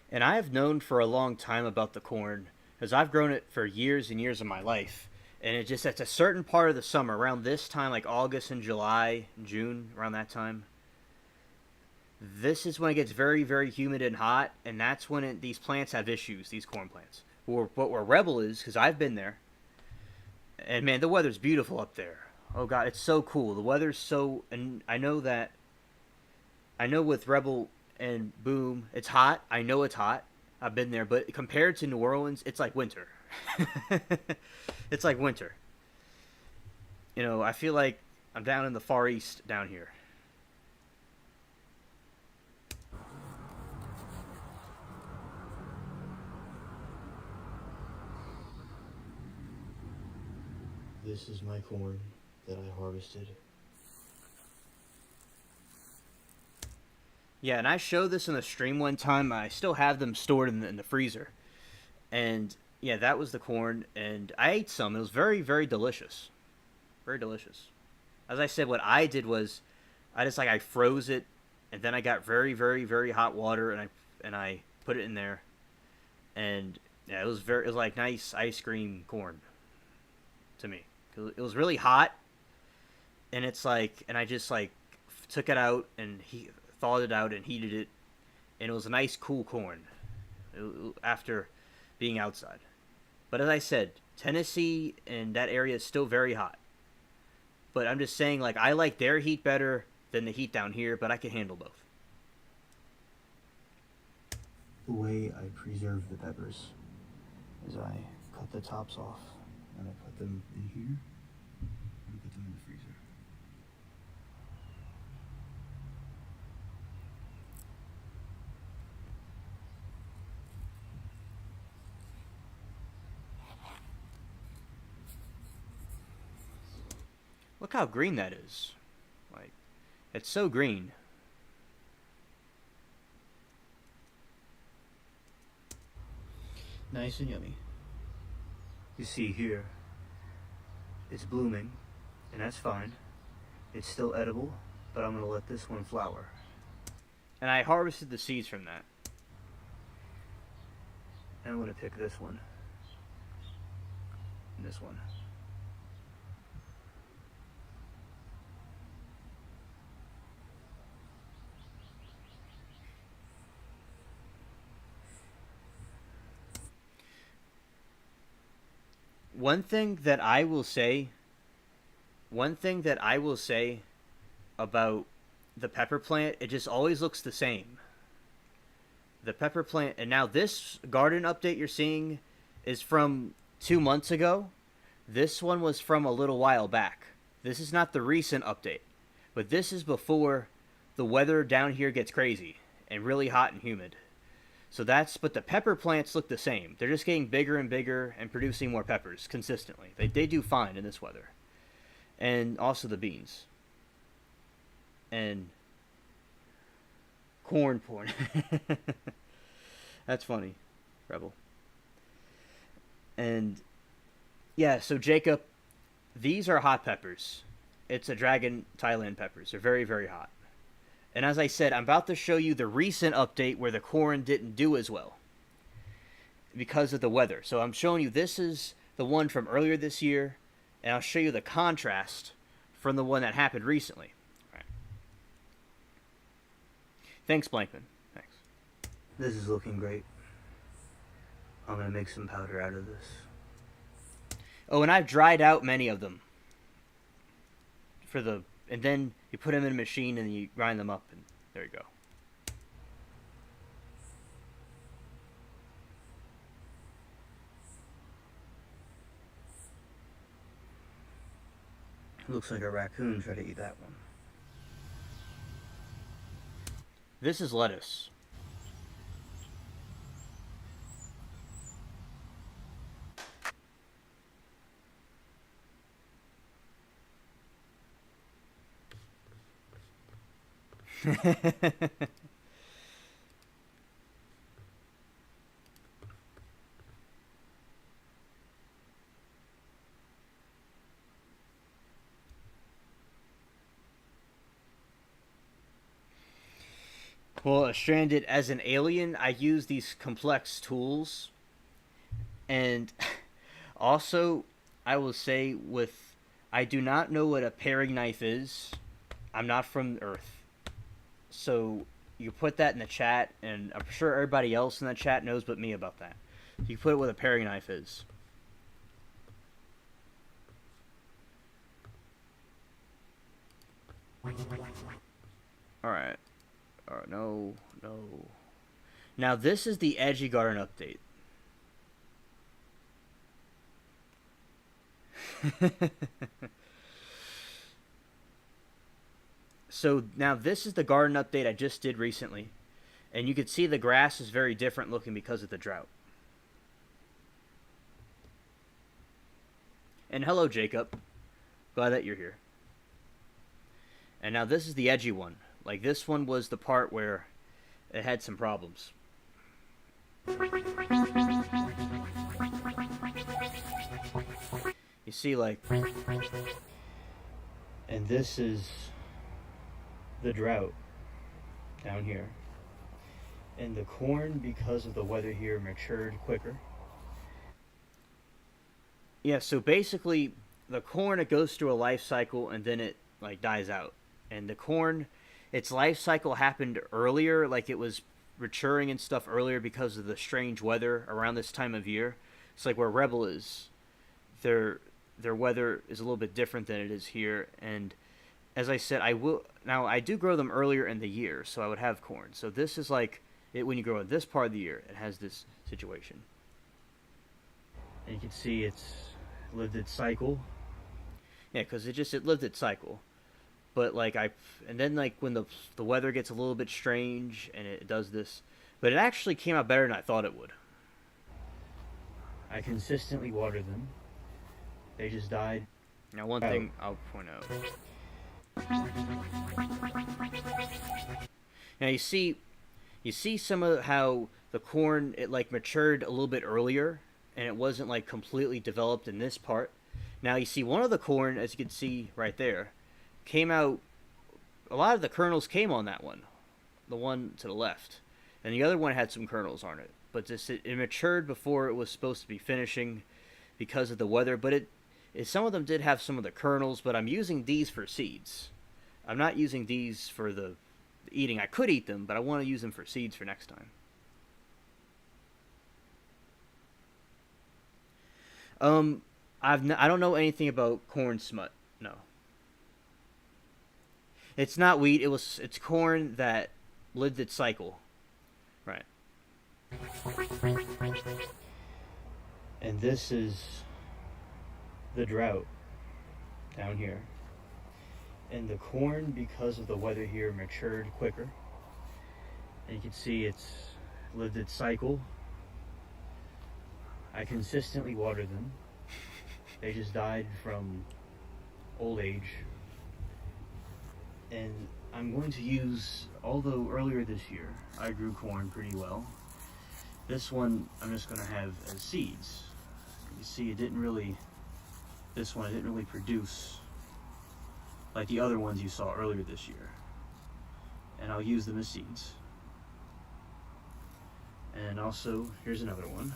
And I have known for a long time about the corn, because I've grown it for years and years of my life. And it just, at a certain part of the summer, around this time, like August and July, June, around that time, this is when it gets very, very humid and hot, and that's when these plants have issues, these corn plants. But where Rebel is, because I've been there, and man, the weather's beautiful up there. Oh god, it's so cool. The weather's so, and I know with Rebel and Boom, it's hot. I know it's hot. I've been there, but compared to New Orleans, it's like winter. It's like winter. You know, I feel like I'm down in the Far East down here. This is my corn that I harvested. Yeah, and I showed this in the stream one time. I still have them stored in the freezer. And yeah, that was the corn, and I ate some. It was very, very delicious. Very delicious. As I said, what I did was I froze it, and then I got very, very, very hot water, and I put it in there. And yeah, it was like nice ice cream corn to me. It was really hot, and I just like took it out and thawed it out and heated it, and it was a nice cool corn after being outside. But as I said, Tennessee and that area is still very hot. But I'm just saying, like, I like their heat better than the heat down here, but I can handle both. The way I preserve the peppers is I cut the tops off, and I put them in here, and put them in the freezer. Look how green that is. Like, it's so green. Nice and yummy. You see here, it's blooming, and that's fine. It's still edible, but I'm going to let this one flower. And I harvested the seeds from that. And I'm going to pick this one. And this one. one thing that I will say, one thing that I will say about the pepper plant, it just always looks the same. The pepper plant, and now this garden update you're seeing is from 2 months ago. This one was from a little while back. This is not the recent update, but this is before the weather down here gets crazy and really hot and humid. So but the pepper plants look the same. They're just getting bigger and bigger and producing more peppers consistently. They do fine in this weather. And also the beans. And corn porn. That's funny, Rebel. And yeah, so Jacob, these are hot peppers. It's a dragon Thailand peppers. They're very, very hot. And as I said, I'm about to show you the recent update where the corn didn't do as well because of the weather. So I'm showing you, this is the one from earlier this year, and I'll show you the contrast from the one that happened recently. All right. Thanks, Blankman. Thanks. This is looking great. I'm going to make some powder out of this. Oh, and I've dried out many of them. And then you put them in a machine and you grind them up, and there you go. Looks like a raccoon tried to eat that one. This is lettuce. Well, Stranded, as an alien, I use these complex tools. And also, I will say I do not know what a paring knife is. I'm not from Earth. So you put that in the chat, and I'm sure everybody else in the chat knows but me about that. You put it what a paring knife is. Alright. No. Now this is the Edgy Garden update. So now this is the garden update I just did recently. And you can see the grass is very different looking because of the drought. And hello, Jacob. Glad that you're here. And now this is the edgy one. Like, this one was the part where it had some problems. You see, like... And this is the drought down here. And the corn, because of the weather here, matured quicker. Yeah, so basically, the corn, it goes through a life cycle and then it, like, dies out. And the corn, its life cycle happened earlier, like it was maturing and stuff earlier because of the strange weather around this time of year. It's like where Rebel is. Their weather is a little bit different than it is here. And as I said, I do grow them earlier in the year, so I would have corn. So this is like it when you grow in this part of the year, it has this situation. And you can see it's lived its cycle. Yeah, because it lived its cycle. But like and then like when the weather gets a little bit strange and it does this, but it actually came out better than I thought it would. I consistently water them. They just died. Now one thing I'll point out. Now you see some of how the corn, it like matured a little bit earlier and it wasn't like completely developed in this part. Now you see one of the corn, as you can see right there, came out, a lot of the kernels came on that one, the one to the left, and the other one had some kernels on it, but it matured before it was supposed to be finishing because of the weather. But some of them did have some of the kernels, but I'm using these for seeds. I'm not using these for the eating. I could eat them, but I want to use them for seeds for next time. I don't know anything about corn smut. No, it's not wheat. It's corn that lived its cycle. Right. And this is the drought down here. And the corn, because of the weather here, matured quicker. And you can see it's lived its cycle. I consistently water them. They just died from old age. And I'm going to use, although earlier this year I grew corn pretty well, this one I'm just going to have as seeds. You see, this one didn't really produce like the other ones you saw earlier this year. And I'll use them as seeds. And also, here's another one.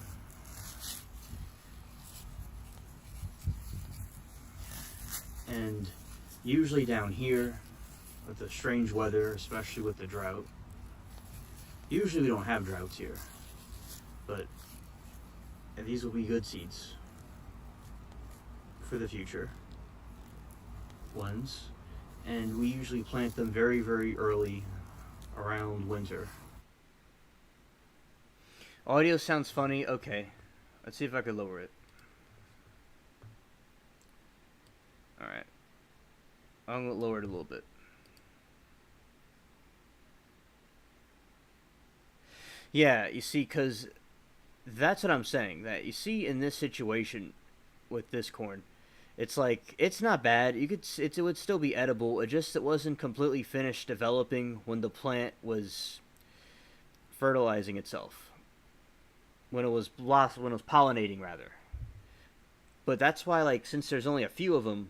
And usually down here, with the strange weather, especially with the drought, usually we don't have droughts here, but these will be good seeds for the future ones. And we usually plant them very, very early around winter. Audio sounds funny. Okay, let's see if I could lower it. Alright, I'm going to lower it a little bit. Yeah, you see, because that's what I'm saying. That you see in this situation with this corn, it's like it's not bad. It would still be edible. It wasn't completely finished developing when the plant was fertilizing itself. When it was pollinating rather. But that's why, like, since there's only a few of them,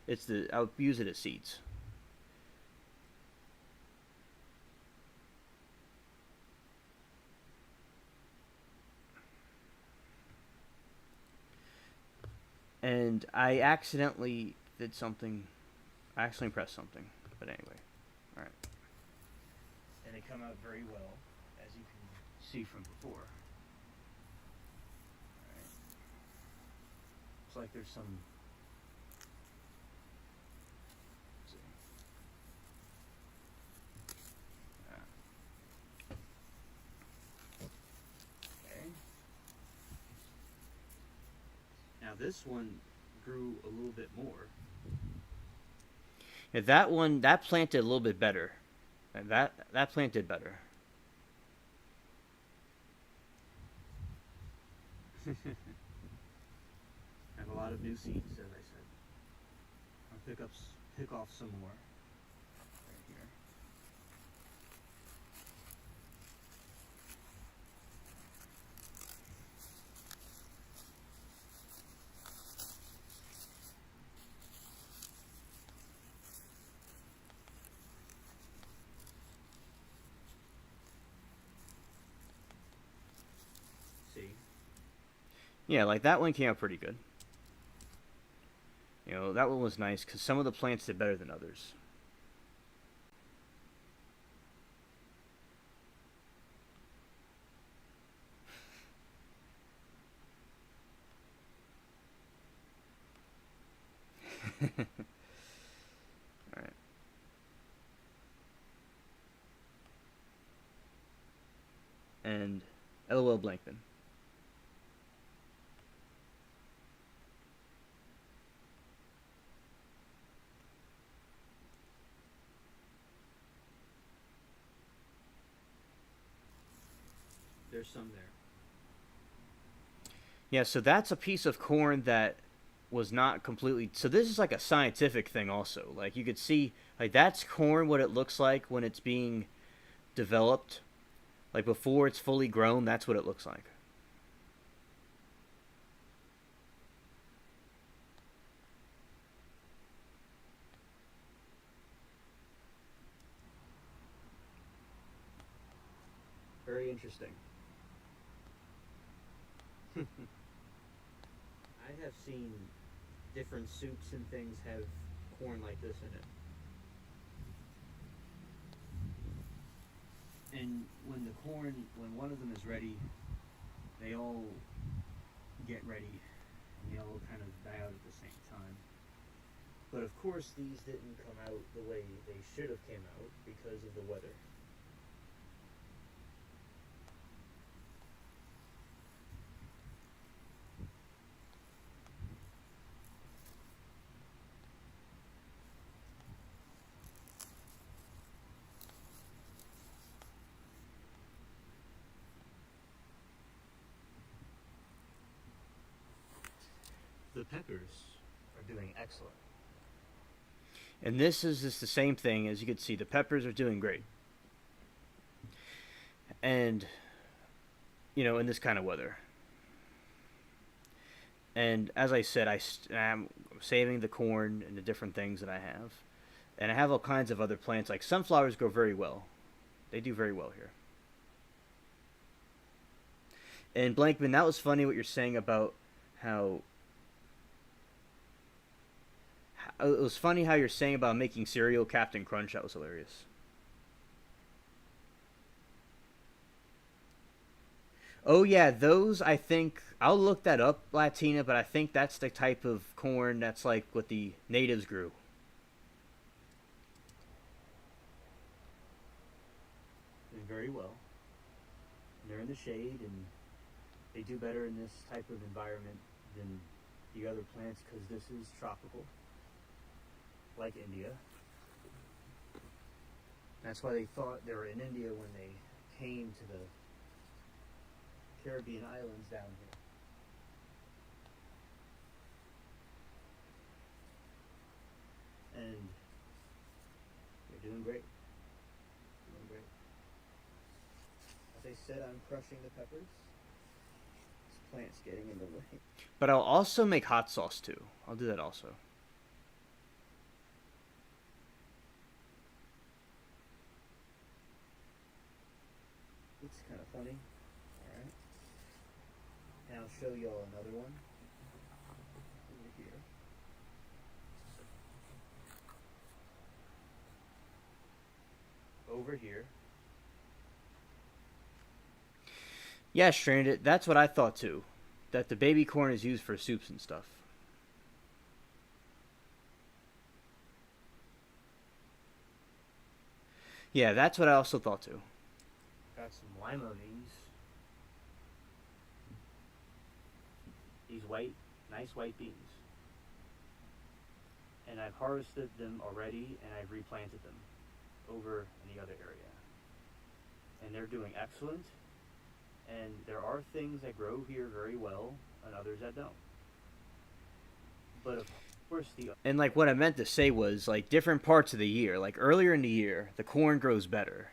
I would use it as seeds. And I accidentally did something. I accidentally pressed something. But anyway. Alright. And they come out very well, as you can see from before. Alright. Looks like there's some. Let's see. Okay. Now this one grew a little bit more. Yeah, that plant did a little bit better. And that plant did better. I have a lot of new seeds, as I said. I'll pick off some more right here. See? Yeah, like that one came out pretty good. You know, that one was nice because some of the plants did better than others. Alright. And LOL Blankman. There's some there. Yeah, so that's a piece of corn that was not completely. So this is like a scientific thing also. Like you could see, like that's corn, what it looks like when it's being developed. Like before it's fully grown, that's what it looks like. Very interesting. I have seen different soups and things have corn like this in it. And when one of them is ready, they all get ready. And they all kind of die out at the same time. But of course, these didn't come out the way they should have came out because of the weather. The peppers are doing excellent. And this is just the same thing. As you can see, the peppers are doing great. And, you know, in this kind of weather. And as I said, I'm saving the corn and the different things that I have. And I have all kinds of other plants. Like sunflowers grow very well. They do very well here. And Blankman, that was funny what you're saying about how... It was funny how you're saying about making cereal Captain Crunch. That was hilarious. Oh yeah, those I think I'll look that up, Latina, but I think that's the type of corn that's like what the natives grew. Doing very well. They're in the shade and they do better in this type of environment than the other plants because this is tropical. Like India. That's why they thought they were in India when they came to the Caribbean islands down here. And they're doing great. Doing great. As I said, I'm crushing the peppers. This plant's getting in the way. But I'll also make hot sauce too. I'll do that also. It's kind of funny. Alright. And I'll show y'all another one. Over here. Over here. Yeah, Stranded. That's what I thought too. That the baby corn is used for soups and stuff. Yeah, that's what I also thought too. Got some lima beans. These nice white beans. And I've harvested them already and I've replanted them over in the other area. And they're doing excellent. And there are things that grow here very well and others that don't. But of course And like what I meant to say was like different parts of the year. Like earlier in the year, the corn grows better.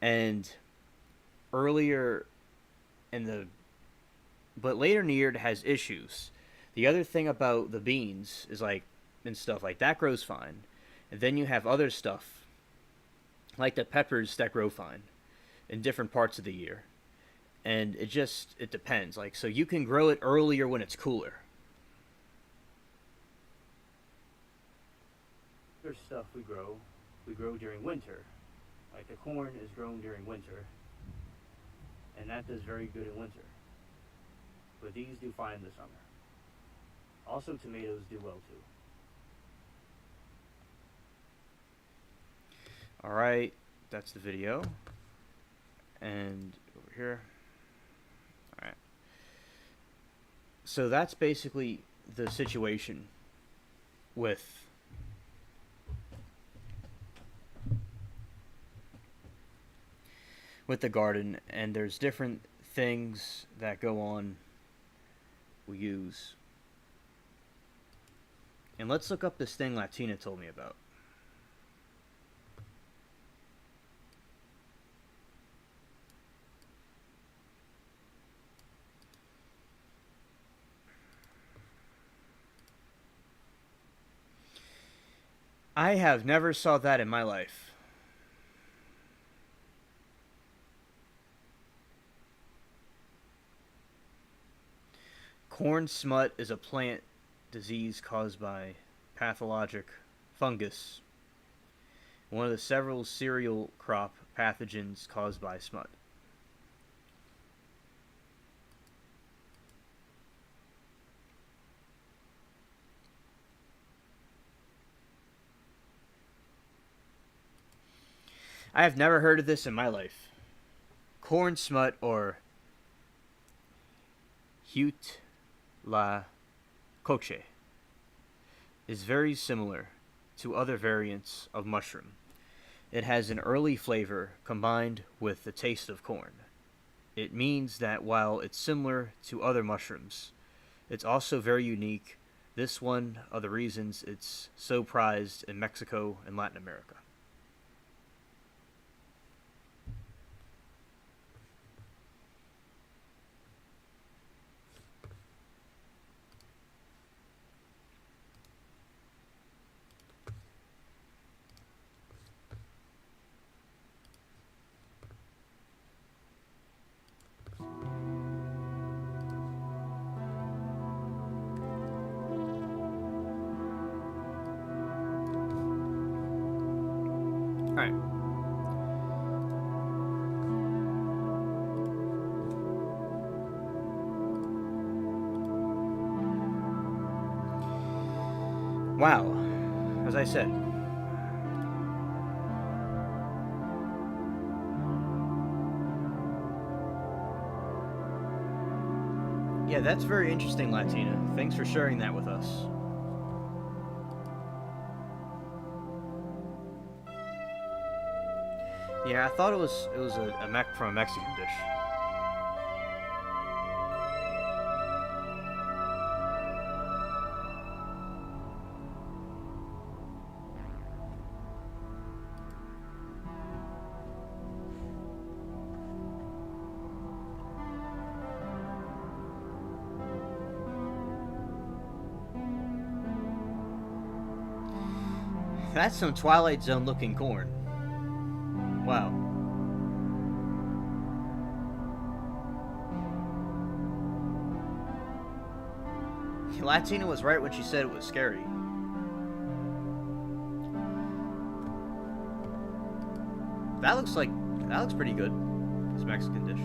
And earlier but later in the year it has issues. The other thing about the beans is like and stuff like that grows fine, and then you have other stuff like the peppers that grow fine in different parts of the year, and it depends. Like so you can grow it earlier when it's cooler. There's stuff we grow during winter. Like the corn is grown during winter, and that does very good in winter. But these do fine in the summer. Also, tomatoes do well too. Alright, that's the video. And over here. Alright. So that's basically the situation with the garden, and there's different things that go on we use. And let's look up this thing Latina told me about. I have never saw that in my life. Corn smut is a plant disease caused by pathologic fungus, one of the several cereal crop pathogens caused by smut. I have never heard of this in my life. Corn smut, or Hute la coche, is very similar to other variants of mushroom. It has an early flavor combined with the taste of corn. It means that while it's similar to other mushrooms, it's also very unique. This one of the reasons it's so prized in Mexico and Latin America. Alright. Wow. As I said. Yeah, that's very interesting, Latina. Thanks for sharing that with us. Yeah, I thought it was from a Mexican dish. That's some Twilight Zone looking corn. Wow. Latina was right when she said it was scary. That looks pretty good. This Mexican dish.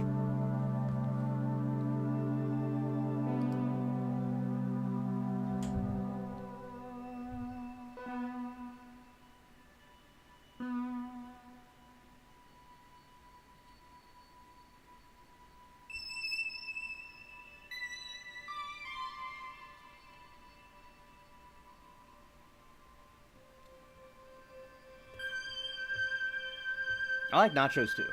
I like nachos too.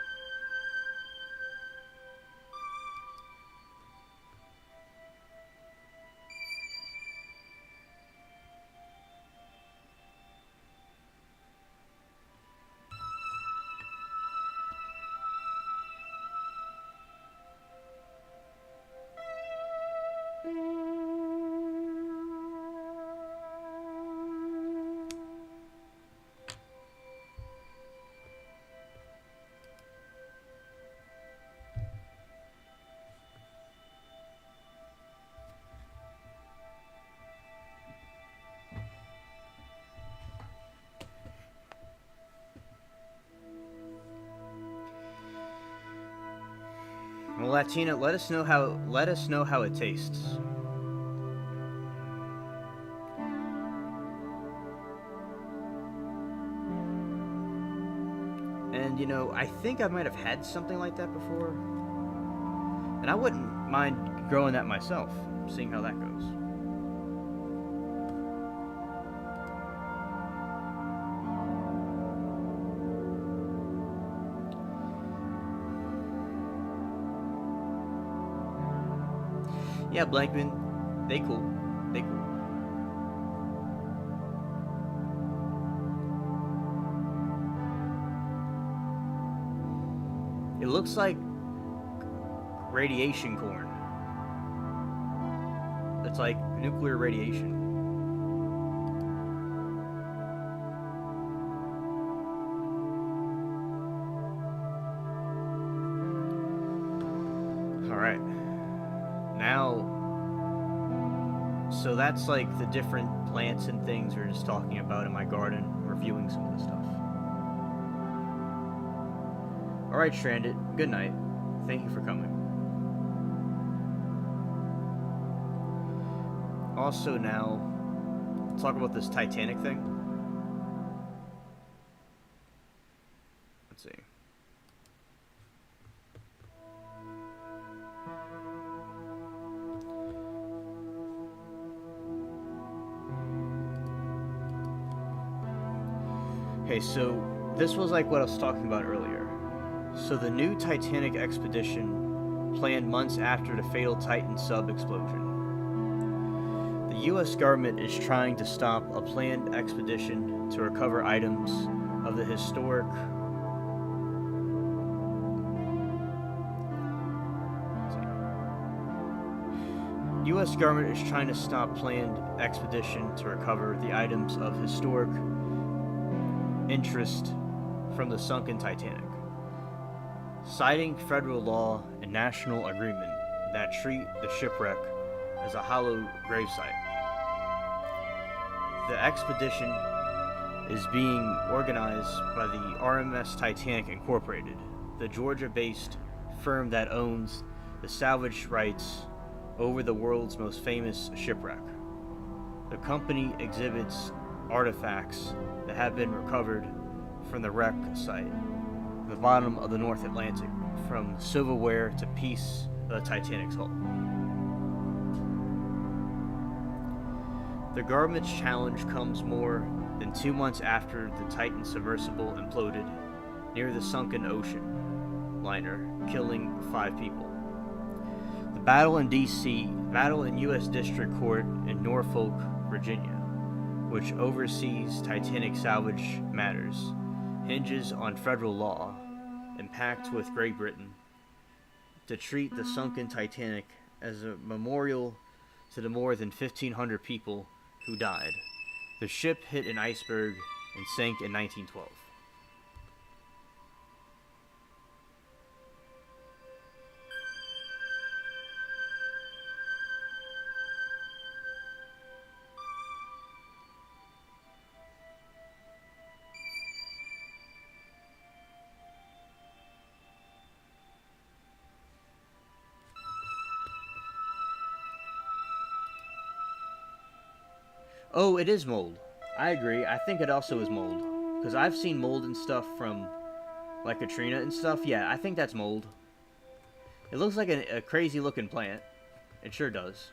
Well, Latina, let us know how it tastes. And I think I might have had something like that before, and I wouldn't mind growing that myself, seeing how that goes. Yeah, Blankman, they cool. They cool. It looks like radiation corn. It's like nuclear radiation. Alright. Now, so that's like the different plants and things we're just talking about in my garden, reviewing some of the stuff. Alright, Stranded, good night. Thank you for coming. Also now, talk about this Titanic thing. Let's see. Okay, so this was like what I was talking about earlier. So the new Titanic expedition planned months after the fatal Titan sub explosion. The US government is trying to stop a planned expedition to recover items of the historic US government is trying to stop planned expedition to recover the items of historic interest from the sunken Titanic, citing federal law and national agreement that treat the shipwreck as a hallowed gravesite. The expedition is being organized by the RMS Titanic Incorporated, the Georgia-based firm that owns the salvage rights over the world's most famous shipwreck. The company exhibits artifacts that have been recovered from the wreck site, the bottom of the North Atlantic, from silverware to piece of the Titanic's hull. The government's challenge comes more than 2 months after the Titan submersible imploded near the sunken ocean liner, killing 5 people. The battle in U.S. District Court in Norfolk, Virginia, which oversees Titanic salvage matters, hinges on federal law and pact with Great Britain to treat the sunken Titanic as a memorial to the more than 1,500 people who died. The ship hit an iceberg and sank in 1912. Oh, it is mold. I agree. I think it also is mold. Because I've seen mold and stuff from, like, Katrina and stuff. Yeah, I think that's mold. It looks like a crazy looking plant. It sure does.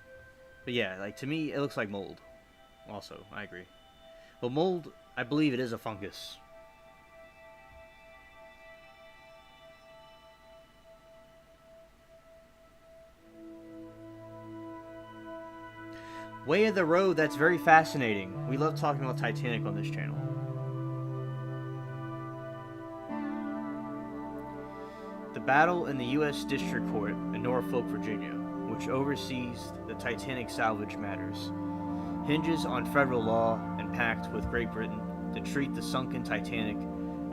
But yeah, like, to me, it looks like mold. Also, I agree. But mold, I believe it is a fungus. Way of the Road, that's very fascinating. We love talking about Titanic on this channel. The battle in the U.S. District Court in Norfolk, Virginia, which oversees the Titanic salvage matters, hinges on federal law and pact with Great Britain to treat the sunken Titanic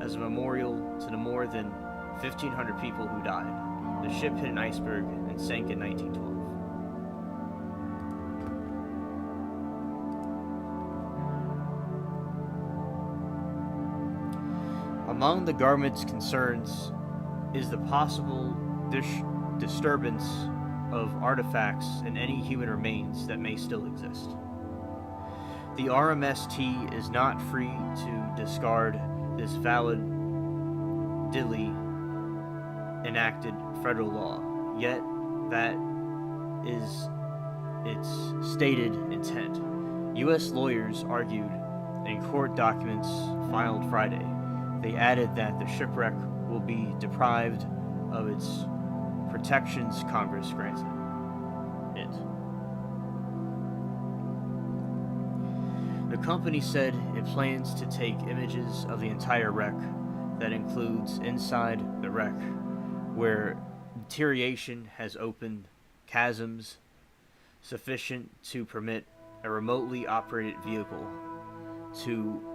as a memorial to the more than 1,500 people who died. The ship hit an iceberg and sank in 1912. Among the government's concerns is the possible disturbance of artifacts and any human remains that may still exist. The RMST is not free to discard this validly enacted federal law, yet that is its stated intent. U.S. lawyers argued in court documents filed Friday. They added that the shipwreck will be deprived of its protections Congress granted it. The company said it plans to take images of the entire wreck, that includes inside the wreck, where deterioration has opened chasms sufficient to permit a remotely operated vehicle to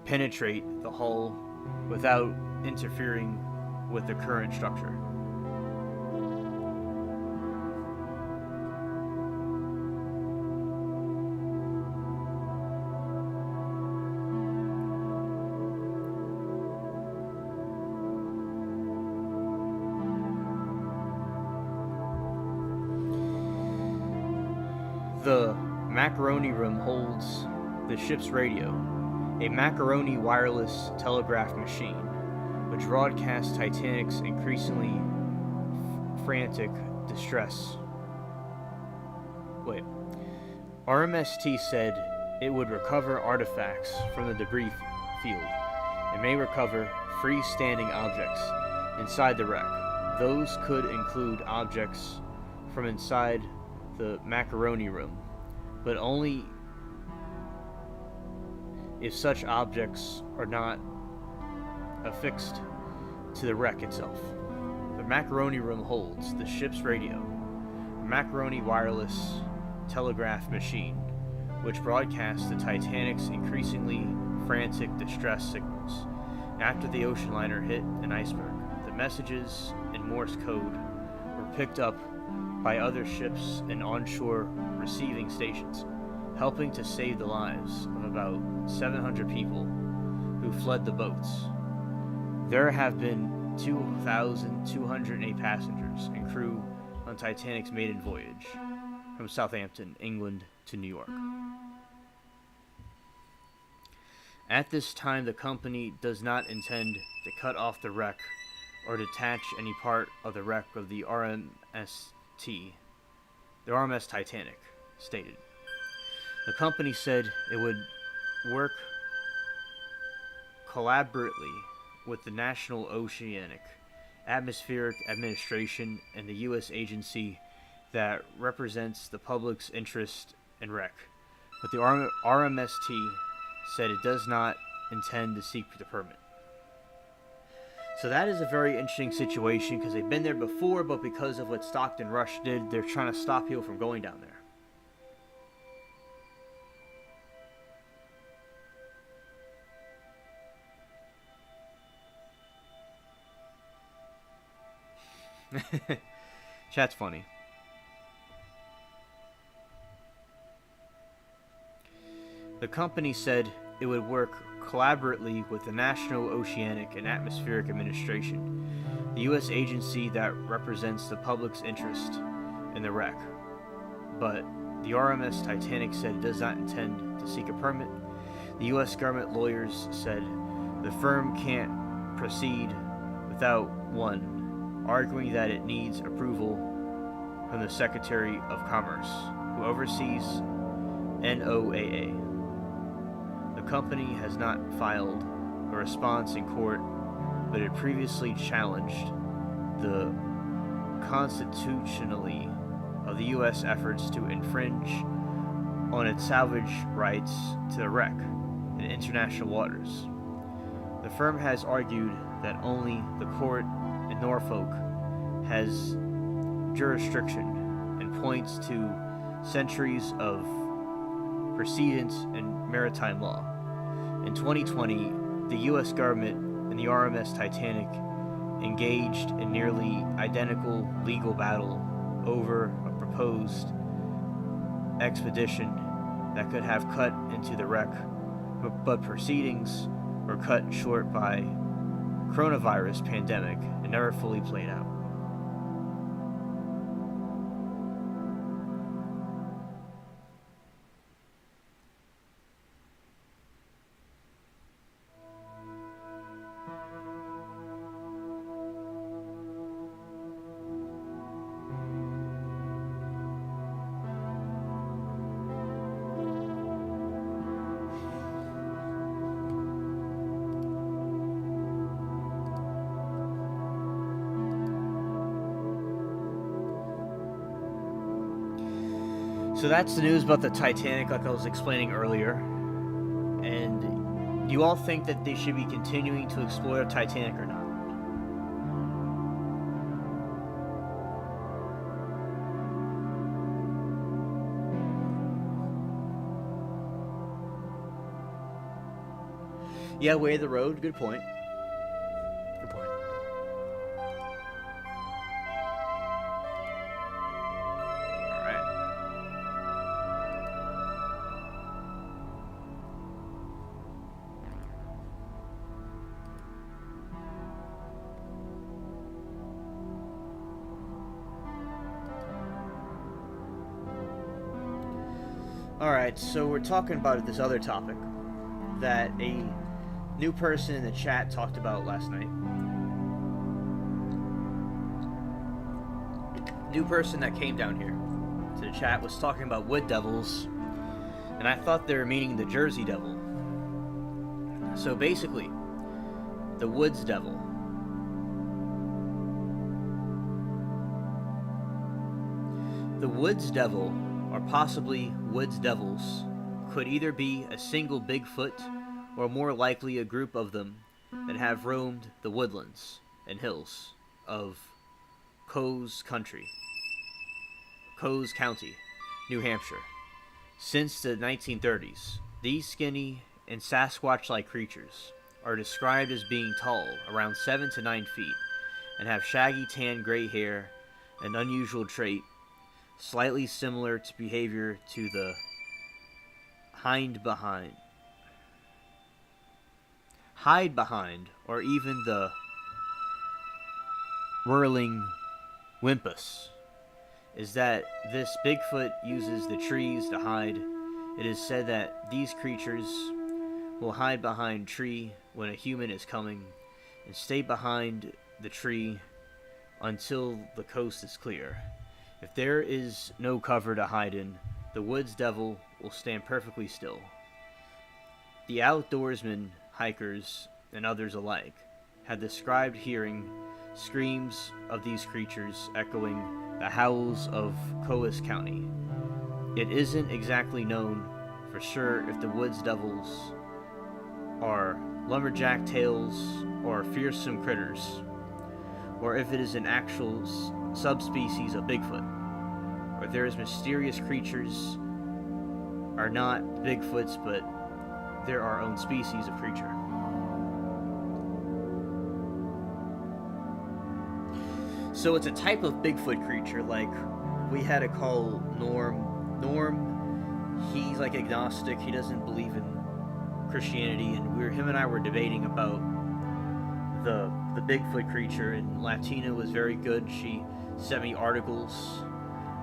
penetrate the hull without interfering with the current structure. The macaroni room holds the ship's radio, a macaroni wireless telegraph machine, which broadcasts Titanic's increasingly frantic distress. RMST said it would recover artifacts from the debris field and may recover freestanding objects inside the wreck. Those could include objects from inside the macaroni room, but only if such objects are not affixed to the wreck itself. The macaroni room holds the ship's radio, a macaroni wireless telegraph machine, which broadcasts the Titanic's increasingly frantic distress signals. After the ocean liner hit an iceberg, the messages in Morse code were picked up by other ships and onshore receiving stations, helping to save the lives of about 700 people who fled the boats. There have been 2,208 passengers and crew on Titanic's maiden voyage from Southampton, England to New York. At this time, the company does not intend to cut off the wreck or detach any part of the wreck of the RMS Titanic, stated. The company said it would work collaboratively with the National Oceanic Atmospheric Administration and the U.S. agency that represents the public's interest in wreck. But the RMST said it does not intend to seek the permit. So that is a very interesting situation because they've been there before, but because of what Stockton Rush did, they're trying to stop people from going down there. Chat's funny. The company said it would work collaboratively with the National Oceanic and Atmospheric Administration, the U.S. agency that represents the public's interest in the wreck. But the RMS Titanic said it does not intend to seek a permit. The U.S. government lawyers said the firm can't proceed without one, arguing that it needs approval from the Secretary of Commerce, who oversees NOAA. The company has not filed a response in court, but it previously challenged the constitutionality of the U.S. efforts to infringe on its salvage rights to the wreck in international waters. The firm has argued that only the court in Norfolk has jurisdiction and points to centuries of precedents in maritime law. In 2020, the U.S. government and the RMS Titanic engaged in nearly identical legal battle over a proposed expedition that could have cut into the wreck, but proceedings were cut short by coronavirus pandemic and never fully played out. So that's the news about the Titanic, like I was explaining earlier. And do you all think that they should be continuing to explore the Titanic or not? Yeah, way of the road. Good point. Good point. All right. All right. So we're talking about this other topic that a new person in the chat talked about last night. New person that came down here to the chat was talking about wood devils, and I thought they were meaning the Jersey Devil. So basically, the Woods Devil. The Woods Devil, or possibly Woods Devils, could either be a single Bigfoot, or more likely a group of them that have roamed the woodlands and hills of Coes County, New Hampshire. Since the 1930s, these skinny and Sasquatch-like creatures are described as being tall, around 7 to 9 feet, and have shaggy tan gray hair, an unusual trait, slightly similar to behavior to the hide behind, or even the whirling Wimpus, is that this Bigfoot uses the trees to hide. It is said that these creatures will hide behind a tree when a human is coming and stay behind the tree until the coast is clear. If there is no cover to hide in, the Woods Devil will stand perfectly still. The outdoorsmen, hikers, and others alike have described hearing screams of these creatures echoing the howls of Coes County. It isn't exactly known for sure if the Woods Devils are lumberjack tales or fearsome critters, or if it is an actual subspecies of Bigfoot, or there is mysterious creatures are not Bigfoots, but they're our own species of creature. So it's a type of Bigfoot creature, like we had to call Norm. He's like agnostic. He doesn't believe in Christianity, and him and I were debating about the Bigfoot creature, and Latina was very good. She sent me articles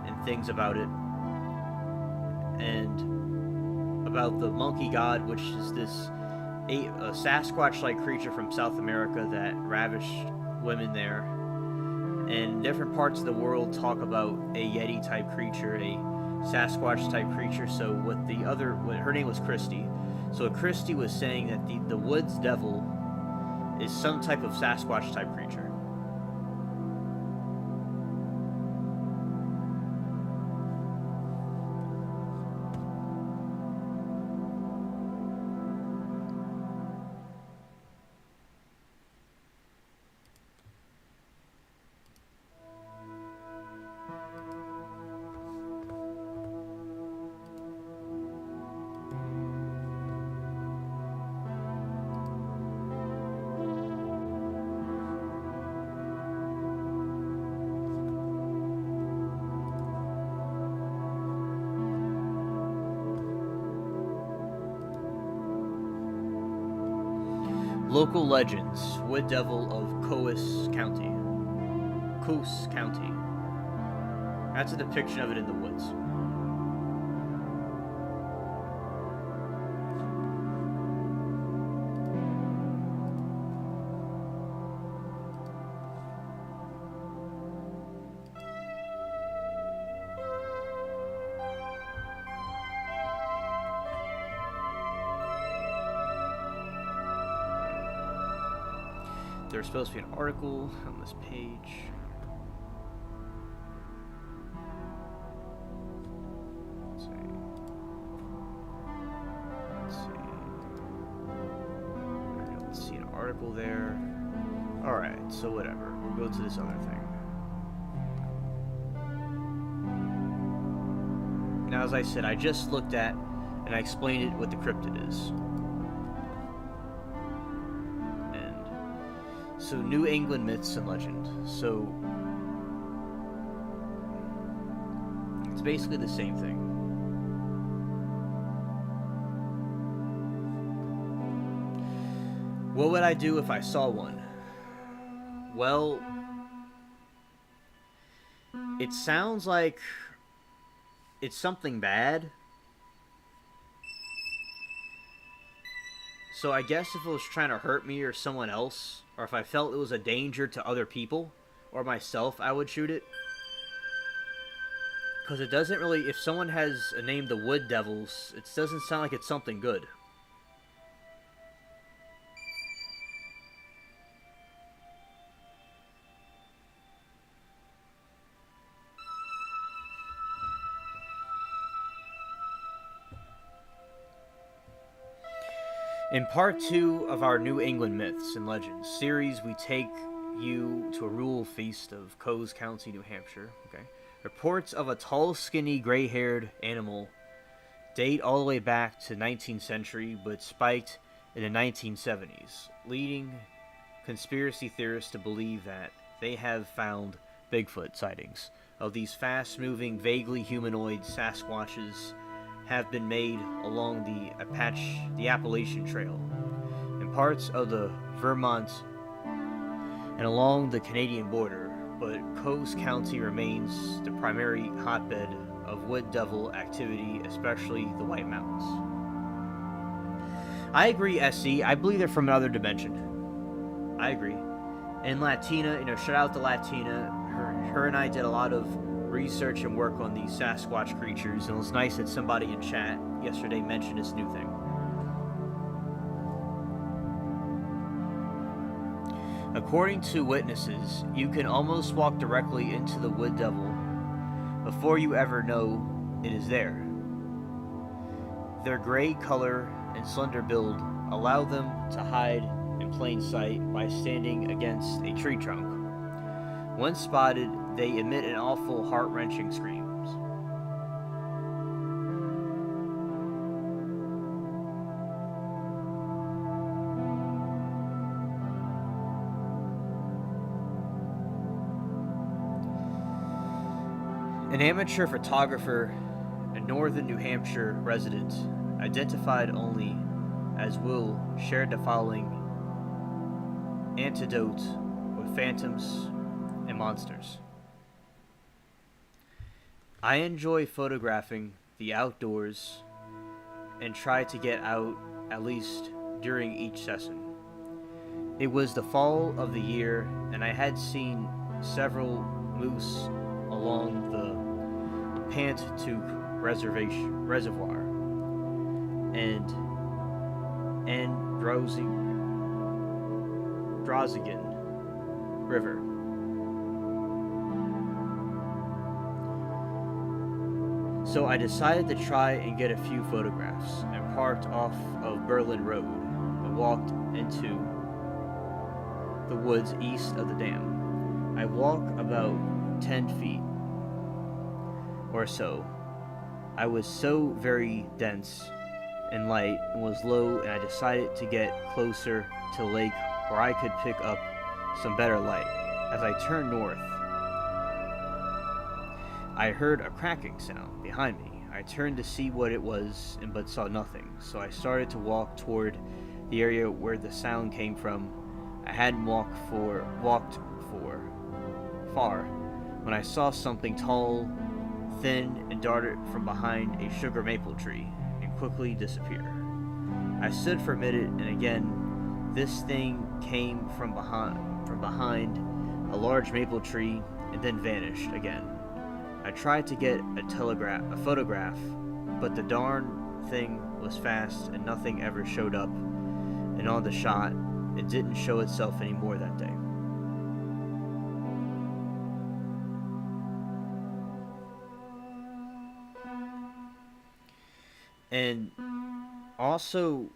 and things about it, and about the monkey god, which is a Sasquatch-like creature from South America that ravished women there. And different parts of the world talk about a Yeti-type creature, a Sasquatch-type creature. So her name was Christy. So Christy was saying that the Woods Devil is some type of Sasquatch-type creature. Local legends: Wood Devil of Coes County. That's a depiction of it in the woods. There's supposed to be an article on this page. Let's see an article there. Alright, so whatever. We'll go to this other thing. Now, as I said, I just looked at and I explained it what the cryptid is. So, New England myths and legend. So, it's basically the same thing. What would I do if I saw one? Well, it sounds like it's something bad. So I guess if it was trying to hurt me or someone else, or if I felt it was a danger to other people or myself, I would shoot it. Because it doesn't really, if someone has a name, the Wood Devils, it doesn't sound like it's something good. In part 2 of our New England Myths and Legends series, we take you to a rural feast of Coes County, New Hampshire. Okay. Reports of a tall, skinny, gray-haired animal date all the way back to 19th century, but spiked in the 1970s, leading conspiracy theorists to believe that they have found Bigfoot sightings of these fast-moving, vaguely humanoid Sasquatches have been made along the Appalachian Trail, in parts of the Vermont, and along the Canadian border, but Coes County remains the primary hotbed of wood devil activity, especially the White Mountains. I agree, SC. I believe they're from another dimension. I agree. And Latina, shout out to Latina. Her and I did a lot of research and work on these Sasquatch creatures, and it was nice that somebody in chat yesterday mentioned this new thing. According to witnesses, you can almost walk directly into the wood devil before you ever know it is there. Their gray color and slender build allow them to hide in plain sight by standing against a tree trunk. Once spotted, they emit an awful, heart-wrenching screams. An amateur photographer, a northern New Hampshire resident, identified only as Will, shared the following anecdote with phantoms and monsters. I enjoy photographing the outdoors and try to get out at least during each session. It was the fall of the year, and I had seen several moose along the Pantuque Reservoir and Drozigan River. So I decided to try and get a few photographs, and parked off of Berlin Road and walked into the woods east of the dam. I walk about 10 feet or so. I was so very dense and light and was low, and I decided to get closer to the lake where I could pick up some better light. As I turned north, I heard a cracking sound behind me. I turned to see what it was, but saw nothing, so I started to walk toward the area where the sound came from. I hadn't walked far when I saw something tall, thin, and darted from behind a sugar maple tree and quickly disappeared. I stood for a minute, and again this thing came from behind a large maple tree and then vanished again. I tried to get a photograph, but the darn thing was fast and nothing ever showed up, and on the shot it didn't show itself anymore that day. And also,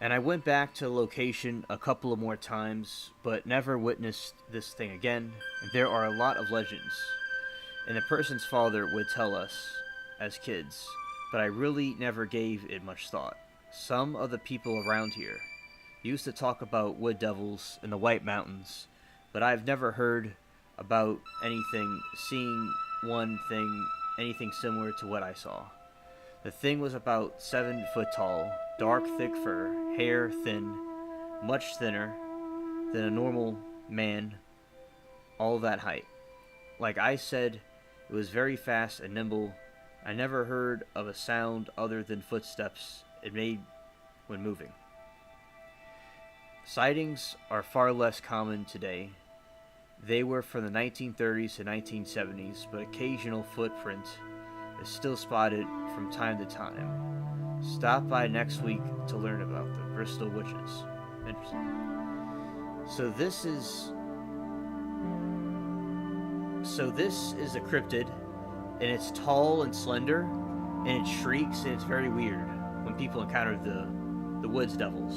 and I went back to the location a couple of more times, but never witnessed this thing again. And there are a lot of legends, and the person's father would tell us as kids, but I really never gave it much thought. Some of the people around here used to talk about wood devils in the White Mountains, but I've never heard about seeing anything similar to what I saw. The thing was about 7 foot tall, dark, thick fur, hair thin, much thinner than a normal man, all that height. Like I said, it was very fast and nimble. I never heard of a sound other than footsteps it made when moving. Sightings are far less common today. They were from the 1930s to 1970s, but occasional footprint is still spotted from time to time. Stop by next week to learn about the Bristol Witches. Interesting. So this is So this is a cryptid, and it's tall and slender, and it shrieks, and it's very weird when people encounter the woods devils.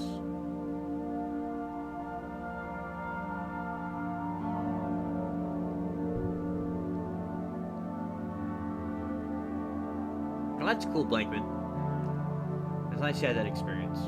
Well, that's cool, Blankman. It's nice you had that experience.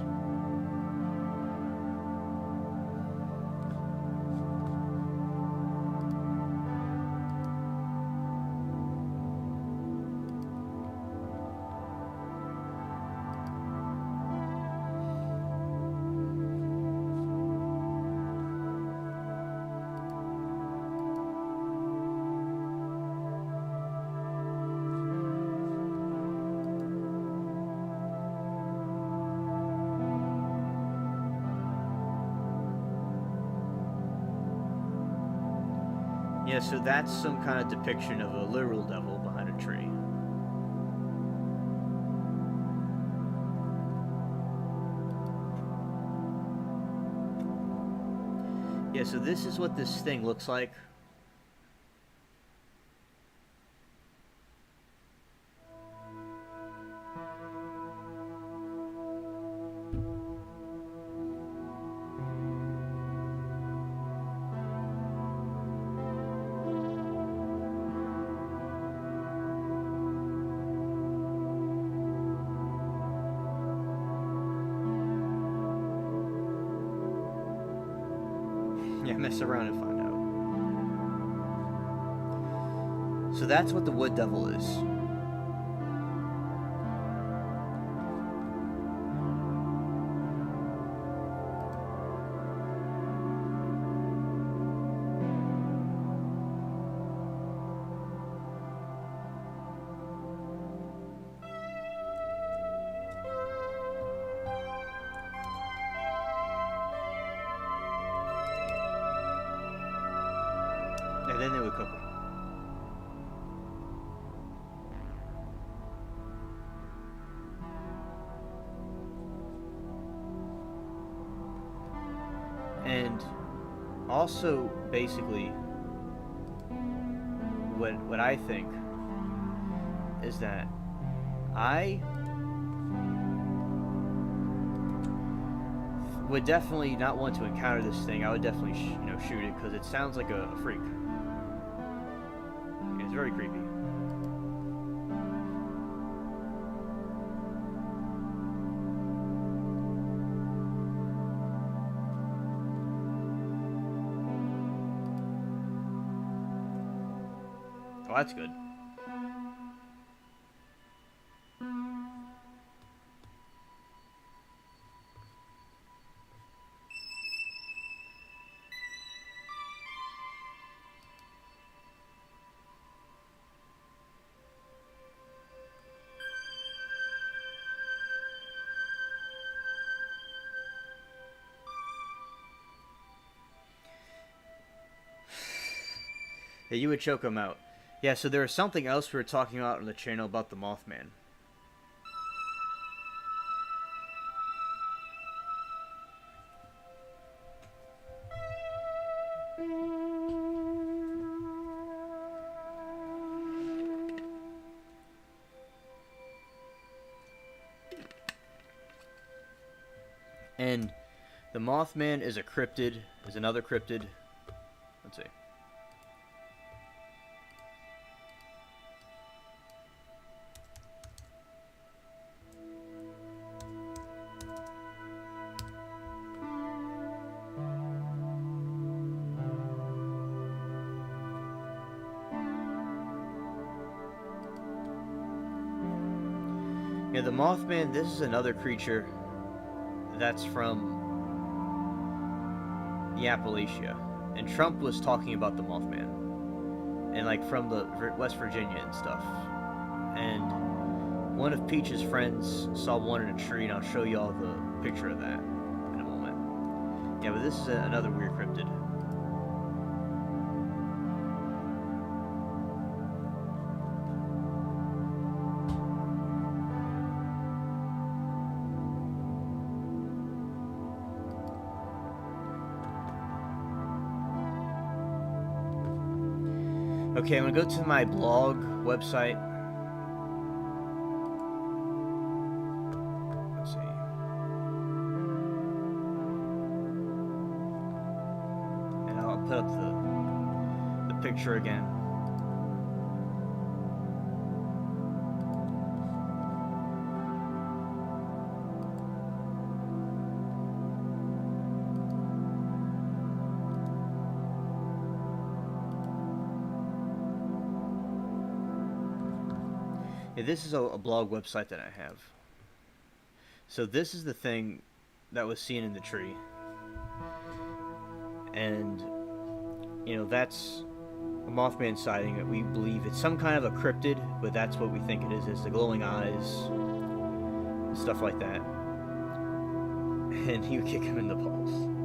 Yeah, so that's some kind of depiction of a literal devil behind a tree. Yeah, so this is what this thing looks like. Yeah, mess around and find out. So that's what the wood devil is. And then they would cook them. And also, basically, what I think is that I would definitely not want to encounter this thing. I would definitely, shoot it because it sounds like a freak. It's very creepy. Oh, that's good. Yeah, you would choke him out. Yeah, so there was something else we were talking about on the channel about the Mothman. And the Mothman is a cryptid, is another cryptid. Let's see. Yeah, the Mothman, this is another creature that's from the Appalachia. And Trump was talking about the Mothman. And like from the West Virginia and stuff. And one of Peach's friends saw one in a tree, and I'll show you all the picture of that in a moment. Yeah, but this is another weird cryptid. Okay, I'm gonna go to my blog website. Let's see. And I'll put up the picture again. Yeah, this is a blog website that I have. So this is the thing that was seen in the tree. And, you know, that's a Mothman sighting. We believe it's some kind of a cryptid, but that's what we think it is the glowing eyes, stuff like that. And he would kick him in the balls.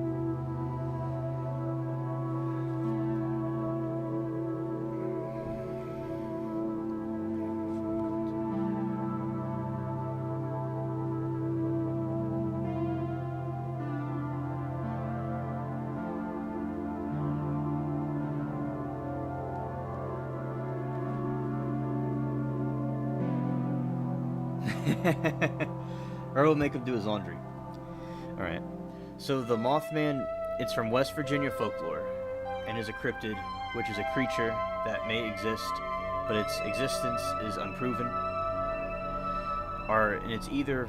Or we'll make him do his laundry. Alright. So the Mothman, it's from West Virginia folklore and is a cryptid, which is a creature that may exist, but its existence is unproven. And it's either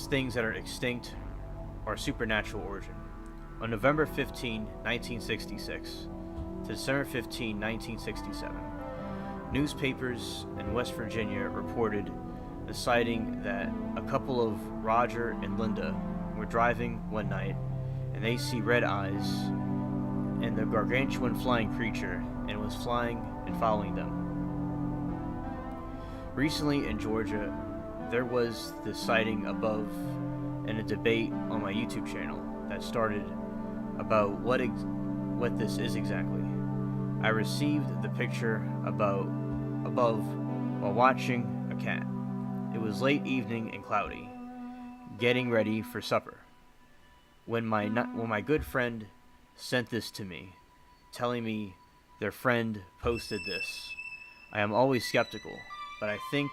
things that are extinct or supernatural origin. On November 15, 1966 to December 15, 1967, newspapers in West Virginia reported the sighting that a couple of Roger and Linda were driving one night and they see red eyes and the gargantuan flying creature, and was flying and following them. Recently in Georgia, there was this sighting above and a debate on my YouTube channel that started about what this is exactly. I received the picture above while watching a cat. It was late evening and cloudy, getting ready for supper, when my good friend sent this to me, telling me their friend posted this. I am always skeptical, but I think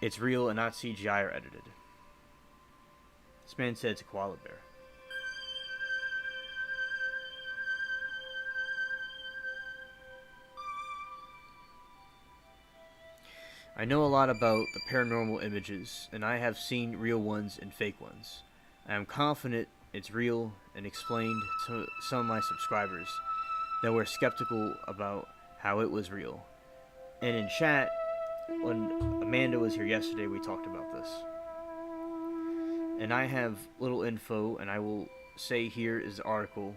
it's real and not CGI or edited. This man said it's a koala bear. I know a lot about the paranormal images, and I have seen real ones and fake ones. I am confident it's real and explained to some of my subscribers that were skeptical about how it was real. And in chat, when Amanda was here yesterday, we talked about this. And I have little info, and I will say here is the article,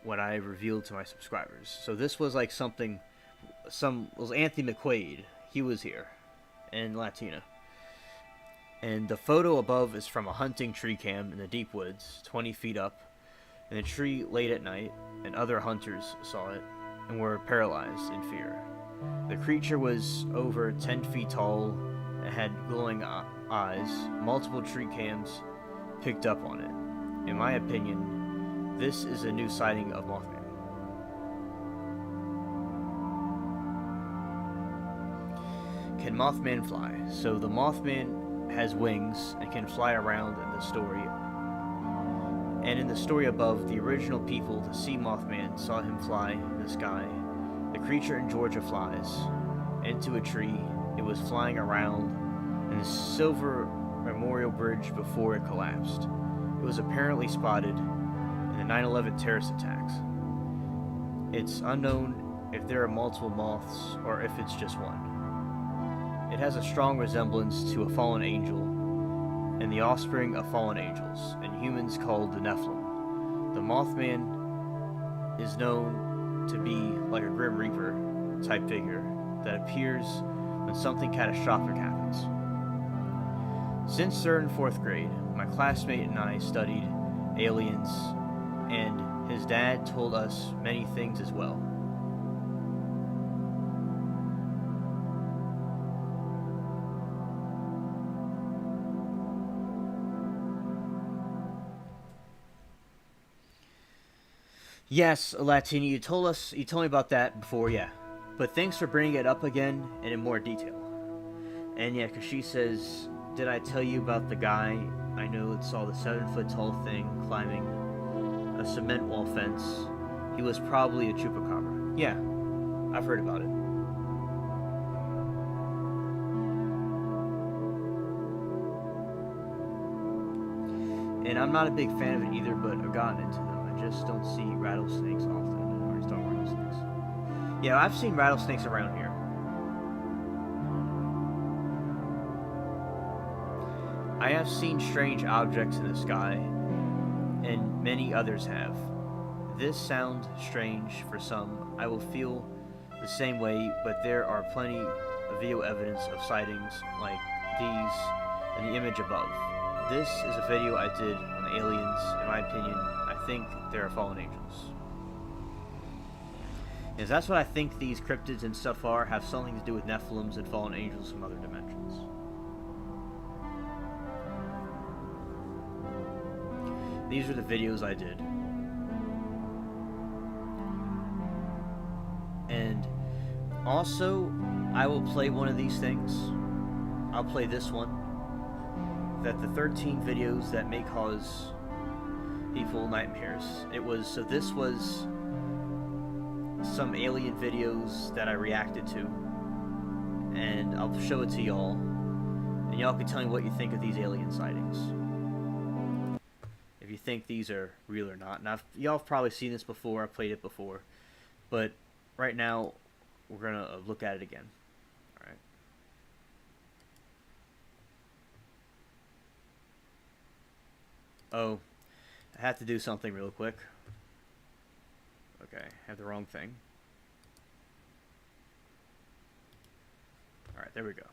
what I revealed to my subscribers. So this was like was Anthony McQuaid. He was here. And Latina. And the photo above is from a hunting tree cam in the deep woods, 20 feet up, in a tree late at night, and other hunters saw it and were paralyzed in fear. The creature was over 10 feet tall and had glowing eyes. Multiple tree cams picked up on it. In my opinion, this is a new sighting of Mothman. Can Mothman fly? So the Mothman has wings and can fly around in the story. And in the story above, the original people to see Mothman saw him fly in the sky. The creature in Georgia flies into a tree. It was flying around in the Silver Memorial Bridge before it collapsed. It was apparently spotted in the 9/11 terrorist attacks. It's unknown if there are multiple moths or if it's just one. It has a strong resemblance to a fallen angel and the offspring of fallen angels and humans called the Nephilim. The Mothman is known to be like a Grim Reaper type figure that appears when something catastrophic happens. Since third and fourth grade, my classmate and I studied aliens, and his dad told us many things as well. Yes, Latini, you told me about that before, yeah. But thanks for bringing it up again and in more detail. And yeah, because she says, did I tell you about the guy I know that saw the 7-foot tall thing climbing a cement wall fence? He was probably a chupacabra. Yeah, I've heard about it. And I'm not a big fan of it either, but I've gotten into them. I just don't see rattlesnakes often, or I just don't rattlesnakes. Yeah, I've seen rattlesnakes around here. I have seen strange objects in the sky, and many others have. This sounds strange for some. I will feel the same way, but there are plenty of video evidence of sightings like these in the image above. This is a video I did on the aliens. In my opinion, I think they are fallen angels. Because that's what I think these cryptids and stuff are, have something to do with Nephilims and fallen angels from other dimensions. These are the videos I did. And also, I will play one of these things. I'll play this one. That the 13 videos that may cause people nightmares. So this was some alien videos that I reacted to. And I'll show it to y'all. And y'all can tell me what you think of these alien sightings. If you think these are real or not. Now, y'all have probably seen this before. I've played it before. But right now, we're going to look at it again. Alright. Oh, I have to do something real quick. Okay, I have the wrong thing. Alright, there we go.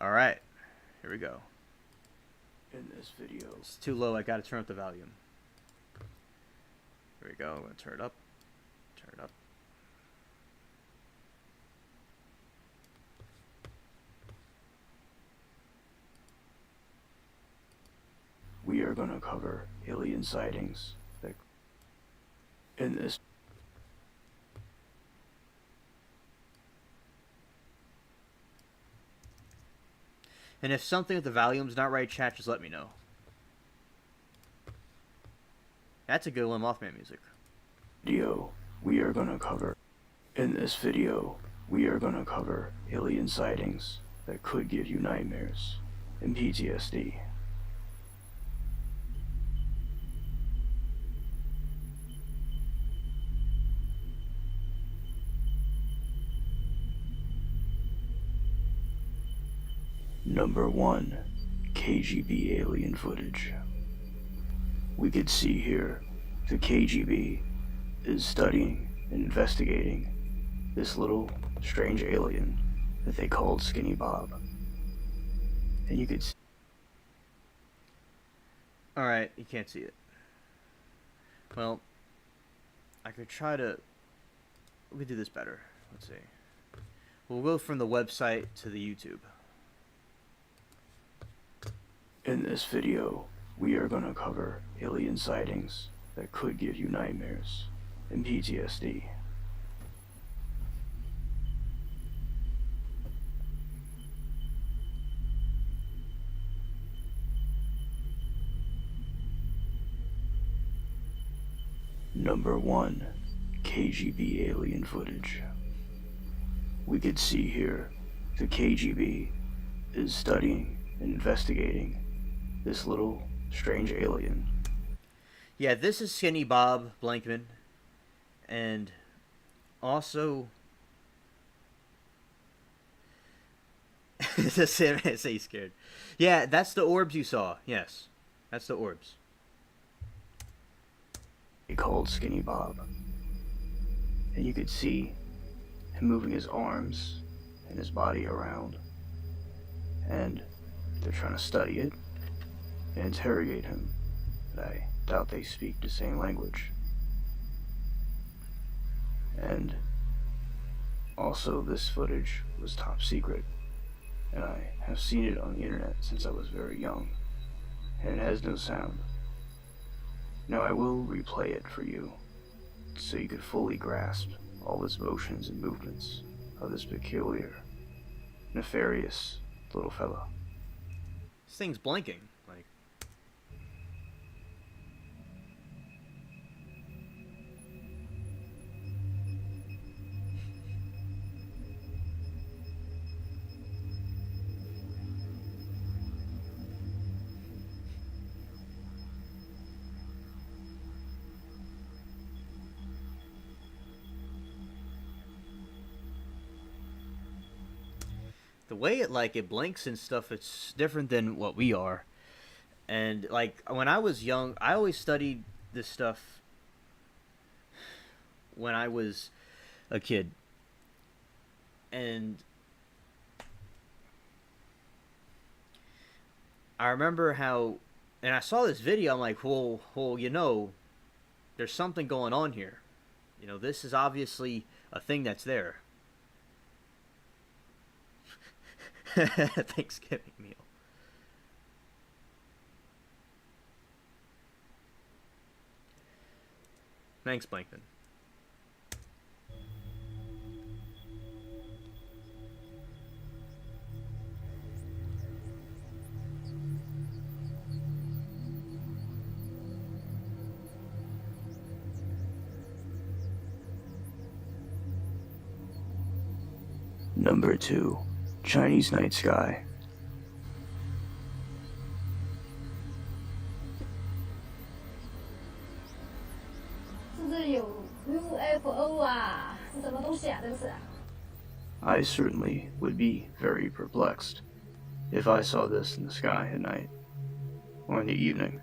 Alright, here we go. In this video, it's too low, I gotta turn up the volume. Here we go, I'm gonna turn it up. Turn it up. We are gonna cover alien sightings in this. And if something with the volume's not right, chat, just let me know. That's a good one, Mothman music. We are gonna cover. In this video, we are gonna cover alien sightings that could give you nightmares and PTSD. Number 1, KGB alien footage. We could see here the KGB is studying and investigating this little strange alien that they called Skinny Bob. And you could see. Alright, you can't see it. Well, I could try to. We could do this better. Let's see. We'll go from the website to the YouTube. In this video, we are going to cover alien sightings that could give you nightmares and PTSD. Number 1, KGB alien footage. We could see here the KGB is studying and investigating this little strange alien. Yeah, this is Skinny Bob Blankman. And also say scared. Yeah, that's the orbs you saw. Yes. That's the orbs. He called Skinny Bob. And you could see him moving his arms and his body around. And they're trying to study it and interrogate him, but I doubt they speak the same language. And Also, this footage was top secret, and I have seen it on the internet since I was very young, and it has no sound. Now I will replay it for you, so you could fully grasp all its motions and movements of this peculiar, nefarious little fella. This thing's blinking. Like, the way it blinks and stuff, it's different than what we are. And like when I was young, I always studied this stuff when I was a kid. And I remember how, and I saw this video, I'm like, well, there's something going on here. This is obviously a thing that's there. Thanksgiving meal. Thanks, Blankman. Number 2. Chinese Night Sky. I certainly would be very perplexed if I saw this in the sky at night or in the evening,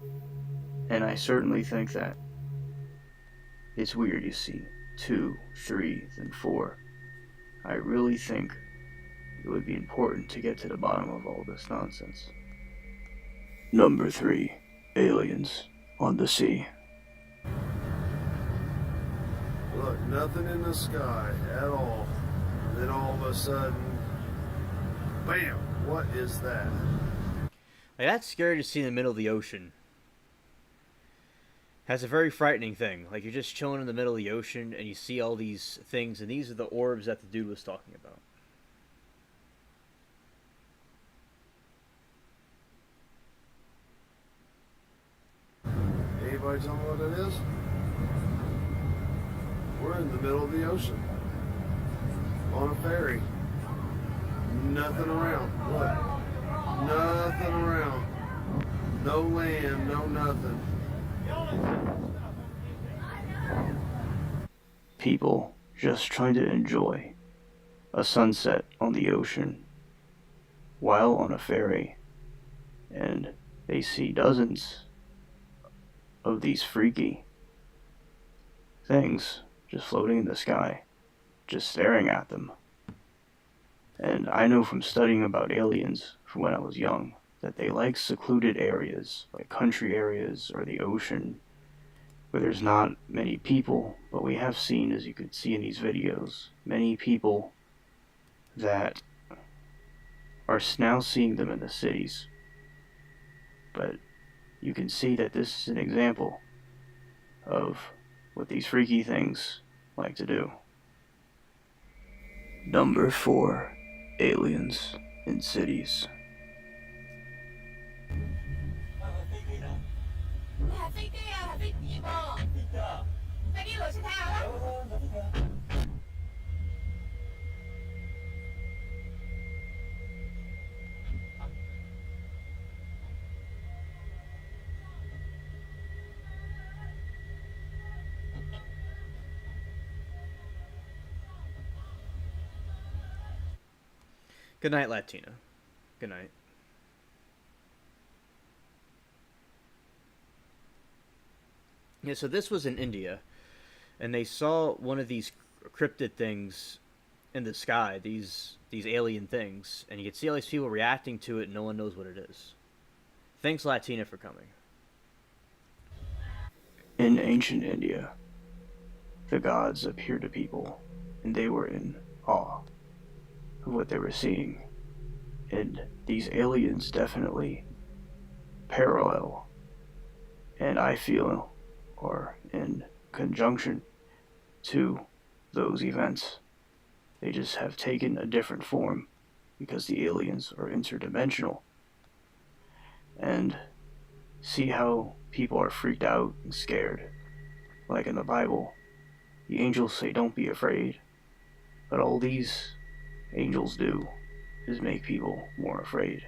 and I certainly think that it's weird you see 2, 3, then 4. I really think it would be important to get to the bottom of all this nonsense. Number 3. Aliens on the sea. Look, nothing in the sky at all. And then all of a sudden, bam! What is that? Like, that's scary to see in the middle of the ocean. That's a very frightening thing. Like, you're just chilling in the middle of the ocean and you see all these things, and these are the orbs that the dude was talking about. Anybody tell me what it is? We're in the middle of the ocean. On a ferry. Nothing around. Look. Nothing around. No land, no nothing. People just trying to enjoy a sunset on the ocean while on a ferry, and they see dozens of these freaky things just floating in the sky, just staring at them. And I know from studying about aliens from when I was young that they like secluded areas, like country areas or the ocean, where there's not many people, but we have seen, as you could see in these videos, many people that are now seeing them in the cities. But you can see that this is an example of what these freaky things like to do. Number 4. Aliens in cities. Good night, Latina. Good night. Yeah, so this was in India, and they saw one of these cryptid things in the sky, these alien things, and you could see all these people reacting to it, and no one knows what it is. Thanks, Latina, for coming. In ancient India, the gods appeared to people, and they were in awe of what they were seeing. And these aliens definitely parallel, and I feel, are in conjunction to those events. They just have taken a different form because the aliens are interdimensional. And see how people are freaked out and scared. Like in the Bible, the angels say, "Don't be afraid." But all these angels do is make people more afraid.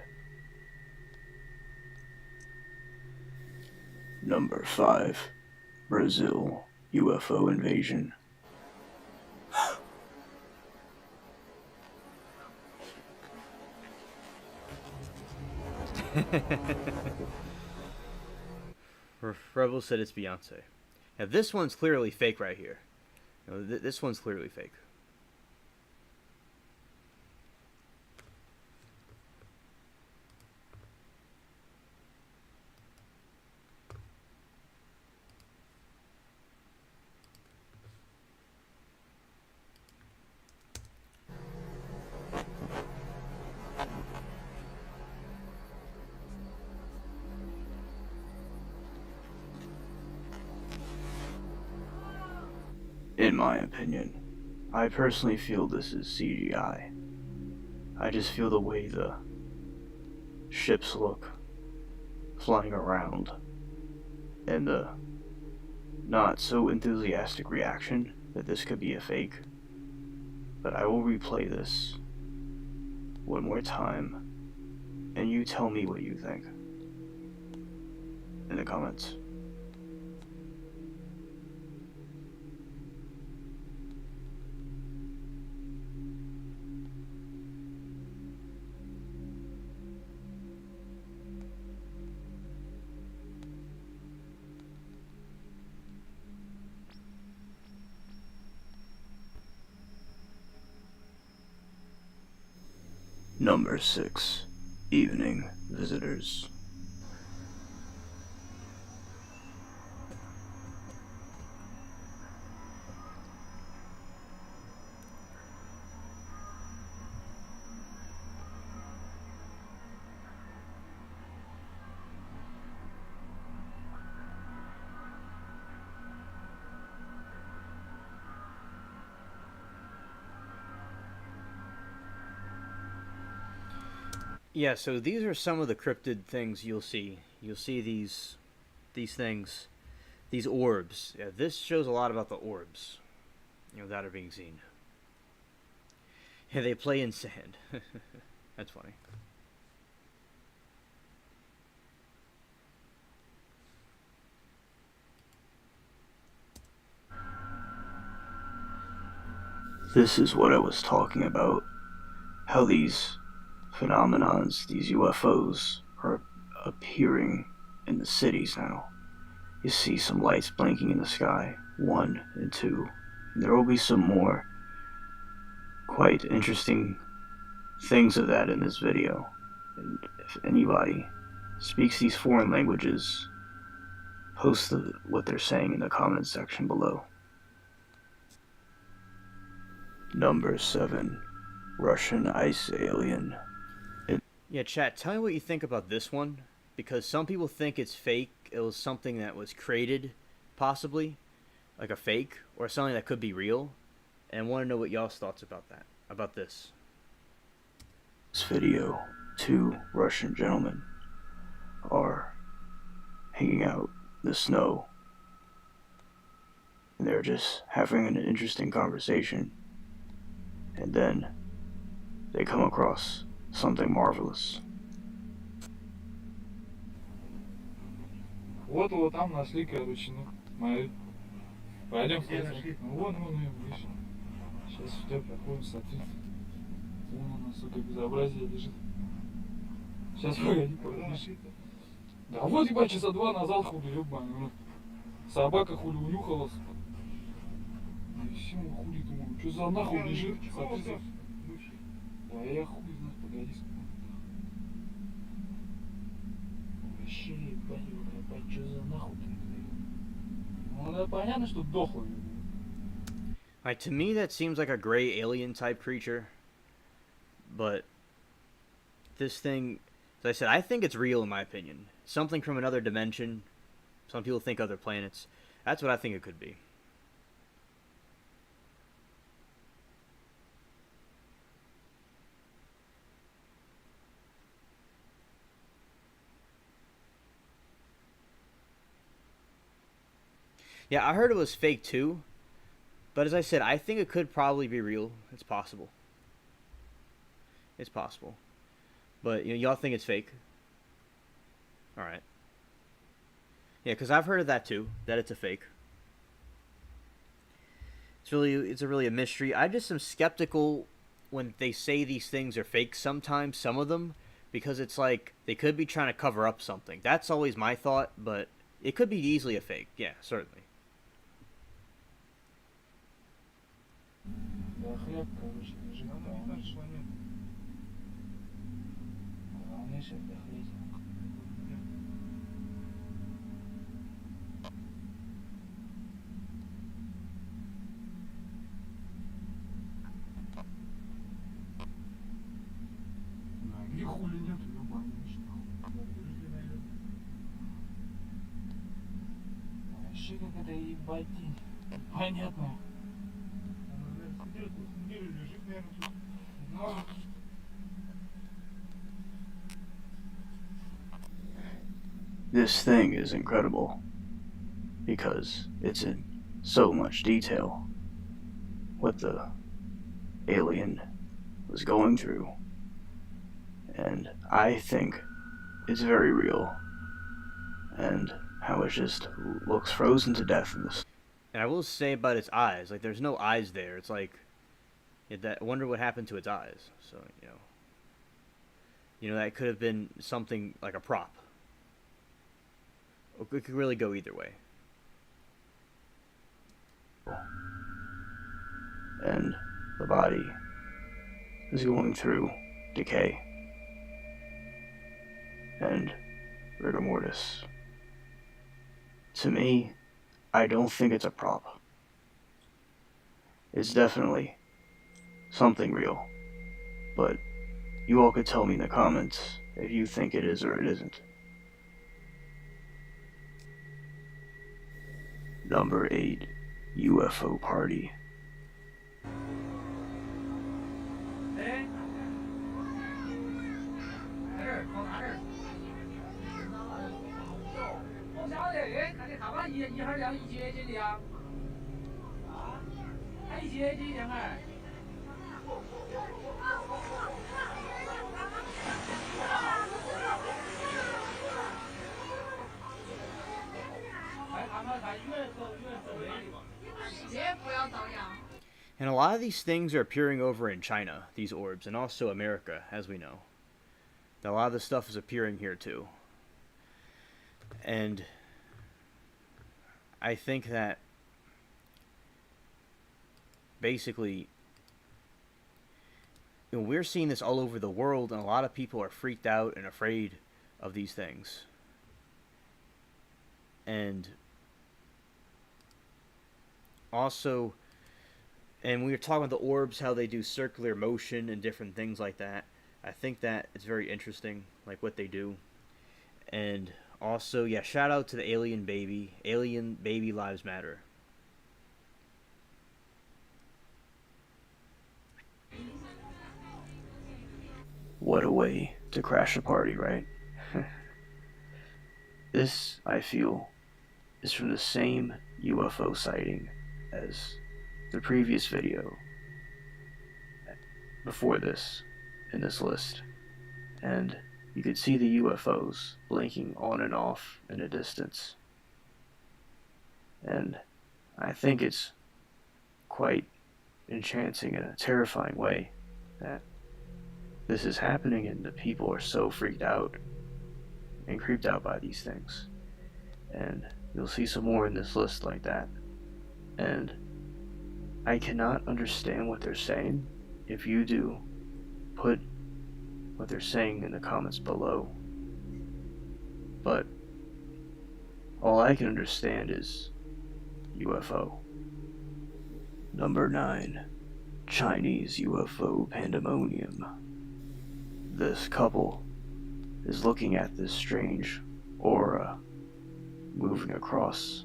Number 5. Brazil UFO invasion. Rebel said it's Beyonce. Now this one's clearly fake right here. You know, this one's clearly fake. In my opinion, I personally feel this is CGI. I just feel the way the ships look flying around and the not so enthusiastic reaction that this could be a fake. But I will replay this one more time and you tell me what you think in the comments. Number 6. Evening visitors. Yeah, so these are some of the cryptid things you'll see. You'll see these things, these orbs. Yeah, this shows a lot about the orbs, you know, that are being seen. Yeah, they play in sand. That's funny. This is what I was talking about. How these phenomenons, these UFOs, are appearing in the cities now. You see some lights blinking in the sky, 1 and 2. And there will be some more quite interesting things of that in this video. And if anybody speaks these foreign languages, post what they're saying in the comments section below. Number 7. Russian ice alien. Yeah, chat, tell me what you think about this one, because some people think it's fake. It was something that was created, possibly, like a fake, or something that could be real, and want to know what y'all's thoughts about that, about this. This video, 2 Russian gentlemen are hanging out in the snow, and they're just having an interesting conversation, and then they come across something marvelous. Вот его там нашли, короче, ну, мою. Пойдем смотреть. Ну, вон ее выше. Сейчас сюда проходим, смотри. Вон она, сука, безобразие лежит. Сейчас погоди. Да вот, ебать, часа 2 назад хули, ебаный. Собака хули унюхалась. И все, хули, думаю, что за нахуй лежит? Смотрите. Да я хуй знаю, погоди. Вообще, ебать, что за нахуй? Ну, да, понятно, что дохлый. Like, to me, that seems like a gray alien type creature. But this thing, as I said, I think it's real in my opinion. Something from another dimension. Some people think other planets. That's what I think it could be. Yeah, I heard it was fake too. But as I said, I think it could probably be real. It's possible. It's possible. But, y'all think it's fake. Alright. Yeah, because I've heard of that too. That it's a fake. It's really a mystery. I just am skeptical when they say these things are fake sometimes, some of them, because it's like they could be trying to cover up something. That's always my thought, but it could be easily a fake. Yeah, certainly. Да, хлеб, короче, лежит. Ну, что нет. Главнейшее для хлеба. Где хули нету, ебаный, что? Вообще какая-то ебатень. Понятно. Лежит, наверное, тут. Но... This thing is incredible because it's in so much detail what the alien was going through, and I think it's very real, and how it just looks frozen to death in this. And I will say about its eyes, like, there's no eyes there. It's like, I wonder what happened to its eyes. So, that could have been something like a prop. It could really go either way. And the body is going through decay and rigor mortis. To me, I don't think it's a prop. It's definitely something real, but you all could tell me in the comments if you think it is or it isn't. Number 8, UFO Party. And a lot of these things are appearing over in China, these orbs, and also America, as we know. A lot of this stuff is appearing here too. And I think that basically, we're seeing this all over the world, and a lot of people are freaked out and afraid of these things. And also, and we were talking about the orbs, how they do circular motion and different things like that. I think that it's very interesting, like what they do. And also, yeah, shout out to the alien baby. Alien baby lives matter. What a way to crash a party, right? This, I feel, is from the same UFO sighting as the previous video before this in this list, and you could see the UFOs blinking on and off in the distance, and I think it's quite enchanting in a terrifying way that this is happening and the people are so freaked out and creeped out by these things. And you'll see some more in this list like that. And I cannot understand what they're saying. If you do, put what they're saying in the comments below. But all I can understand is UFO. Number 9. Chinese UFO Pandemonium. This couple is looking at this strange aura moving across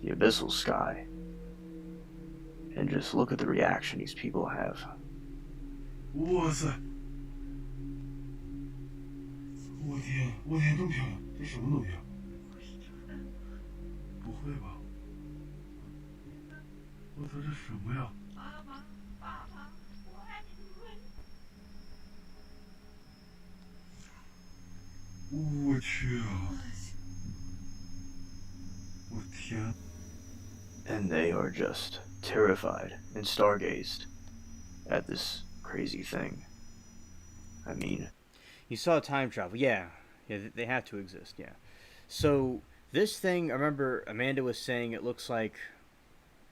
the abyssal sky. And just look at the reaction these people have. 哇塞！我天，我天，这么漂亮，这什么东西啊？不会吧？我操，这什么呀？我去啊！我天！ And they are just terrified and stargazed at this crazy thing. I mean, You saw time travel. Yeah. Yeah, they have to exist. Yeah. So, this thing, I remember Amanda was saying it looks like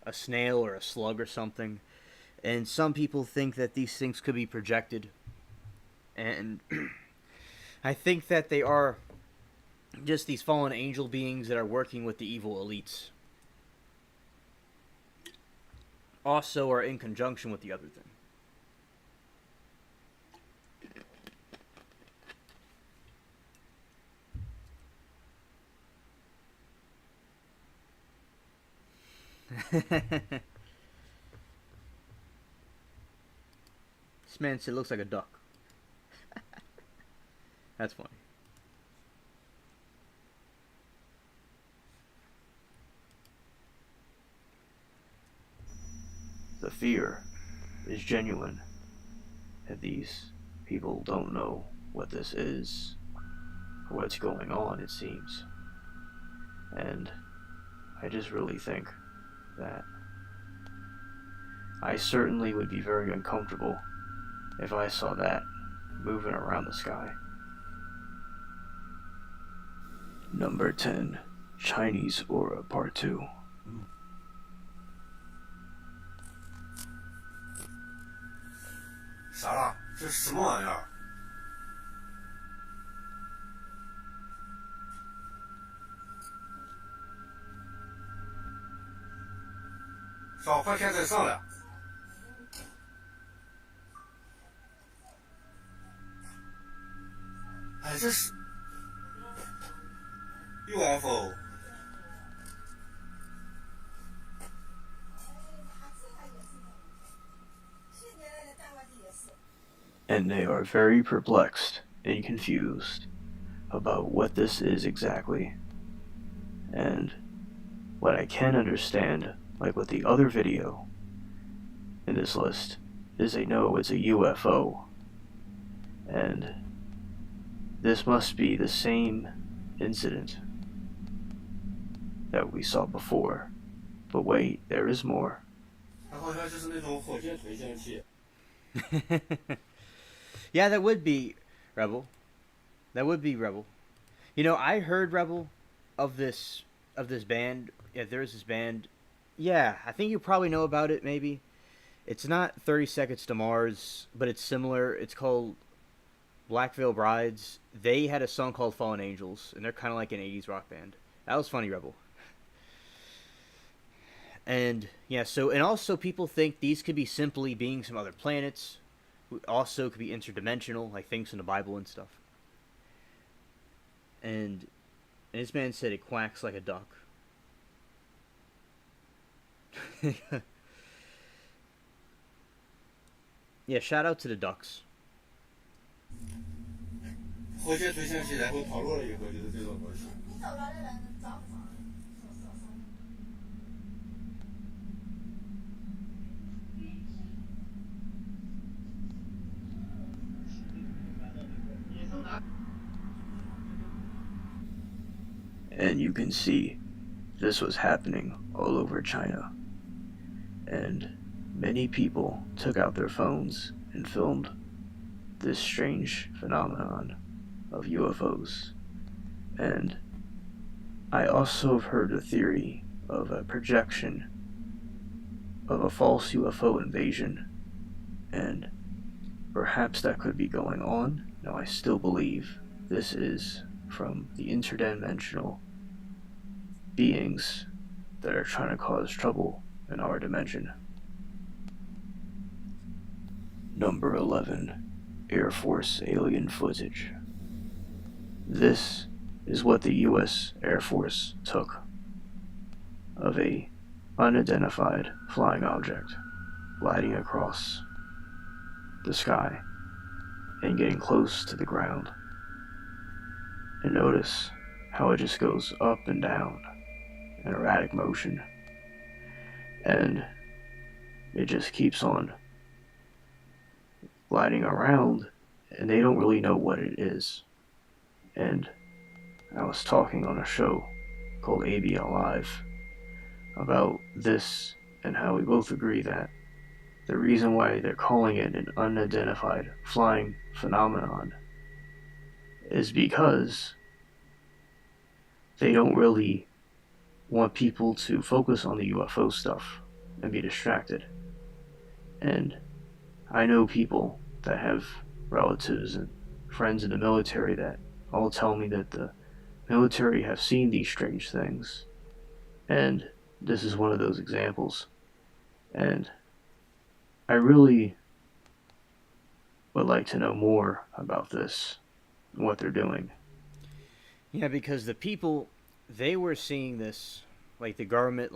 a snail or a slug or something. And some people think that these things could be projected. And I think that they are just these fallen angel beings that are working with the evil elites. Also are in conjunction with the other thing. This man said it looks like a duck. That's funny. the fear is genuine, and these people don't know what this is or what's going on, it seems. And I just really think that I certainly would be very uncomfortable if I saw that moving around the sky. Number 10, Chinese Aura Part 2. Sarah, 这是什么玩意儿？少块钱再上来。哎，这是 UFO。 And they are very perplexed and confused about what this is exactly. And what I can understand, like with the other video in this list, is they know it's a UFO. And this must be the same incident that we saw before. But wait, there is more. 它好像就是那种火箭推进器。 Yeah, that would be Rebel. That would be Rebel. You know, I heard Rebel of this band. Yeah, there's this band. Yeah, I think you probably know about it. Maybe it's not 30 Seconds to Mars, but it's similar. It's called Black Veil Brides. They had a song called Fallen Angels, and they're kind of like an 80s rock band. That was funny, Rebel. And yeah, so and also people think these could be simply beings from other planets. Also could be interdimensional, like things in the Bible and stuff. And this man said it quacks like a duck. Yeah, shout out to the ducks. 火箭推进器然后逃落了以后就是这种东西。 And you can see this was happening all over China. And many people took out their phones and filmed this strange phenomenon of UFOs. And I also have heard the theory of a projection of a false UFO invasion. And perhaps that could be going on. Now I still believe this is from the interdimensional beings that are trying to cause trouble in our dimension. Number 11. Air Force alien footage. This is what the U.S. Air Force took of a unidentified flying object gliding across the sky and getting close to the ground. And notice how it just goes up and down in erratic motion, and it just keeps on gliding around, and they don't really know what it is. And I was talking on a show called ABL Live about this, and how we both agree that the reason why they're calling it an unidentified flying phenomenon is because they don't really want people to focus on the UFO stuff and be distracted. And I know people that have relatives and friends in the military that all tell me that the military have seen these strange things, and this is one of those examples. And I really would like to know more about this and what they're doing. Yeah, because the people, they were seeing this, like the government,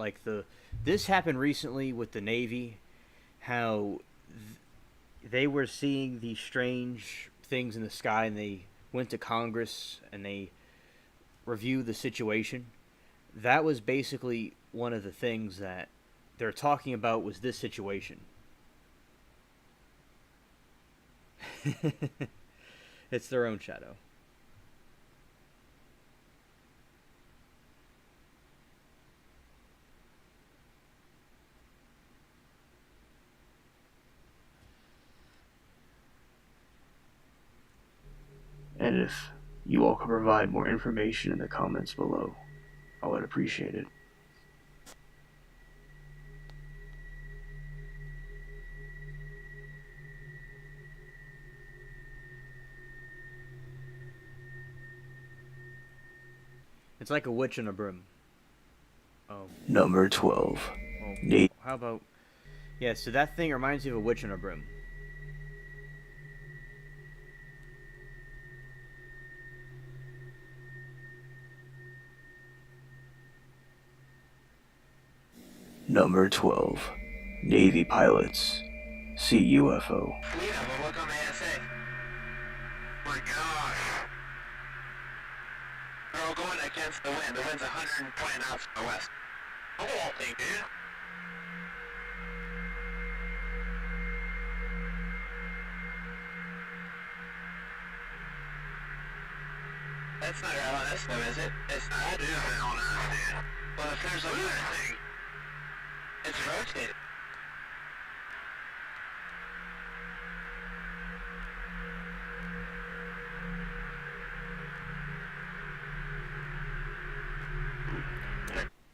this happened recently with the Navy, how they were seeing these strange things in the sky, and they went to Congress and they reviewed the situation. That was basically one of the things that they're talking about, was this situation. It's their own shadow. And if you all could provide more information in the comments below, I would appreciate it. It's like a witch in a broom. Oh. Number 12. Oh. How about... Yeah, so that thing reminds me of a witch in a broom. Number 12. Navy pilots see UFO. We have a look on the ASA. My gosh. They're all going against the wind. The wind's 120 knots to the west. Look at that thing, dude. That's not your LNS though, is it? It's not. That is an LNS, dude. Well, if there's another thing, it's rotated.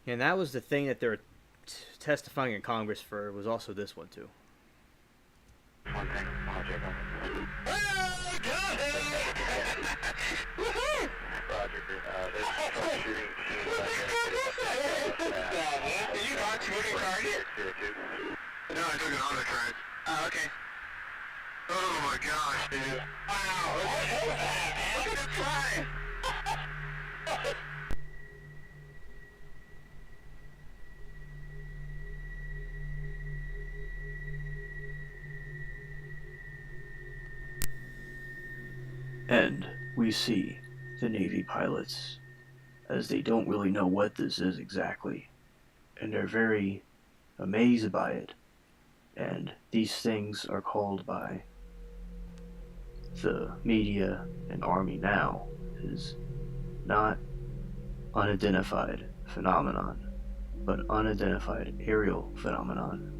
And that was the thing that they were testifying in Congress for, was also this one too. One thing, I'll check on it. Oh, got it! Woohoo! Roger, there's troubleshooting Did you launch moving target? No, I took it on the track. Oh, okay. Oh my gosh, dude. Wow, look at it fly! And we see the Navy pilots, as they don't really know what this is exactly, and they're very amazed by it. And these things are called by the media and Army now is not unidentified phenomenon, but unidentified aerial phenomenon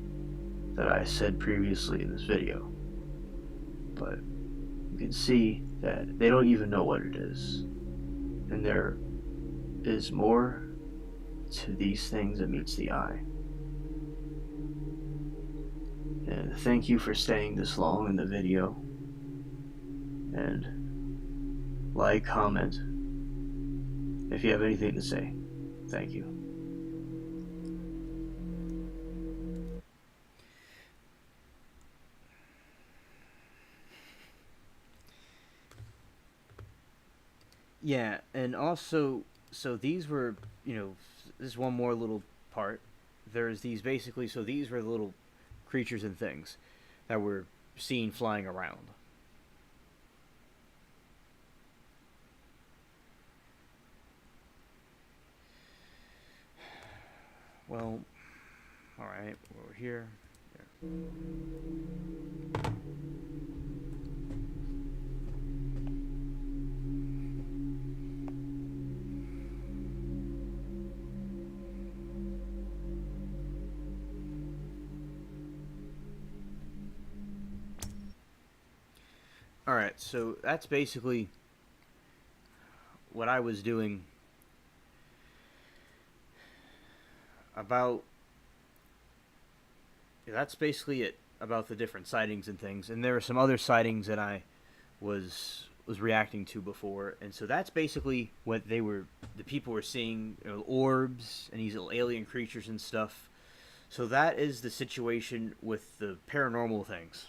that I said previously in this video. But you can see that they don't even know what it is, and there is more to these things than meets the eye. And thank you for staying this long in the video, and like, comment if you have anything to say. Thank you. Yeah, and also, so these were, this is one more little part. There's these basically, so these were the little creatures and things that were seen flying around. Well, alright, we're here. There. Alright, so that's basically what I was doing about. Yeah, that's basically it about the different sightings and things. And there were some other sightings that I was reacting to before, and so that's basically what the people were seeing, orbs and these little alien creatures and stuff. So that is the situation with the paranormal things.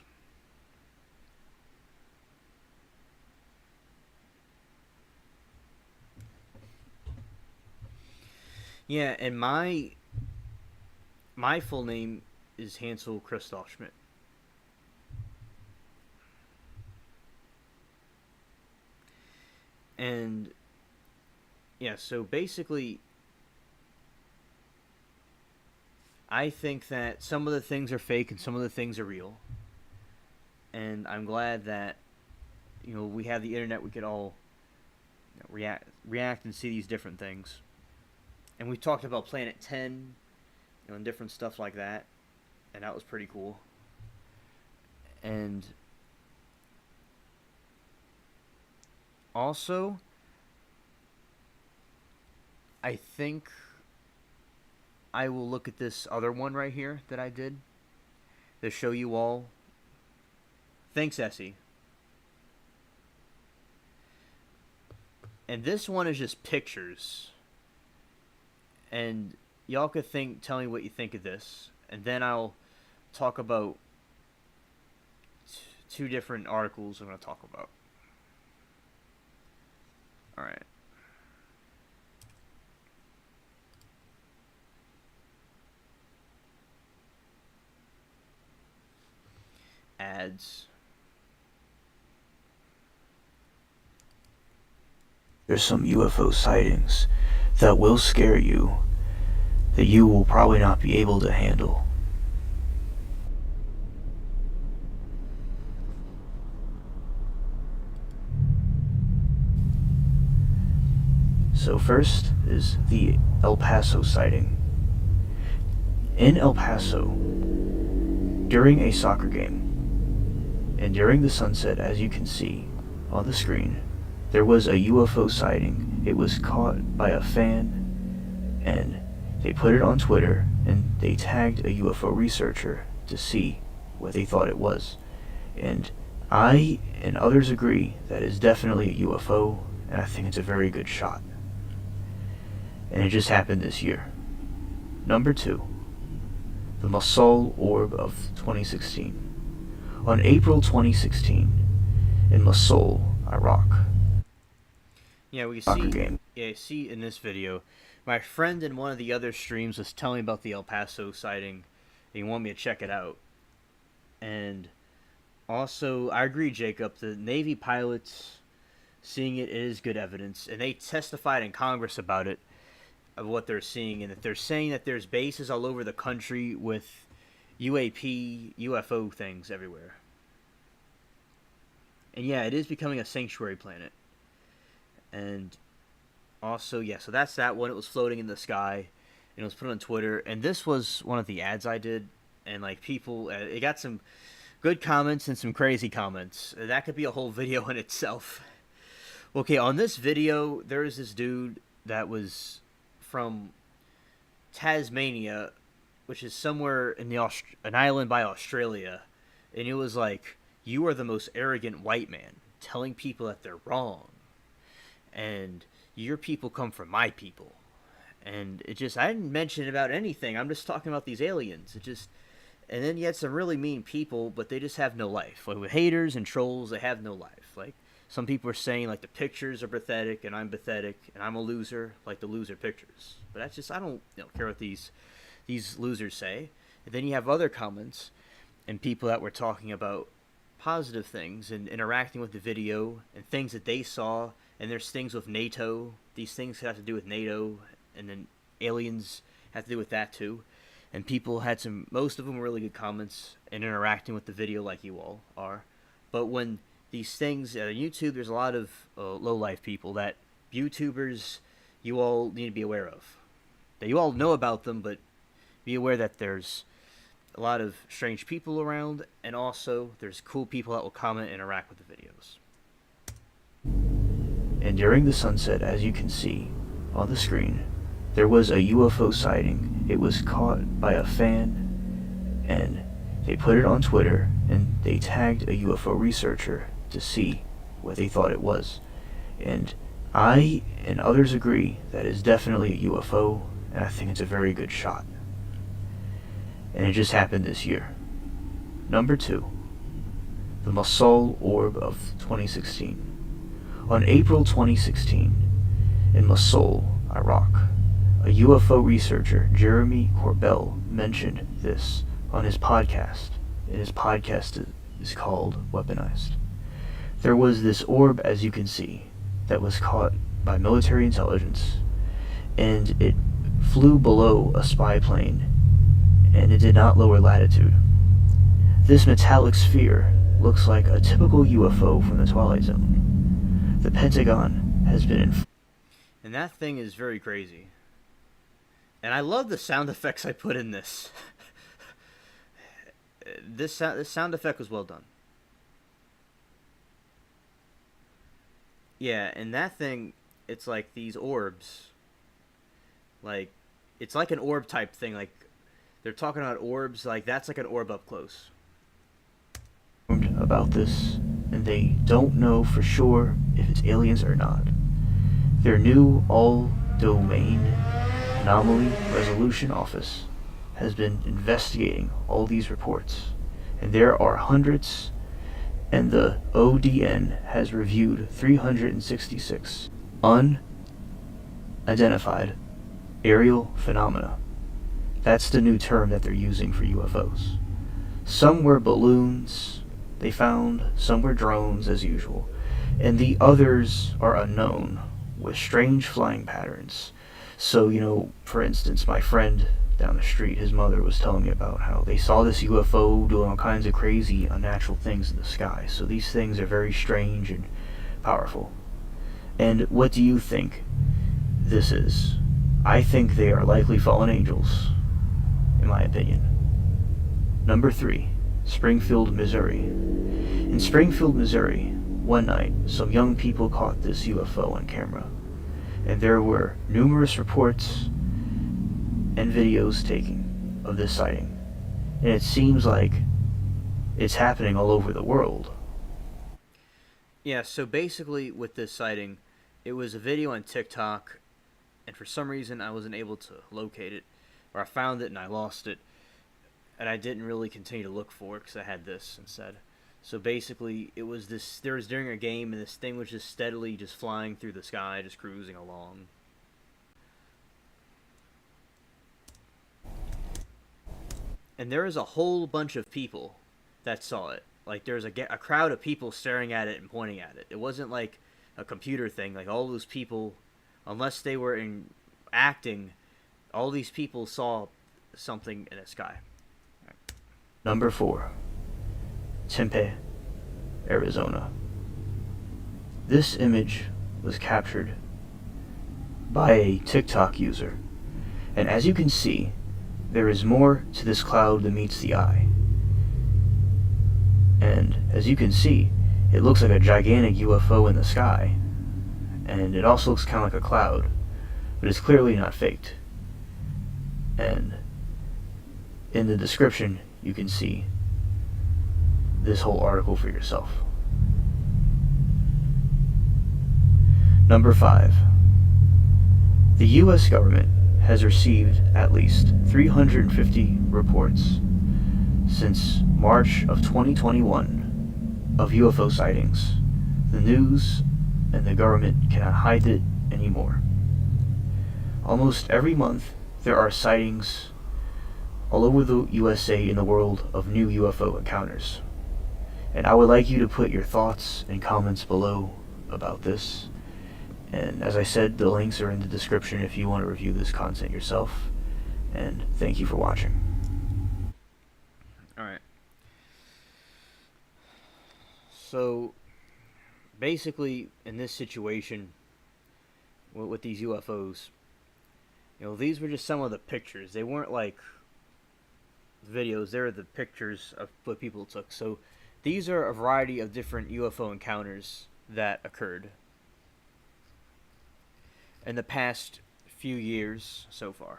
Yeah, and my full name is Hansel Christoph Schmidt. And yeah, so basically I think that some of the things are fake and some of the things are real. And I'm glad that we have the internet, we could all react and see these different things. And we talked about Planet 10, and different stuff like that, and that was pretty cool. And also, I think I will look at this other one right here that I did to show you all. Thanks, Essie. And this one is just pictures. And y'all could tell me what you think of this. And then I'll talk about two different articles I'm going to talk about. Alright. Ads. There's some UFO sightings that will scare you, that you will probably not be able to handle. So first is the El Paso sighting. In El Paso, during a soccer game, and during the sunset, as you can see on the screen, there was a UFO sighting. It was caught by a fan, and they put it on Twitter, and they tagged a UFO researcher to see what they thought it was. And I and others agree that is definitely a UFO, and I think it's a very good shot. And it just happened this year. Number 2, the Mosul Orb of 2016. On April 2016, in Mosul, Iraq. Yeah, we Soccer see. game. Yeah, see in this video, my friend in one of the other streams was telling me about the El Paso sighting. And he wanted me to check it out. And also, I agree, Jacob. The Navy pilots seeing it is good evidence, and they testified in Congress about it, of what they're seeing, and that they're saying that there's bases all over the country with UAP, UFO things everywhere. And yeah, it is becoming a sanctuary planet. And also, yeah, so that's that one. It was floating in the sky, and it was put on Twitter. And this was one of the ads I did, and like people, it got some good comments and some crazy comments. That could be a whole video in itself. Okay, on this video, there is this dude that was from Tasmania, which is somewhere in an island by Australia, and it was like, you are the most arrogant white man, telling people that they're wrong, and your people come from my people. And it just, I didn't mention about anything, I'm just talking about these aliens. It just, and then you had some really mean people, but they just have no life. Like with haters and trolls, they have no life. Like, Some people are saying like the pictures are pathetic and I'm pathetic and I'm a loser, like the loser pictures. But that's just, I don't care what these losers say. And then you have other comments and people that were talking about positive things and interacting with the video and things that they saw. And there's things with NATO. These things have to do with NATO, and then aliens have to do with that too. And people had most of them were really good comments and interacting with the video like you all are. But when these things on YouTube, there's a lot of low-life people that YouTubers you all need to be aware of. That you all know about them, but be aware that there's a lot of strange people around, and also there's cool people that will comment and interact with the videos. And during the sunset, as you can see on the screen, there was a UFO sighting. It was caught by a fan, and they put it on Twitter, and they tagged a UFO researcher to see what they thought it was. And I and others agree that is definitely a UFO, and I think it's a very good shot. And it just happened this year. Number 2, the Mosul Orb of 2016. On April 2016, in Mosul, Iraq, a UFO researcher, Jeremy Corbell, mentioned this on his podcast, and his podcast is called Weaponized. There was this orb, as you can see, that was caught by military intelligence, and it flew below a spy plane, and it did not lower latitude. This metallic sphere looks like a typical UFO from the Twilight Zone. The Pentagon has been and that thing is very crazy. And I love the sound effects I put in this. This sound effect was well done. Yeah, and that thing, it's like these orbs. Like, it's like an orb type thing. Like, they're talking about orbs. Like, that's like an orb up close. About this, and they don't know for sure if it's aliens or not. Their new all-domain anomaly resolution office has been investigating all these reports, and there are hundreds, and the ODN has reviewed 366 unidentified aerial phenomena. That's the new term that they're using for UFOs. Some were balloons they found, some were drones as usual, and the others are unknown, with strange flying patterns. So, for instance, my friend down the street, his mother was telling me about how they saw this UFO doing all kinds of crazy, unnatural things in the sky. So these things are very strange and powerful. And what do you think this is? I think they are likely fallen angels, in my opinion. Number 3, Springfield, Missouri. In Springfield, Missouri, one night, some young people caught this UFO on camera, and there were numerous reports and videos taken of this sighting, and it seems like it's happening all over the world. Yeah, so basically with this sighting, it was a video on TikTok, and for some reason I wasn't able to locate it, or I found it and I lost it, and I didn't really continue to look for it because I had this instead. So basically, it was during a game, and this thing was just steadily just flying through the sky, just cruising along. And there was a whole bunch of people that saw it. Like, there was a crowd of people staring at it and pointing at it. It wasn't like a computer thing. Like, all those people, unless they were acting, all these people saw something in the sky. Number 4, Tempe, Arizona. This image was captured by a TikTok user, and as you can see, there is more to this cloud than meets the eye. And as you can see, it looks like a gigantic UFO in the sky, and it also looks kind of like a cloud, but it's clearly not faked. And in the description, you can see this whole article for yourself. Number 5. The U.S. government has received at least 350 reports since March of 2021 of UFO sightings. The news and the government cannot hide it anymore. Almost every month, there are sightings all over the USA and the world of new UFO encounters. And I would like you to put your thoughts and comments below about this. And as I said, the links are in the description if you want to review this content yourself. And thank you for watching. Alright. So, basically, in this situation, with these UFOs, these were just some of the pictures. They weren't like videos, they were the pictures of what people took. So, these are a variety of different UFO encounters that occurred in the past few years so far.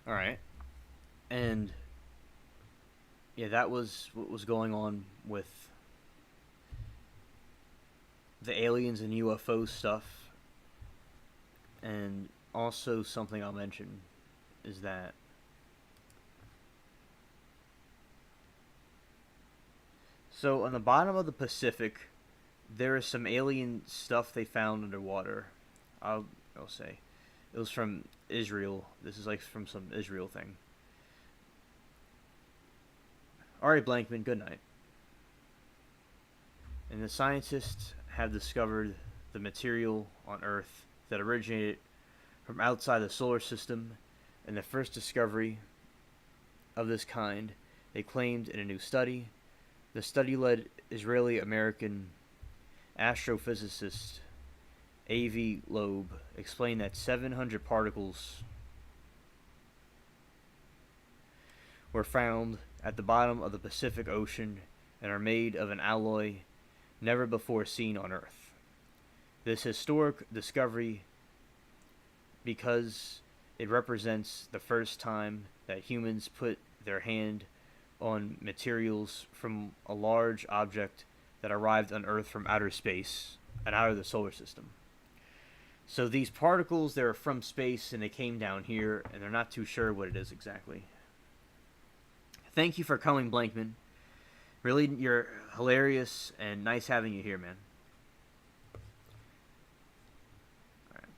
Alright. And yeah, that was what was going on with the aliens and UFO stuff. And also something I'll mention is that so on the bottom of the Pacific, there is some alien stuff they found underwater. I'll say. It was from Israel. This is like from some Israel thing. Alright, Blankman, good night. And the scientists have discovered the material on Earth that originated from outside the solar system, and the first discovery of this kind they claimed in a new study. The study led Israeli-American astrophysicist A.V. Loeb explained that 700 particles were found at the bottom of the Pacific Ocean and are made of an alloy never before seen on Earth. This historic discovery, because it represents the first time that humans put their hand on materials from a large object that arrived on Earth from outer space and out of the solar system. So these particles, they're from space and they came down here and they're not too sure what it is exactly. Thank you for coming, Blankman. Really, you're hilarious and nice having you here, man. Alright.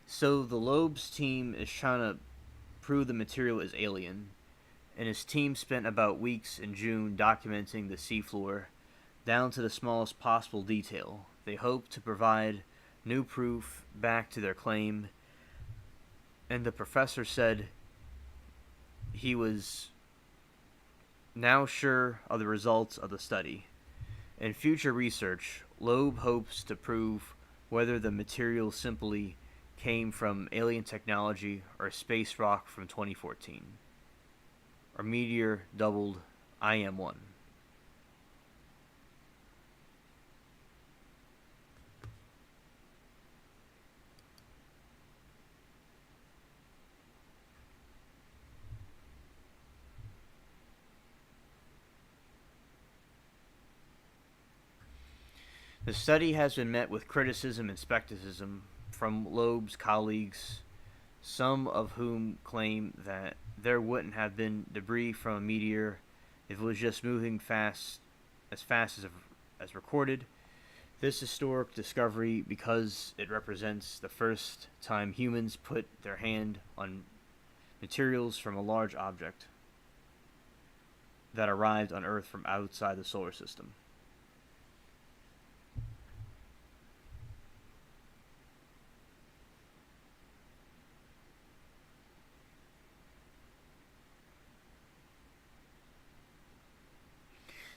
So the Loeb's team is trying to prove the material is alien, and his team spent about weeks in June documenting the seafloor down to the smallest possible detail. They hope to provide new proof back to their claim, and the professor said he was now sure of the results of the study. In future research, Loeb hopes to prove whether the material simply came from alien technology or space rock from 2014, or meteor doubled IM-1. The study has been met with criticism and skepticism from Loeb's colleagues, some of whom claim that there wouldn't have been debris from a meteor if it was just moving fast as recorded. This historic discovery, because it represents the first time humans put their hand on materials from a large object that arrived on Earth from outside the solar system.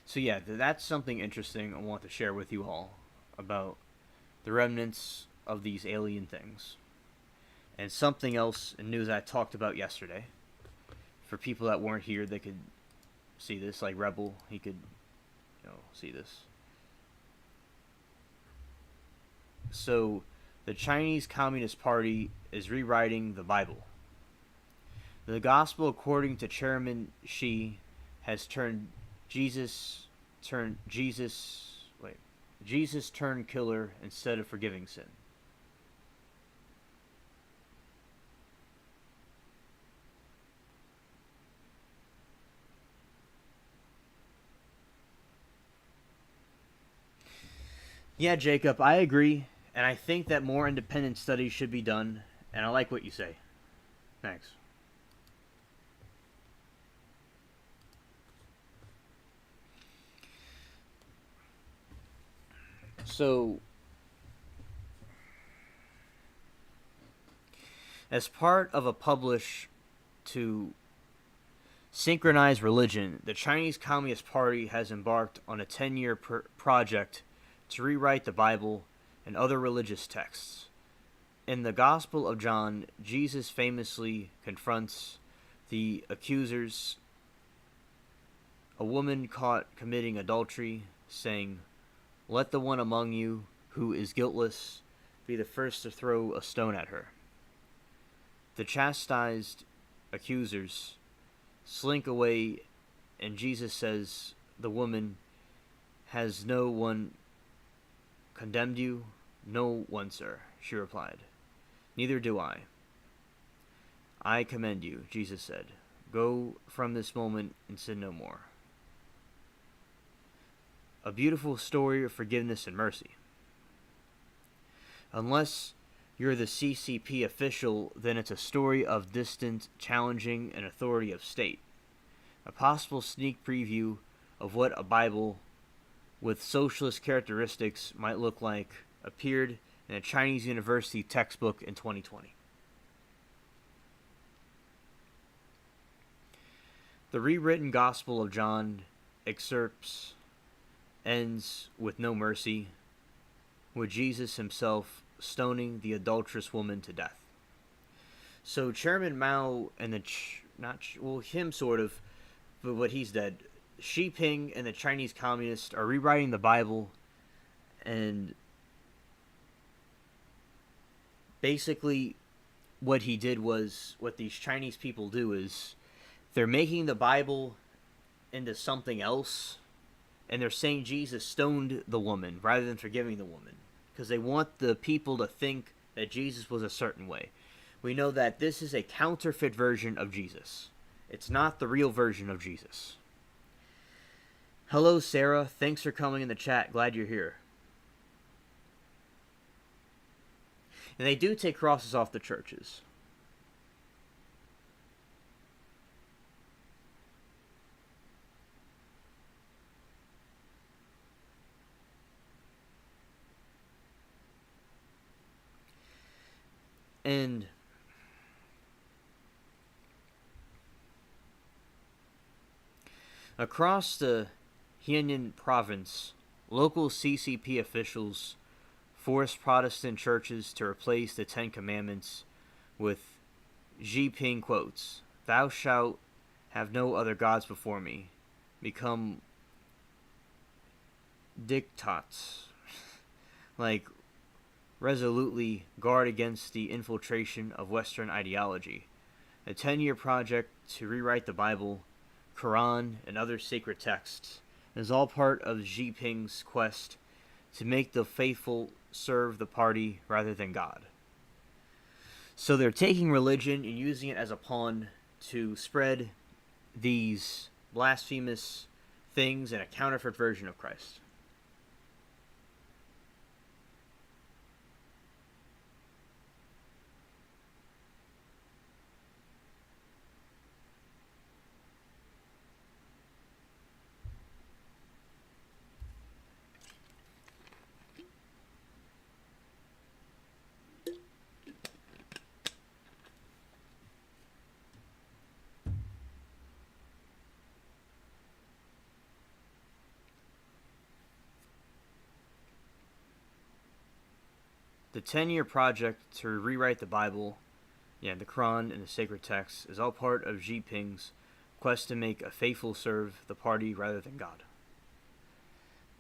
So yeah, that's something interesting I want to share with you all about the remnants of these alien things. And something else in news I talked about yesterday. For people that weren't here, they could see this, like Rebel, he could, see this. So, the Chinese Communist Party is rewriting the Bible. The Gospel, according to Chairman Xi, has Jesus turned killer instead of forgiving sin. Yeah, Jacob, I agree, and I think that more independent studies should be done, and I like what you say. Thanks. So, as part of a publish to synchronize religion, the Chinese Communist Party has embarked on a 10-year project to rewrite the Bible and other religious texts. In the Gospel of John, Jesus famously confronts the accusers, a woman caught committing adultery, saying, "Let the one among you who is guiltless be the first to throw a stone at her." The chastised accusers slink away, and Jesus says, "The woman, has no one condemned you?" "No one, sir," she replied. "Neither do I." "I commend you," Jesus said. "Go from this moment and sin no more." A beautiful story of forgiveness and mercy. Unless you're the CCP official, then it's a story of distant, challenging, and authority of state. A possible sneak preview of what a Bible with socialist characteristics might look like appeared in a Chinese university textbook in 2020. The rewritten Gospel of John excerpts ends with no mercy, with Jesus himself stoning the adulterous woman to death. So Chairman Mao and him sort of, but he's dead. Xi Jinping and the Chinese Communists are rewriting the Bible, and basically what he did was, what these Chinese people do is, they're making the Bible into something else, and they're saying Jesus stoned the woman rather than forgiving the woman, because they want the people to think that Jesus was a certain way. We know that this is a counterfeit version of Jesus. It's not the real version of Jesus. Hello, Sarah. Thanks for coming in the chat. Glad you're here. And they do take crosses off the churches. And across the Hainan province, local CCP officials forced Protestant churches to replace the Ten Commandments with Xi Jinping quotes, "Thou shalt have no other gods before me," become diktats, like resolutely guard against the infiltration of Western ideology. A 10-year project to rewrite the Bible, Quran, and other sacred texts is all part of Xi Jinping's quest to make the faithful serve the party rather than God. So they're taking religion and using it as a pawn to spread these blasphemous things in a counterfeit version of Christ. The 10-year project to rewrite the Bible, the Quran and the sacred texts, is all part of Xi Jinping's quest to make a faithful serve the party rather than God.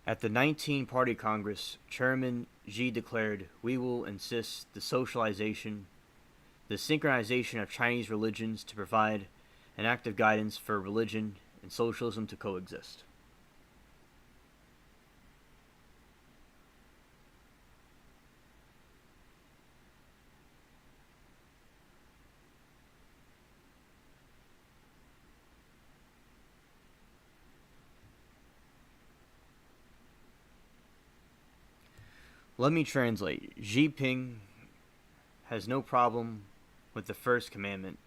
At the 19-Party Congress, Chairman Xi declared, "We will insist the socialization, the synchronization of Chinese religions to provide an active guidance for religion and socialism to coexist." Let me translate. Xi Jinping has no problem with the first commandment,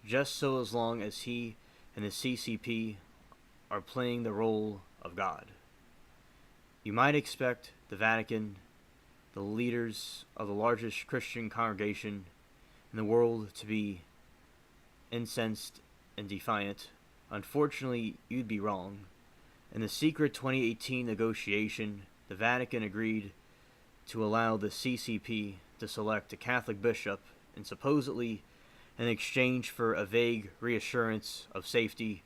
just so as long as he and the CCP are playing the role of God. You might expect the Vatican, the leaders of the largest Christian congregation in the world, to be incensed and defiant. Unfortunately, you'd be wrong. In the secret 2018 negotiation, the Vatican agreed to allow the CCP to select a Catholic bishop, and supposedly in exchange for a vague reassurance of safety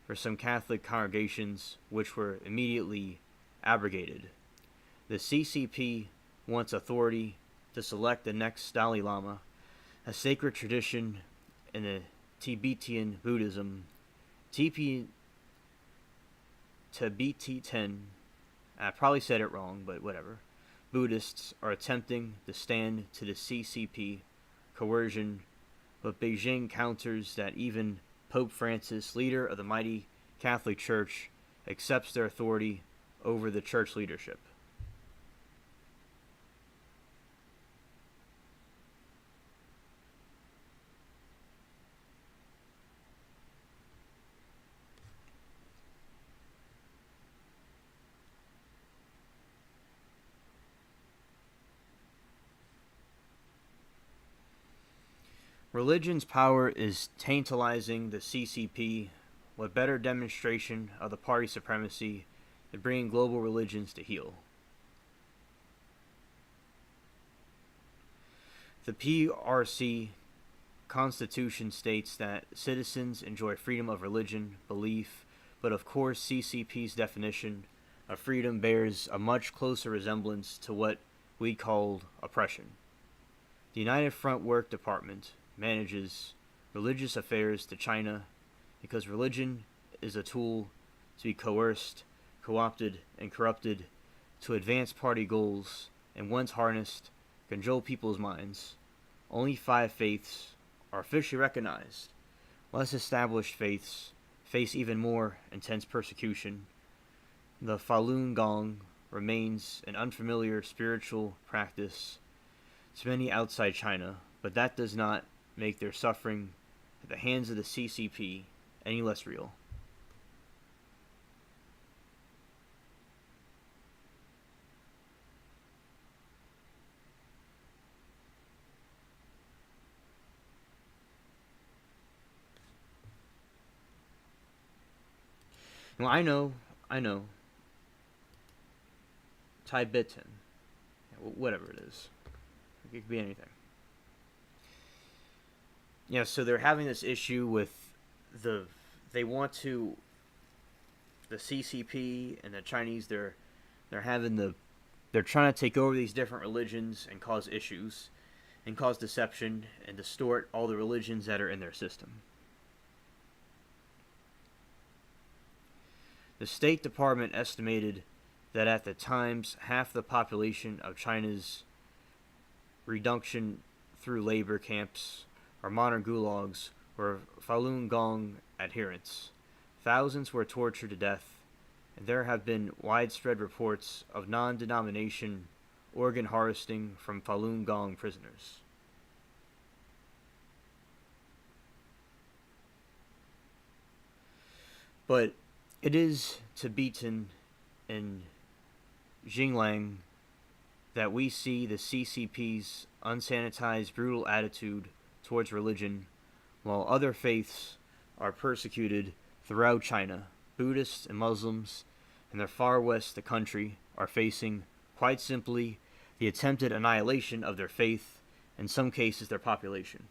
for some Catholic congregations, which were immediately abrogated. The CCP wants authority to select the next Dalai Lama, a sacred tradition in the Tibetan Buddhism. Tibetan, I probably said it wrong, but whatever. Buddhists are attempting to stand to the CCP coercion, but Beijing counters that even Pope Francis, leader of the mighty Catholic Church, accepts their authority over the church leadership. Religion's power is tantalizing the CCP. What better demonstration of the party supremacy than bringing global religions to heel? The PRC Constitution states that citizens enjoy freedom of religion, belief, but of course CCP's definition of freedom bears a much closer resemblance to what we called oppression. The United Front Work Department manages religious affairs to China because religion is a tool to be coerced, co-opted, and corrupted to advance party goals, and once harnessed, control people's minds. Only 5 faiths are officially recognized. Less established faiths face even more intense persecution. The Falun Gong remains an unfamiliar spiritual practice to many outside China, but that does not make their suffering at the hands of the CCP any less real. Well, I know. Tibetan. Whatever it is. It could be anything. Yeah, so they're having this issue with the CCP and the Chinese, they're trying to take over these different religions and cause issues and cause deception and distort all the religions that are in their system. The State Department estimated that at the times half the population of China's reduction through labor camps or modern gulags were Falun Gong adherents. Thousands were tortured to death, and there have been widespread reports of non-denomination organ harvesting from Falun Gong prisoners. But it is Tibetan and Xinjiang that we see the CCP's unsanitized, brutal attitude towards religion, while other faiths are persecuted throughout China. Buddhists and Muslims in the far west of the country are facing, quite simply, the attempted annihilation of their faith, in some cases their population.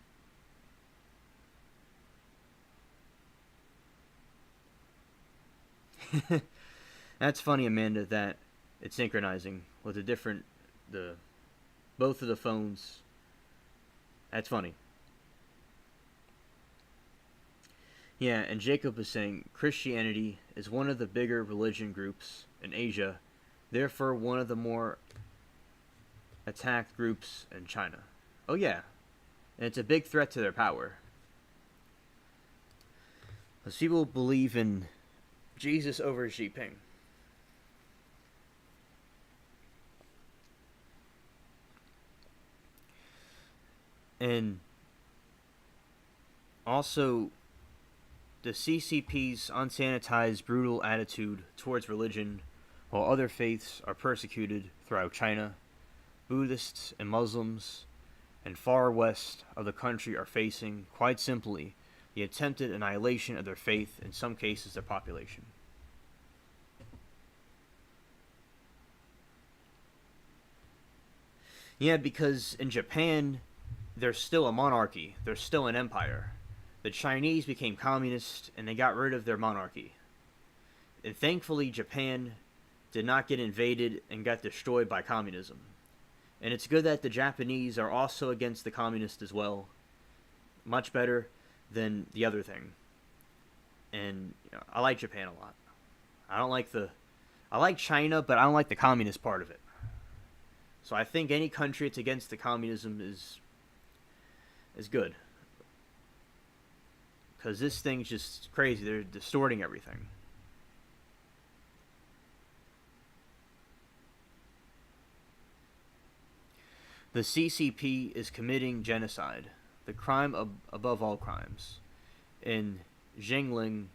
That's funny, Amanda, that it's synchronizing with the both of the phones. That's funny. Yeah, and Jacob is saying Christianity is one of the bigger religion groups in Asia, therefore one of the more attacked groups in China. Oh yeah, and it's a big threat to their power. Because people believe in Jesus over Xi Jinping. And also, the CCP's unsanitized, brutal attitude towards religion, while other faiths are persecuted throughout China, Buddhists and Muslims and far west of the country are facing, quite simply, the attempted annihilation of their faith, in some cases their population. Yeah, because in Japan, they're still a monarchy. They're still an empire. The Chinese became communist and they got rid of their monarchy. And thankfully, Japan did not get invaded and got destroyed by communism. And it's good that the Japanese are also against the communists as well. Much better than the other thing. And I like Japan a lot. I like China, but I don't like the communist part of it. So I think any country that's against the communism is good. Because this thing's just crazy. They're distorting everything. The CCP is committing genocide, the crime above all crimes. In Xingling,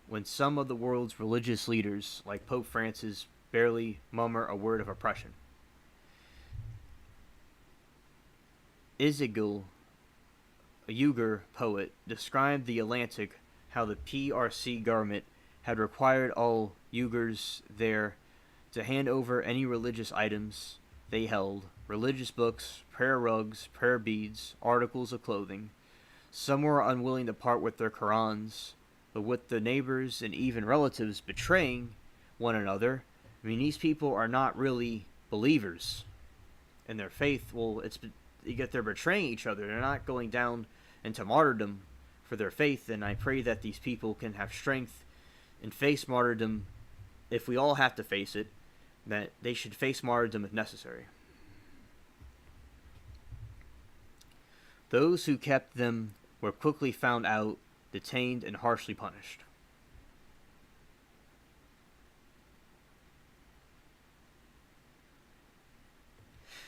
when some of the world's religious leaders, like Pope Francis, barely murmur a word of oppression. Izegul, a Uyghur poet, described the Atlantic how the PRC government had required all Uyghurs there to hand over any religious items they held, religious books, prayer rugs, prayer beads, articles of clothing. Some were unwilling to part with their Qurans, but with the neighbors and even relatives betraying one another. I mean, these people are not really believers in their faith. Well, they're betraying each other. They're not going down into martyrdom for their faith, and I pray that these people can have strength and face martyrdom if we all have to face it, that they should face martyrdom if necessary. Those who kept them were quickly found out, detained, and harshly punished.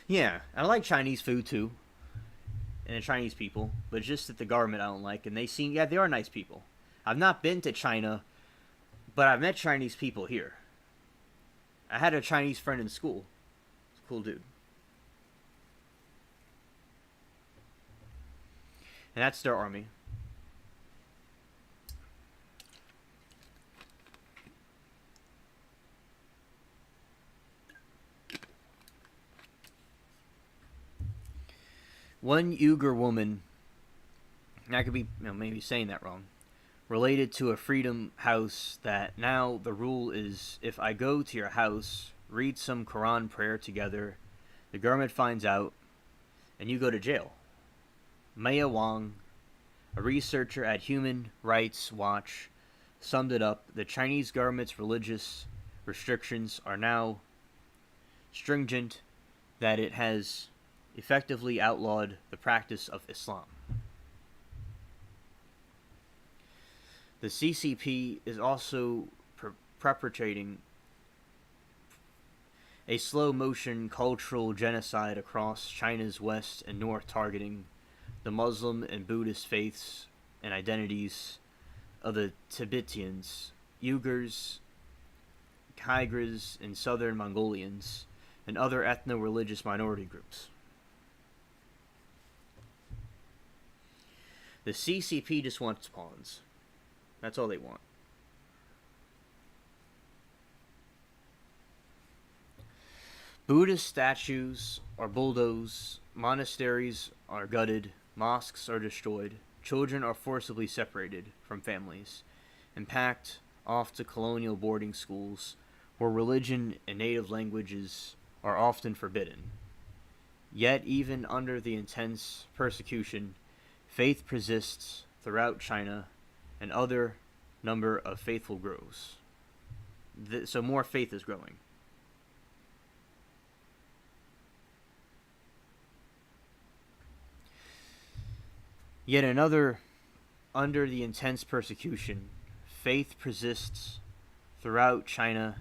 Yeah, I like Chinese food too, and the Chinese people, but just that the government I don't like, and they are nice people. I've not been to China, but I've met Chinese people here. I had a Chinese friend in school. He's a cool dude. And that's their army. One Uyghur woman, and I could be maybe saying that wrong, related to a Freedom House that now the rule is if I go to your house, read some Quran prayer together, the government finds out, and you go to jail. Maya Wang, a researcher at Human Rights Watch, summed it up. The Chinese government's religious restrictions are now stringent, that it has effectively outlawed the practice of Islam. The CCP is also perpetrating a slow-motion cultural genocide across China's west and north, targeting the Muslim and Buddhist faiths and identities of the Tibetans, Uyghurs, Kyrgyz, and Southern Mongolians, and other ethno-religious minority groups. The CCP just wants pawns. That's all they want. Buddhist statues are bulldozed, monasteries are gutted, mosques are destroyed, children are forcibly separated from families and packed off to colonial boarding schools where religion and native languages are often forbidden. Yet, even under the intense persecution, faith persists throughout China, and other number of faithful grows. So more faith is growing. Yet another, under the intense persecution, faith persists throughout China,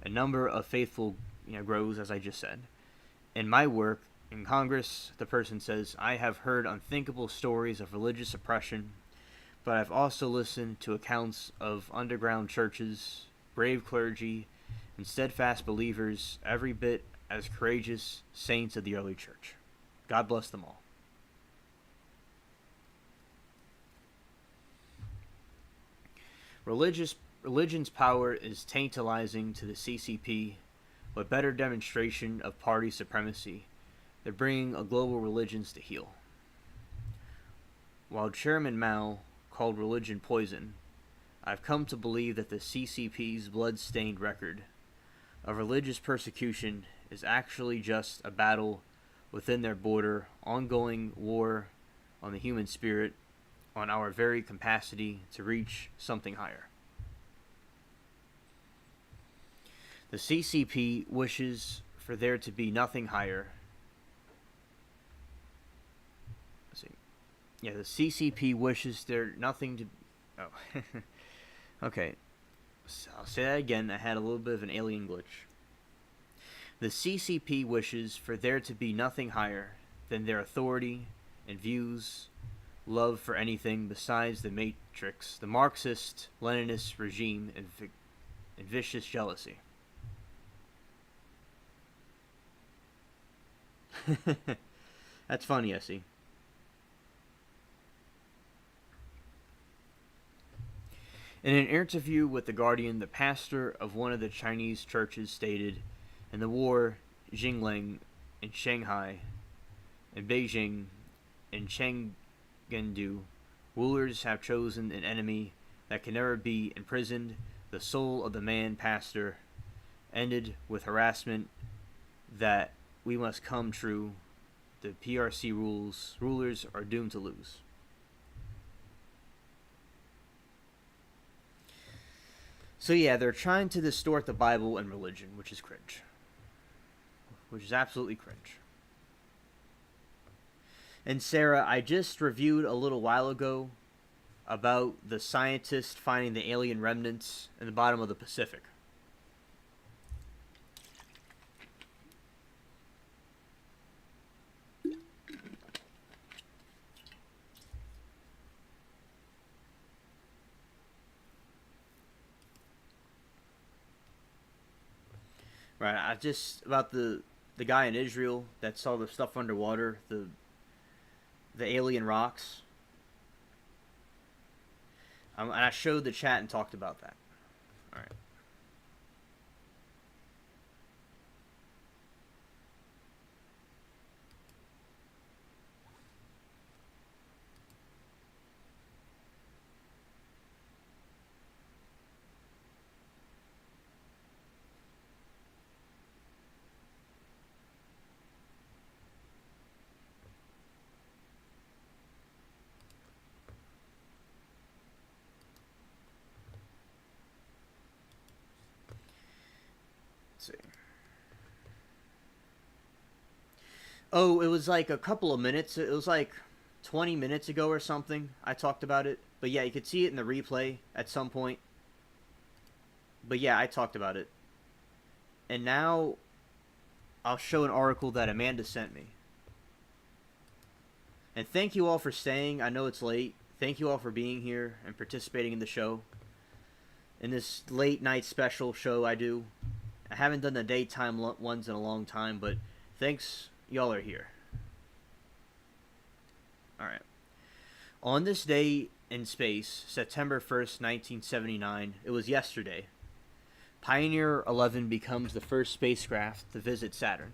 a number of faithful grows, as I just said. In my work in Congress, the person says, I have heard unthinkable stories of religious oppression, but I've also listened to accounts of underground churches, brave clergy, and steadfast believers, every bit as courageous saints of the early church. God bless them all. Religion's power is tantalizing to the CCP. What better demonstration of party supremacy? They're bringing a global religions to heel. While Chairman Mao called religion poison, I've come to believe that the CCP's blood-stained record of religious persecution is actually just a battle within their border, ongoing war on the human spirit, on our very capacity to reach something higher. The CCP wishes for there to be nothing higher. Let's see. Yeah, the CCP wishes there nothing to... Oh. Okay. So I'll say that again. I had a little bit of an alien glitch. The CCP wishes for there to be nothing higher than their authority and views, love for anything besides the matrix, the Marxist, Leninist regime, and vicious jealousy. That's funny, Essie. In an interview with The Guardian, the pastor of one of the Chinese churches stated, in the war, Jingling, in Shanghai, in Beijing, in Chengdu, rulers have chosen an enemy that can never be imprisoned. The soul of the man pastor ended with harassment that we must come true. The PRC rulers are doomed to lose. So yeah, they're trying to distort the Bible and religion, which is cringe. Which is absolutely cringe. And Sarah, I just reviewed a little while ago about the scientist finding the alien remnants in the bottom of the Pacific. Right, I just about the guy in Israel that saw the stuff underwater, the alien rocks. And I showed the chat and talked about that. All right. See. Oh, it was like a couple of minutes. It was like 20 minutes ago or something. I talked about it. But yeah, you could see it in the replay at some point. But yeah, I talked about it. And now I'll show an article that Amanda sent me. And thank you all for staying. I know it's late. Thank you all for being here and participating in the show. In this late night special show I do. I haven't done the daytime ones in a long time, but thanks, y'all are here. Alright. On this day in space, September 1st, 1979, it was yesterday, Pioneer 11 becomes the first spacecraft to visit Saturn.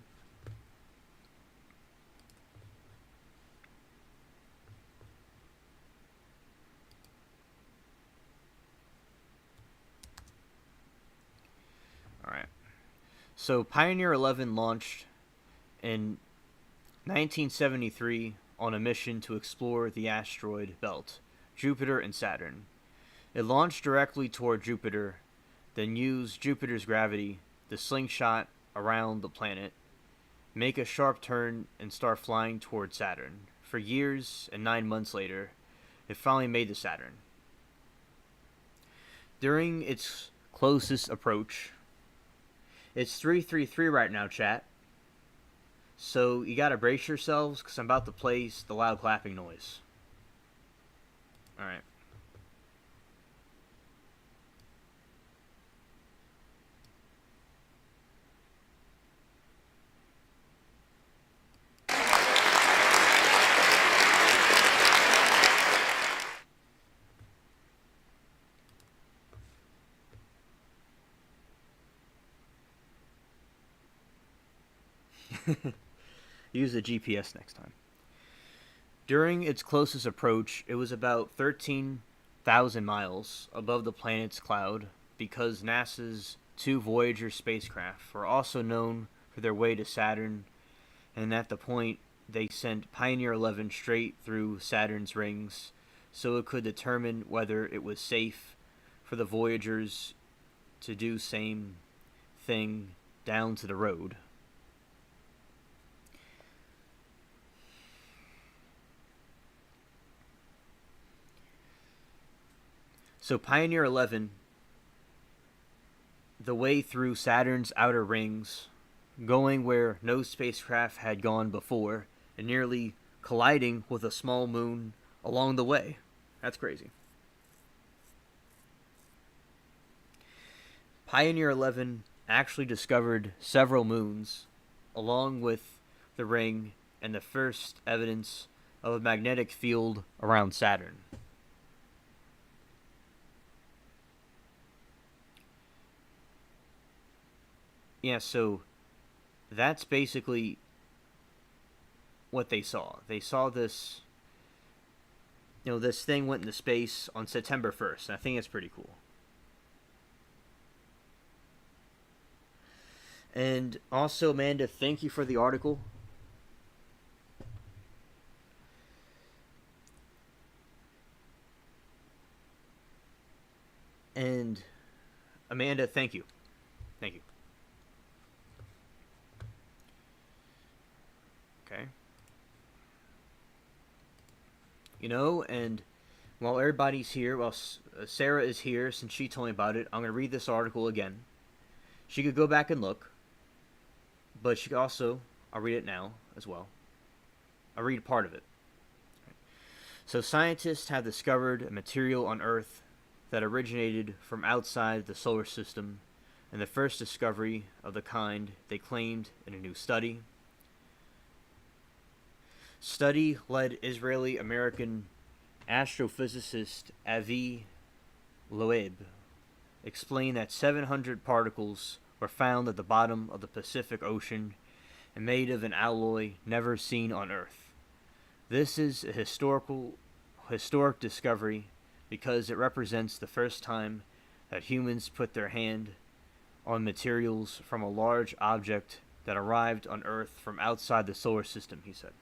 So Pioneer 11 launched in 1973 on a mission to explore the asteroid belt, Jupiter and Saturn. It launched directly toward Jupiter, then used Jupiter's gravity to slingshot around the planet, make a sharp turn, and start flying toward Saturn. For years and 9 months later, it finally made to Saturn. During its closest approach, it's 333 right now, chat. So you gotta brace yourselves, because I'm about to play the loud clapping noise. Alright. Use the GPS next time. During its closest approach, it was about 13,000 miles above the planet's cloud because NASA's 2 Voyager spacecraft were also known for their way to Saturn, and at the point they sent Pioneer 11 straight through Saturn's rings so it could determine whether it was safe for the Voyagers to do same thing down to the road. So Pioneer 11, the way through Saturn's outer rings, going where no spacecraft had gone before, and nearly colliding with a small moon along the way. That's crazy. Pioneer 11 actually discovered several moons, along with the ring and the first evidence of a magnetic field around Saturn. Yeah, so that's basically what they saw. They saw this, this thing went into space on September 1st. And I think it's pretty cool. And also, Amanda, thank you for the article. And Amanda, thank you. Thank you. Okay. And while everybody's here, while Sarah is here, since she told me about it, I'm going to read this article again. She could go back and look, but she could also, I'll read it now as well. I'll read part of it. So scientists have discovered a material on Earth that originated from outside the solar system, and the first discovery of the kind they claimed in a new study. Study led Israeli-American astrophysicist Avi Loeb explained that 700 particles were found at the bottom of the Pacific Ocean and made of an alloy never seen on Earth. This is a historic discovery because it represents the first time that humans put their hand on materials from a large object that arrived on Earth from outside the solar system, he said.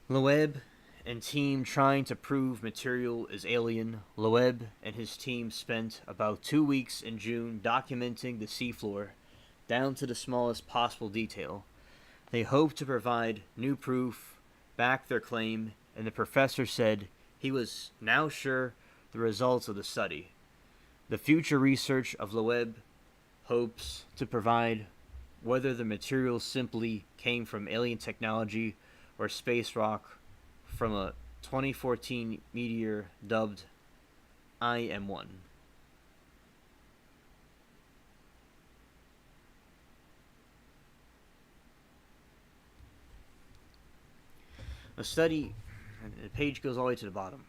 Loeb and team trying to prove material is alien. Loeb and his team spent about 2 weeks in June documenting the seafloor down to the smallest possible detail. They hope to provide new proof, back their claim, and the professor said he was now sure the results of the study. The future research of Loeb hopes to provide whether the material simply came from alien technology or space rock from a 2014 meteor dubbed IM-1. A study, the page goes all the way to the bottom.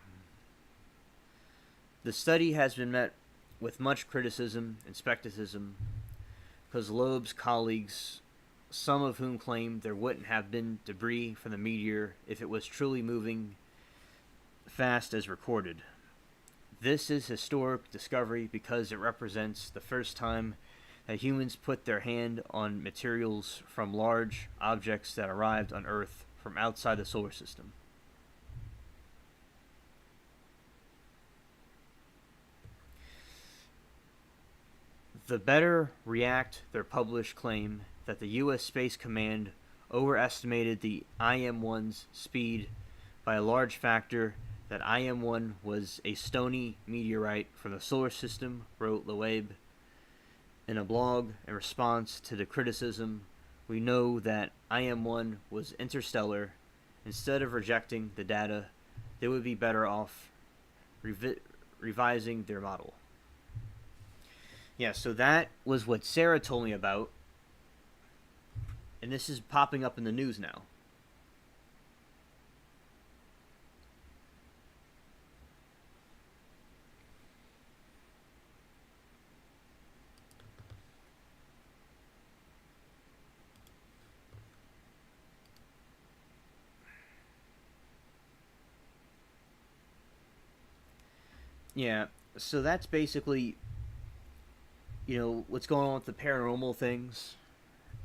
The study has been met with much criticism and skepticism because Loeb's colleagues, some of whom claim there wouldn't have been debris from the meteor if it was truly moving fast as recorded. This is historic discovery because it represents the first time that humans put their hand on materials from large objects that arrived on Earth from outside the solar system. The better react their published claim that the U.S. Space Command overestimated the IM-1's speed by a large factor, that IM-1 was a stony meteorite from the solar system, wrote Loeb in a blog in response to the criticism. We know that IM-1 was interstellar. Instead of rejecting the data, they would be better off revising their model. Yeah, so that was what Sarah told me about. And this is popping up in the news now. Yeah, so that's basically, what's going on with the paranormal things.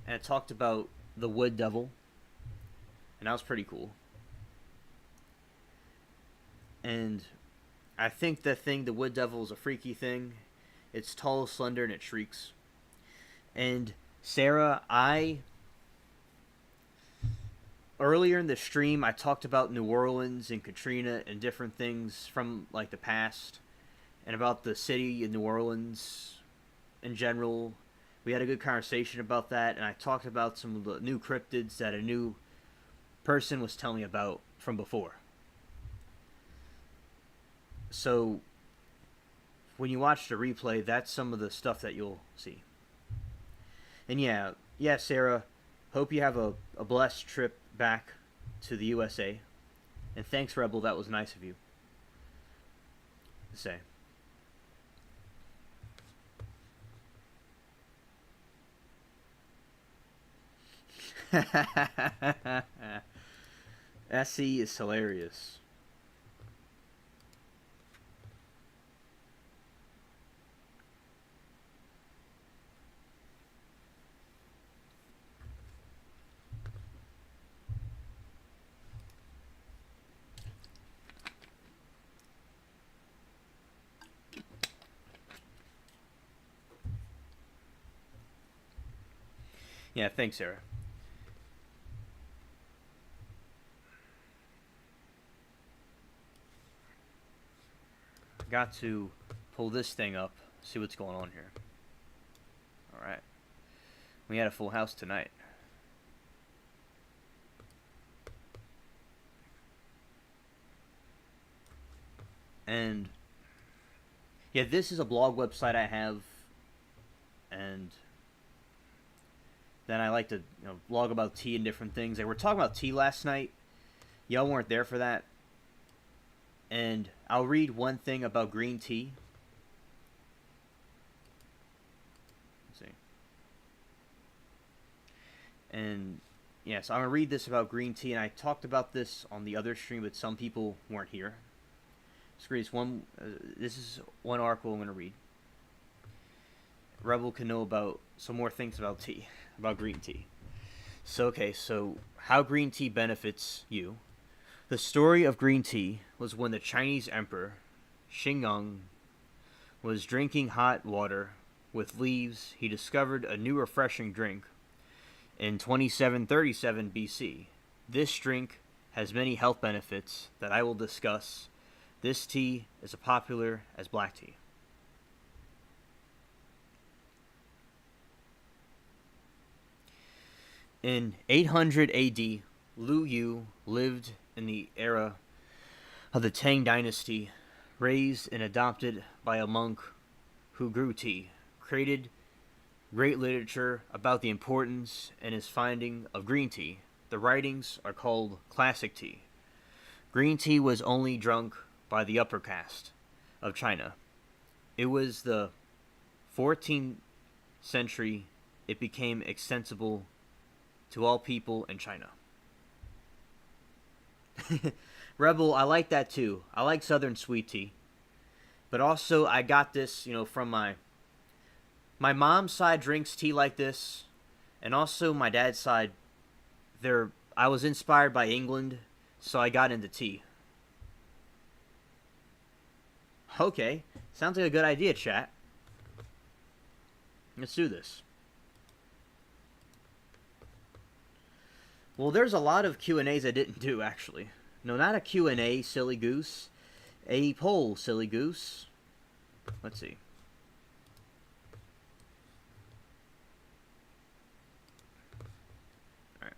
And it talked about the wood devil. And that was pretty cool. And I think the wood devil is a freaky thing. It's tall, slender, and it shrieks. And Sarah, earlier in the stream, I talked about New Orleans and Katrina and different things from like the past, and about the city in New Orleans in general. We had a good conversation about that, and I talked about some of the new cryptids that a new person was telling me about from before. So when you watch the replay, that's some of the stuff that you'll see. And yeah, Sarah, hope you have a blessed trip back to the USA. And thanks, Rebel, that was nice of you to say. SE is hilarious. Yeah, thanks, Sarah. Got to pull this thing up, see what's going on here. Alright. We had a full house tonight. And yeah, this is a blog website I have, and then I like to blog about tea and different things. They were talking about tea last night. Y'all weren't there for that. And I'll read one thing about green tea. Let's see. And yeah, so I'm going to read this about green tea. And I talked about this on the other stream, but some people weren't here. This is one article I'm going to read. Rebel can know about some more things about tea, about green tea. So how green tea benefits you. The story of green tea was when the Chinese emperor Xingang was drinking hot water with leaves. He discovered a new refreshing drink in 2737 BC. This drink has many health benefits that I will discuss. This tea is as popular as black tea. In 800 AD, Lu Yu lived in the era of the Tang Dynasty, raised and adopted by a monk who grew tea, created great literature about the importance and his finding of green tea. The writings are called classic tea. Green tea was only drunk by the upper caste of China. It was the 14th century it became accessible to all people in China. Rebel, I like that too. I like Southern sweet tea. But also, I got this, from my mom's side drinks tea like this, and also my dad's side. I was inspired by England, so I got into tea. Okay, sounds like a good idea, chat. Let's do this. Well, there's a lot of Q&As I didn't do, actually. No, not a Q&A, silly goose. A poll, silly goose. Let's see. Alright.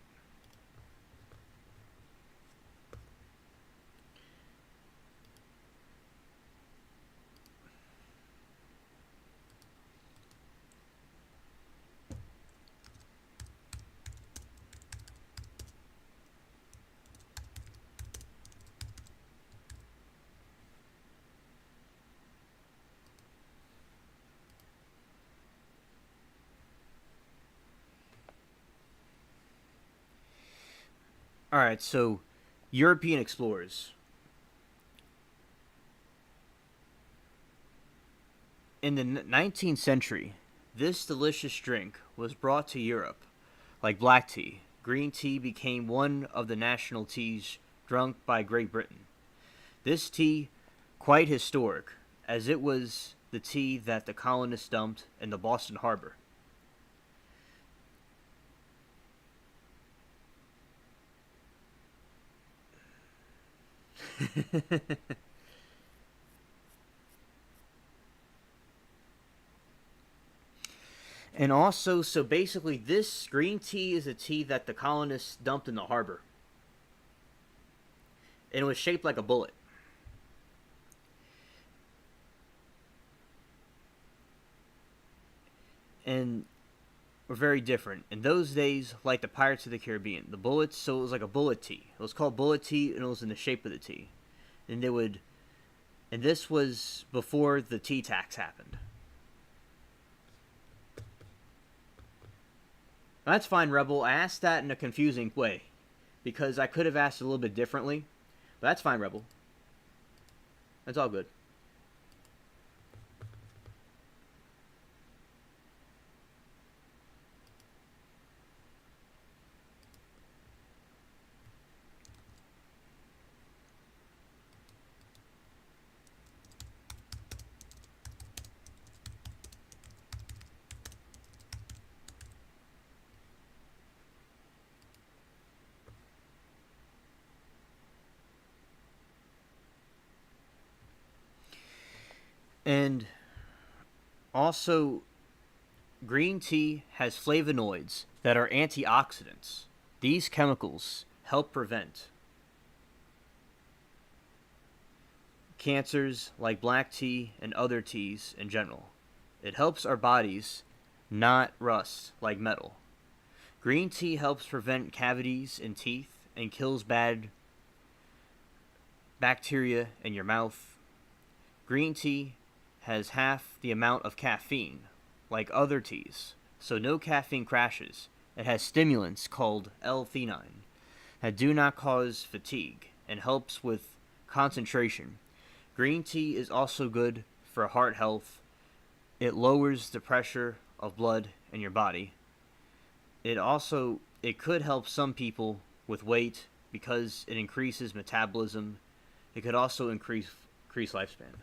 Alright, so European explorers. In the 19th century, this delicious drink was brought to Europe. Like black tea, green tea became one of the national teas drunk by Great Britain. This tea, quite historic, as it was the tea that the colonists dumped in the Boston Harbor. And also, so basically, this green tea is a tea that the colonists dumped in the harbor. And it was shaped like a bullet. And were very different. In those days, like the Pirates of the Caribbean, the bullets, so it was like a bullet tea. It was called bullet tea, and it was in the shape of the tea. And and this was before the tea tax happened. That's fine, Rebel. I asked that in a confusing way, because I could have asked it a little bit differently. But that's fine, Rebel. That's all good. And also, green tea has flavonoids that are antioxidants. These chemicals help prevent cancers like black tea and other teas in general. It helps our bodies not rust like metal. Green tea helps prevent cavities in teeth and kills bad bacteria in your mouth. Green tea has half the amount of caffeine, like other teas, so no caffeine crashes. It has stimulants called L-theanine that do not cause fatigue and helps with concentration. Green tea is also good for heart health. It lowers the pressure of blood in your body. It could help some people with weight because it increases metabolism. It could also increase lifespan.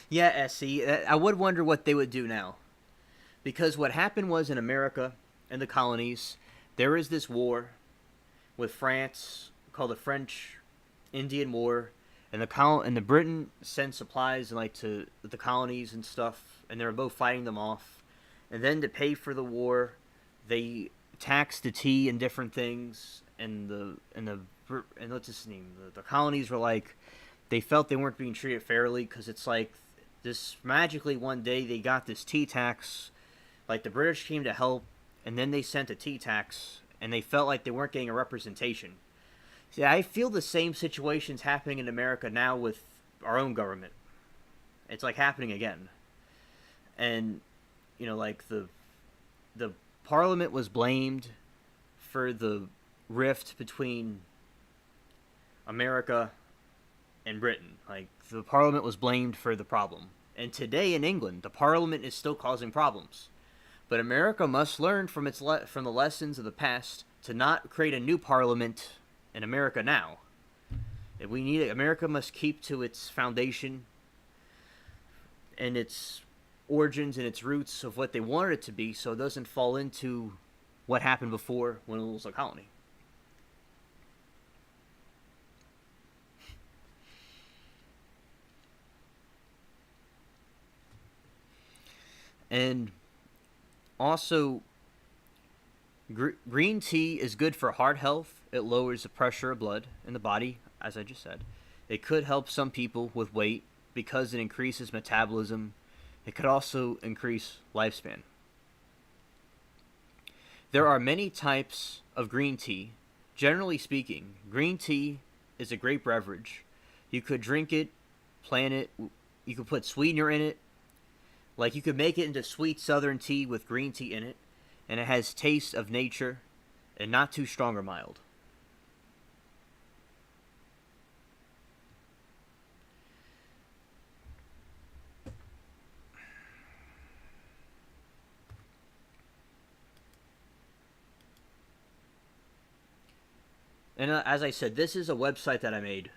Yeah, SC. I would wonder what they would do now. Because what happened was in America and the colonies, there is this war with France called the French Indian War, and the Britain sent supplies like to the colonies and stuff, and they were both fighting them off. And then to pay for the war, they taxed the tea and different things, and what's his name? The colonies were like, they felt they weren't being treated fairly because it's like this magically one day they got this tea tax. Like the British came to help, and then they sent a tea tax, and they felt like they weren't getting a representation. See, I feel the same situations happening in America now with our own government. It's like happening again. And like the parliament was blamed for the rift between America and Britain. Like, the parliament was blamed for the problem. And today in England, the parliament is still causing problems. But America must learn from from the lessons of the past to not create a new parliament in America now. If we need it, America must keep to its foundation and its origins and its roots of what they wanted it to be, so it doesn't fall into what happened before when it was a colony. And also, green tea is good for heart health. It lowers the pressure of blood in the body, as I just said. It could help some people with weight because it increases metabolism. It could also increase lifespan. There are many types of green tea. Generally speaking, green tea is a great beverage. You could drink it, plan it, you could put sweetener in it. Like, you could make it into sweet southern tea with green tea in it, and it has taste of nature and not too strong or mild. And as I said, this is a website that I made,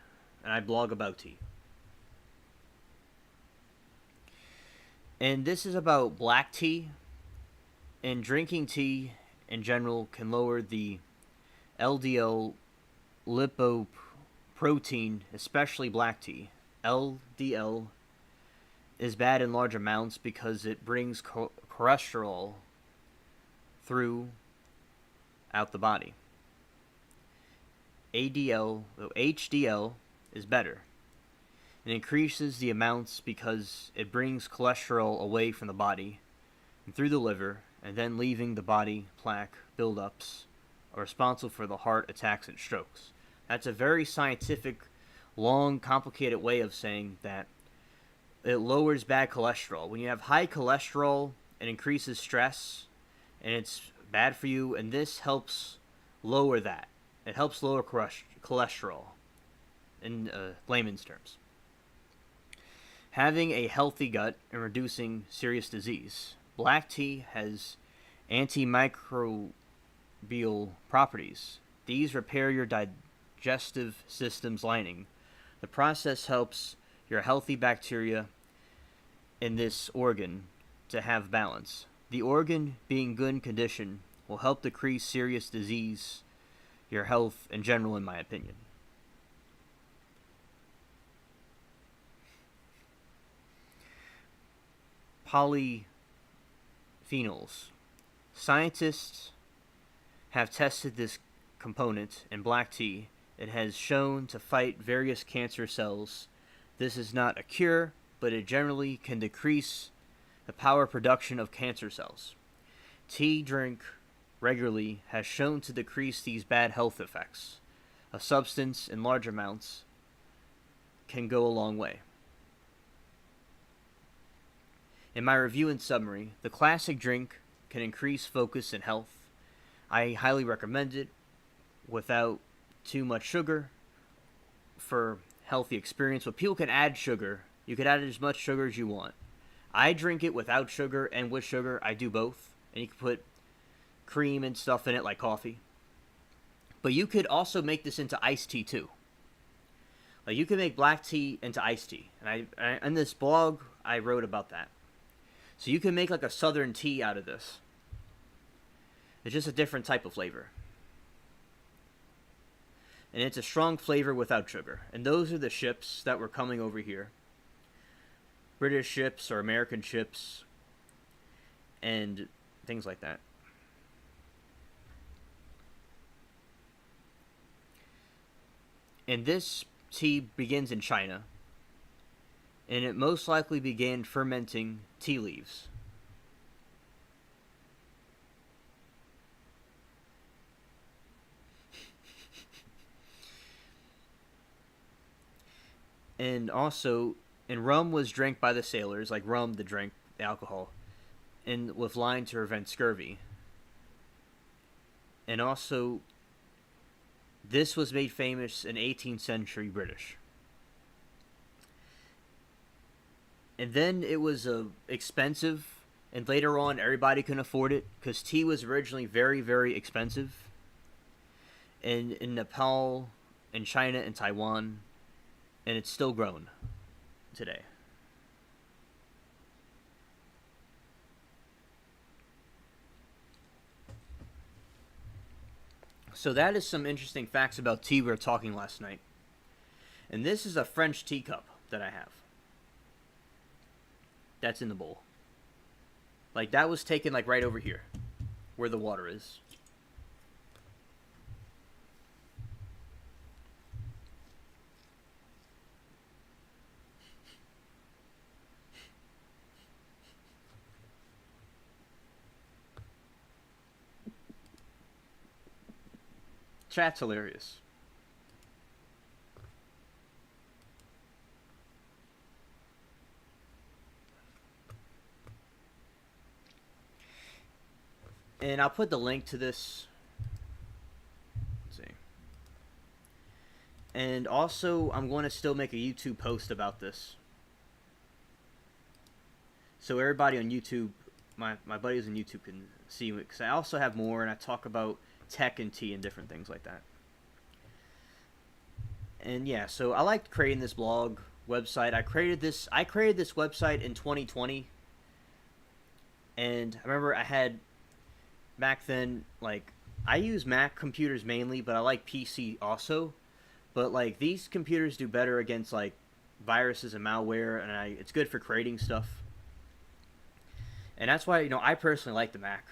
and I blog about tea. And this is about black tea. And drinking tea in general can lower the LDL lipoprotein, especially black tea. LDL is bad in large amounts because it brings cholesterol through out the body. HDL is better. It increases the amounts because it brings cholesterol away from the body and through the liver, and then leaving the body. Plaque buildups are responsible for the heart attacks and strokes. That's a very scientific, long, complicated way of saying that it lowers bad cholesterol. When you have high cholesterol, it increases stress, and it's bad for you, and this helps lower that. It helps lower cholesterol, in layman's terms. Having a healthy gut and reducing serious disease. Black tea has antimicrobial properties. These repair your digestive system's lining. The process helps your healthy bacteria in this organ to have balance. The organ being good condition will help decrease serious disease, your health in general, in my opinion. Polyphenols. Scientists have tested this component in black tea. It has shown to fight various cancer cells. This is not a cure, but it generally can decrease the power production of cancer cells. Tea drink regularly has shown to decrease these bad health effects. A substance in large amounts can go a long way. In my review and summary, the classic drink can increase focus and health. I highly recommend it without too much sugar for healthy experience. But people can add sugar. You can add as much sugar as you want. I drink it without sugar and with sugar. I do both. And you can put cream and stuff in it like coffee. But you could also make this into iced tea too. Like, you can make black tea into iced tea. And I in this blog, I wrote about that. So you can make like a southern tea out of this. It's just a different type of flavor. And it's a strong flavor without sugar. And those are the ships that were coming over here. British ships or American ships. And things like that. And this tea begins in China. And it most likely began fermenting tea leaves. And also, and rum was drank by the sailors, like rum, the drink, the alcohol, and with lime to prevent scurvy. And also, this was made famous in 18th century British. And then it was expensive, and later on everybody couldn't afford it because tea was originally very, very expensive. And in Nepal, in China, and Taiwan, and it's still grown today. So that is some interesting facts about tea we were talking last night. And this is a French teacup that I have. That's in the bowl. Like, that was taken, like, right over here, where the water is. Chat's hilarious. And I'll put the link to this. Let's see. And also, I'm going to still make a YouTube post about this. So everybody on YouTube, my buddies on YouTube can see it. Because I also have more, and I talk about tech and tea and different things like that. And yeah, so I liked creating this blog website. I created this website in 2020. And I remember I had back then, like, I use Mac computers mainly, but I like PC also. But like, these computers do better against like viruses and malware, and it's good for creating stuff. And that's why, I personally like the Mac.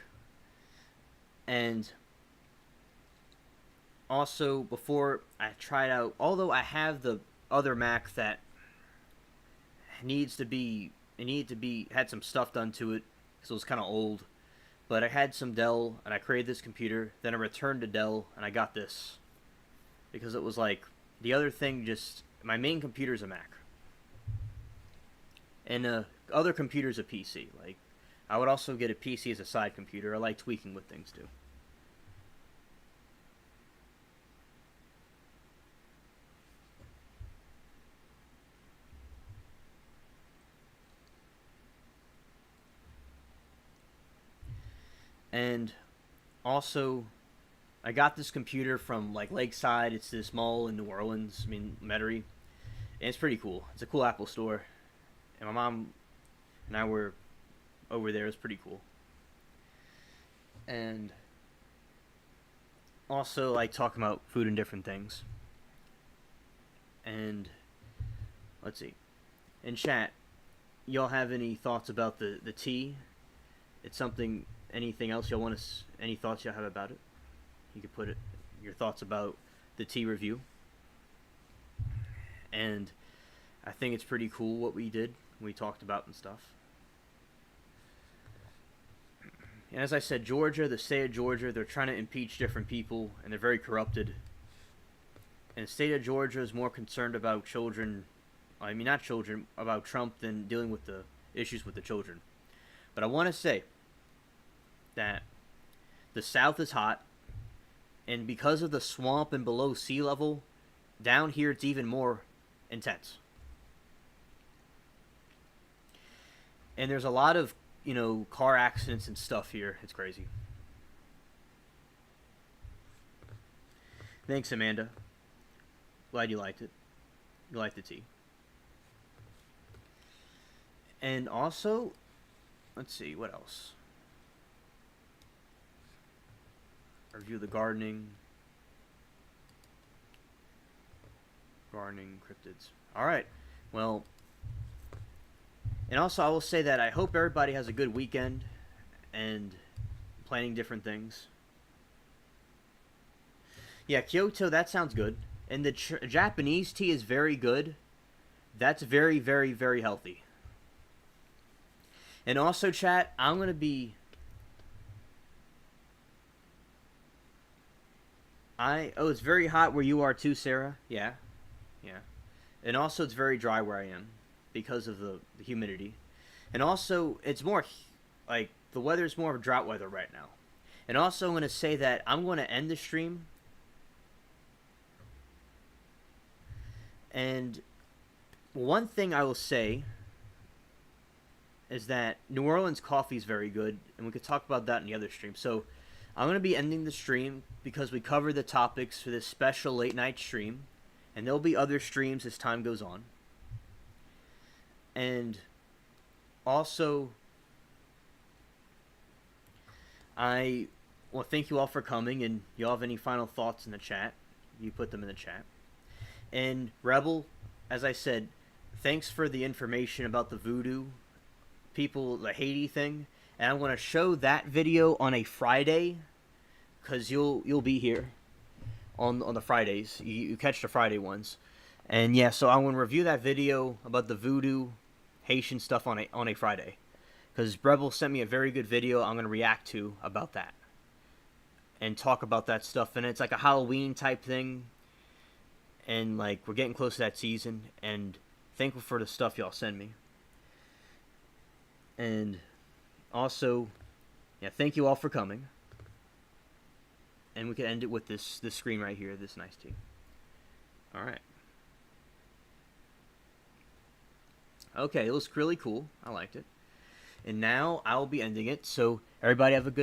And also, before I tried out, although I have the other Mac that had some stuff done to it, because it was kind of old. But I had some Dell, and I created this computer. Then I returned to Dell, and I got this. Because it was like, the other thing my main computer is a Mac. And the other computer is a PC. Like, I would also get a PC as a side computer. I like tweaking with things, too. And also, I got this computer from like Lakeside. It's this mall in New Orleans, Metairie. And it's pretty cool. It's a cool Apple store. And my mom and I were over there. It's pretty cool. And also, like, talking about food and different things. And let's see. In chat, y'all have any thoughts about the tea? It's something... Anything else y'all want to... Any thoughts y'all have about it? You could put your thoughts about the tea review. And I think it's pretty cool what we did. We talked about and stuff. And as I said, Georgia, the state of Georgia, they're trying to impeach different people, and they're very corrupted. And the state of Georgia is more concerned about children... not children, about Trump than dealing with the issues with the children. But I want to say that the South is hot, and because of the swamp and below sea level, down here it's even more intense. And there's a lot of, car accidents and stuff here. It's crazy. Thanks, Amanda. Glad you liked it. You liked the tea. And also, let's see, what else? Review the gardening, cryptids. Alright, well, and also I will say that I hope everybody has a good weekend and planning different things. Yeah, Kyoto, that sounds good. And the Japanese tea is very good. That's very, very, very healthy. And also, chat, I'm going to be... it's very hot where you are too, Sarah. Yeah. And also, it's very dry where I am because of the humidity. And also, it's more like the weather's more of drought weather right now. And also, I'm going to say that I'm going to end the stream. And one thing I will say is that New Orleans coffee is very good, and we could talk about that in the other stream. So I'm going to be ending the stream because we covered the topics for this special late night stream, and there'll be other streams as time goes on. And also, I well, thank you all for coming, and y'all have any final thoughts in the chat, you put them in the chat. And Rebel, as I said, thanks for the information about the voodoo people, the Haiti thing. And I'm going to show that video on a Friday, because you'll be here on the Fridays. You catch the Friday ones. And yeah, so I'm going to review that video about the voodoo Haitian stuff on a Friday, because Rebel sent me a very good video I'm going to react to about that and talk about that stuff. And it's like a Halloween type thing, and like we're getting close to that season, and thankful for the stuff y'all send me. And also, yeah, thank you all for coming. And we can end it with this screen right here, this nice tea. Alright. Okay, it looks really cool. I liked it. And now I'll be ending it. So everybody have a good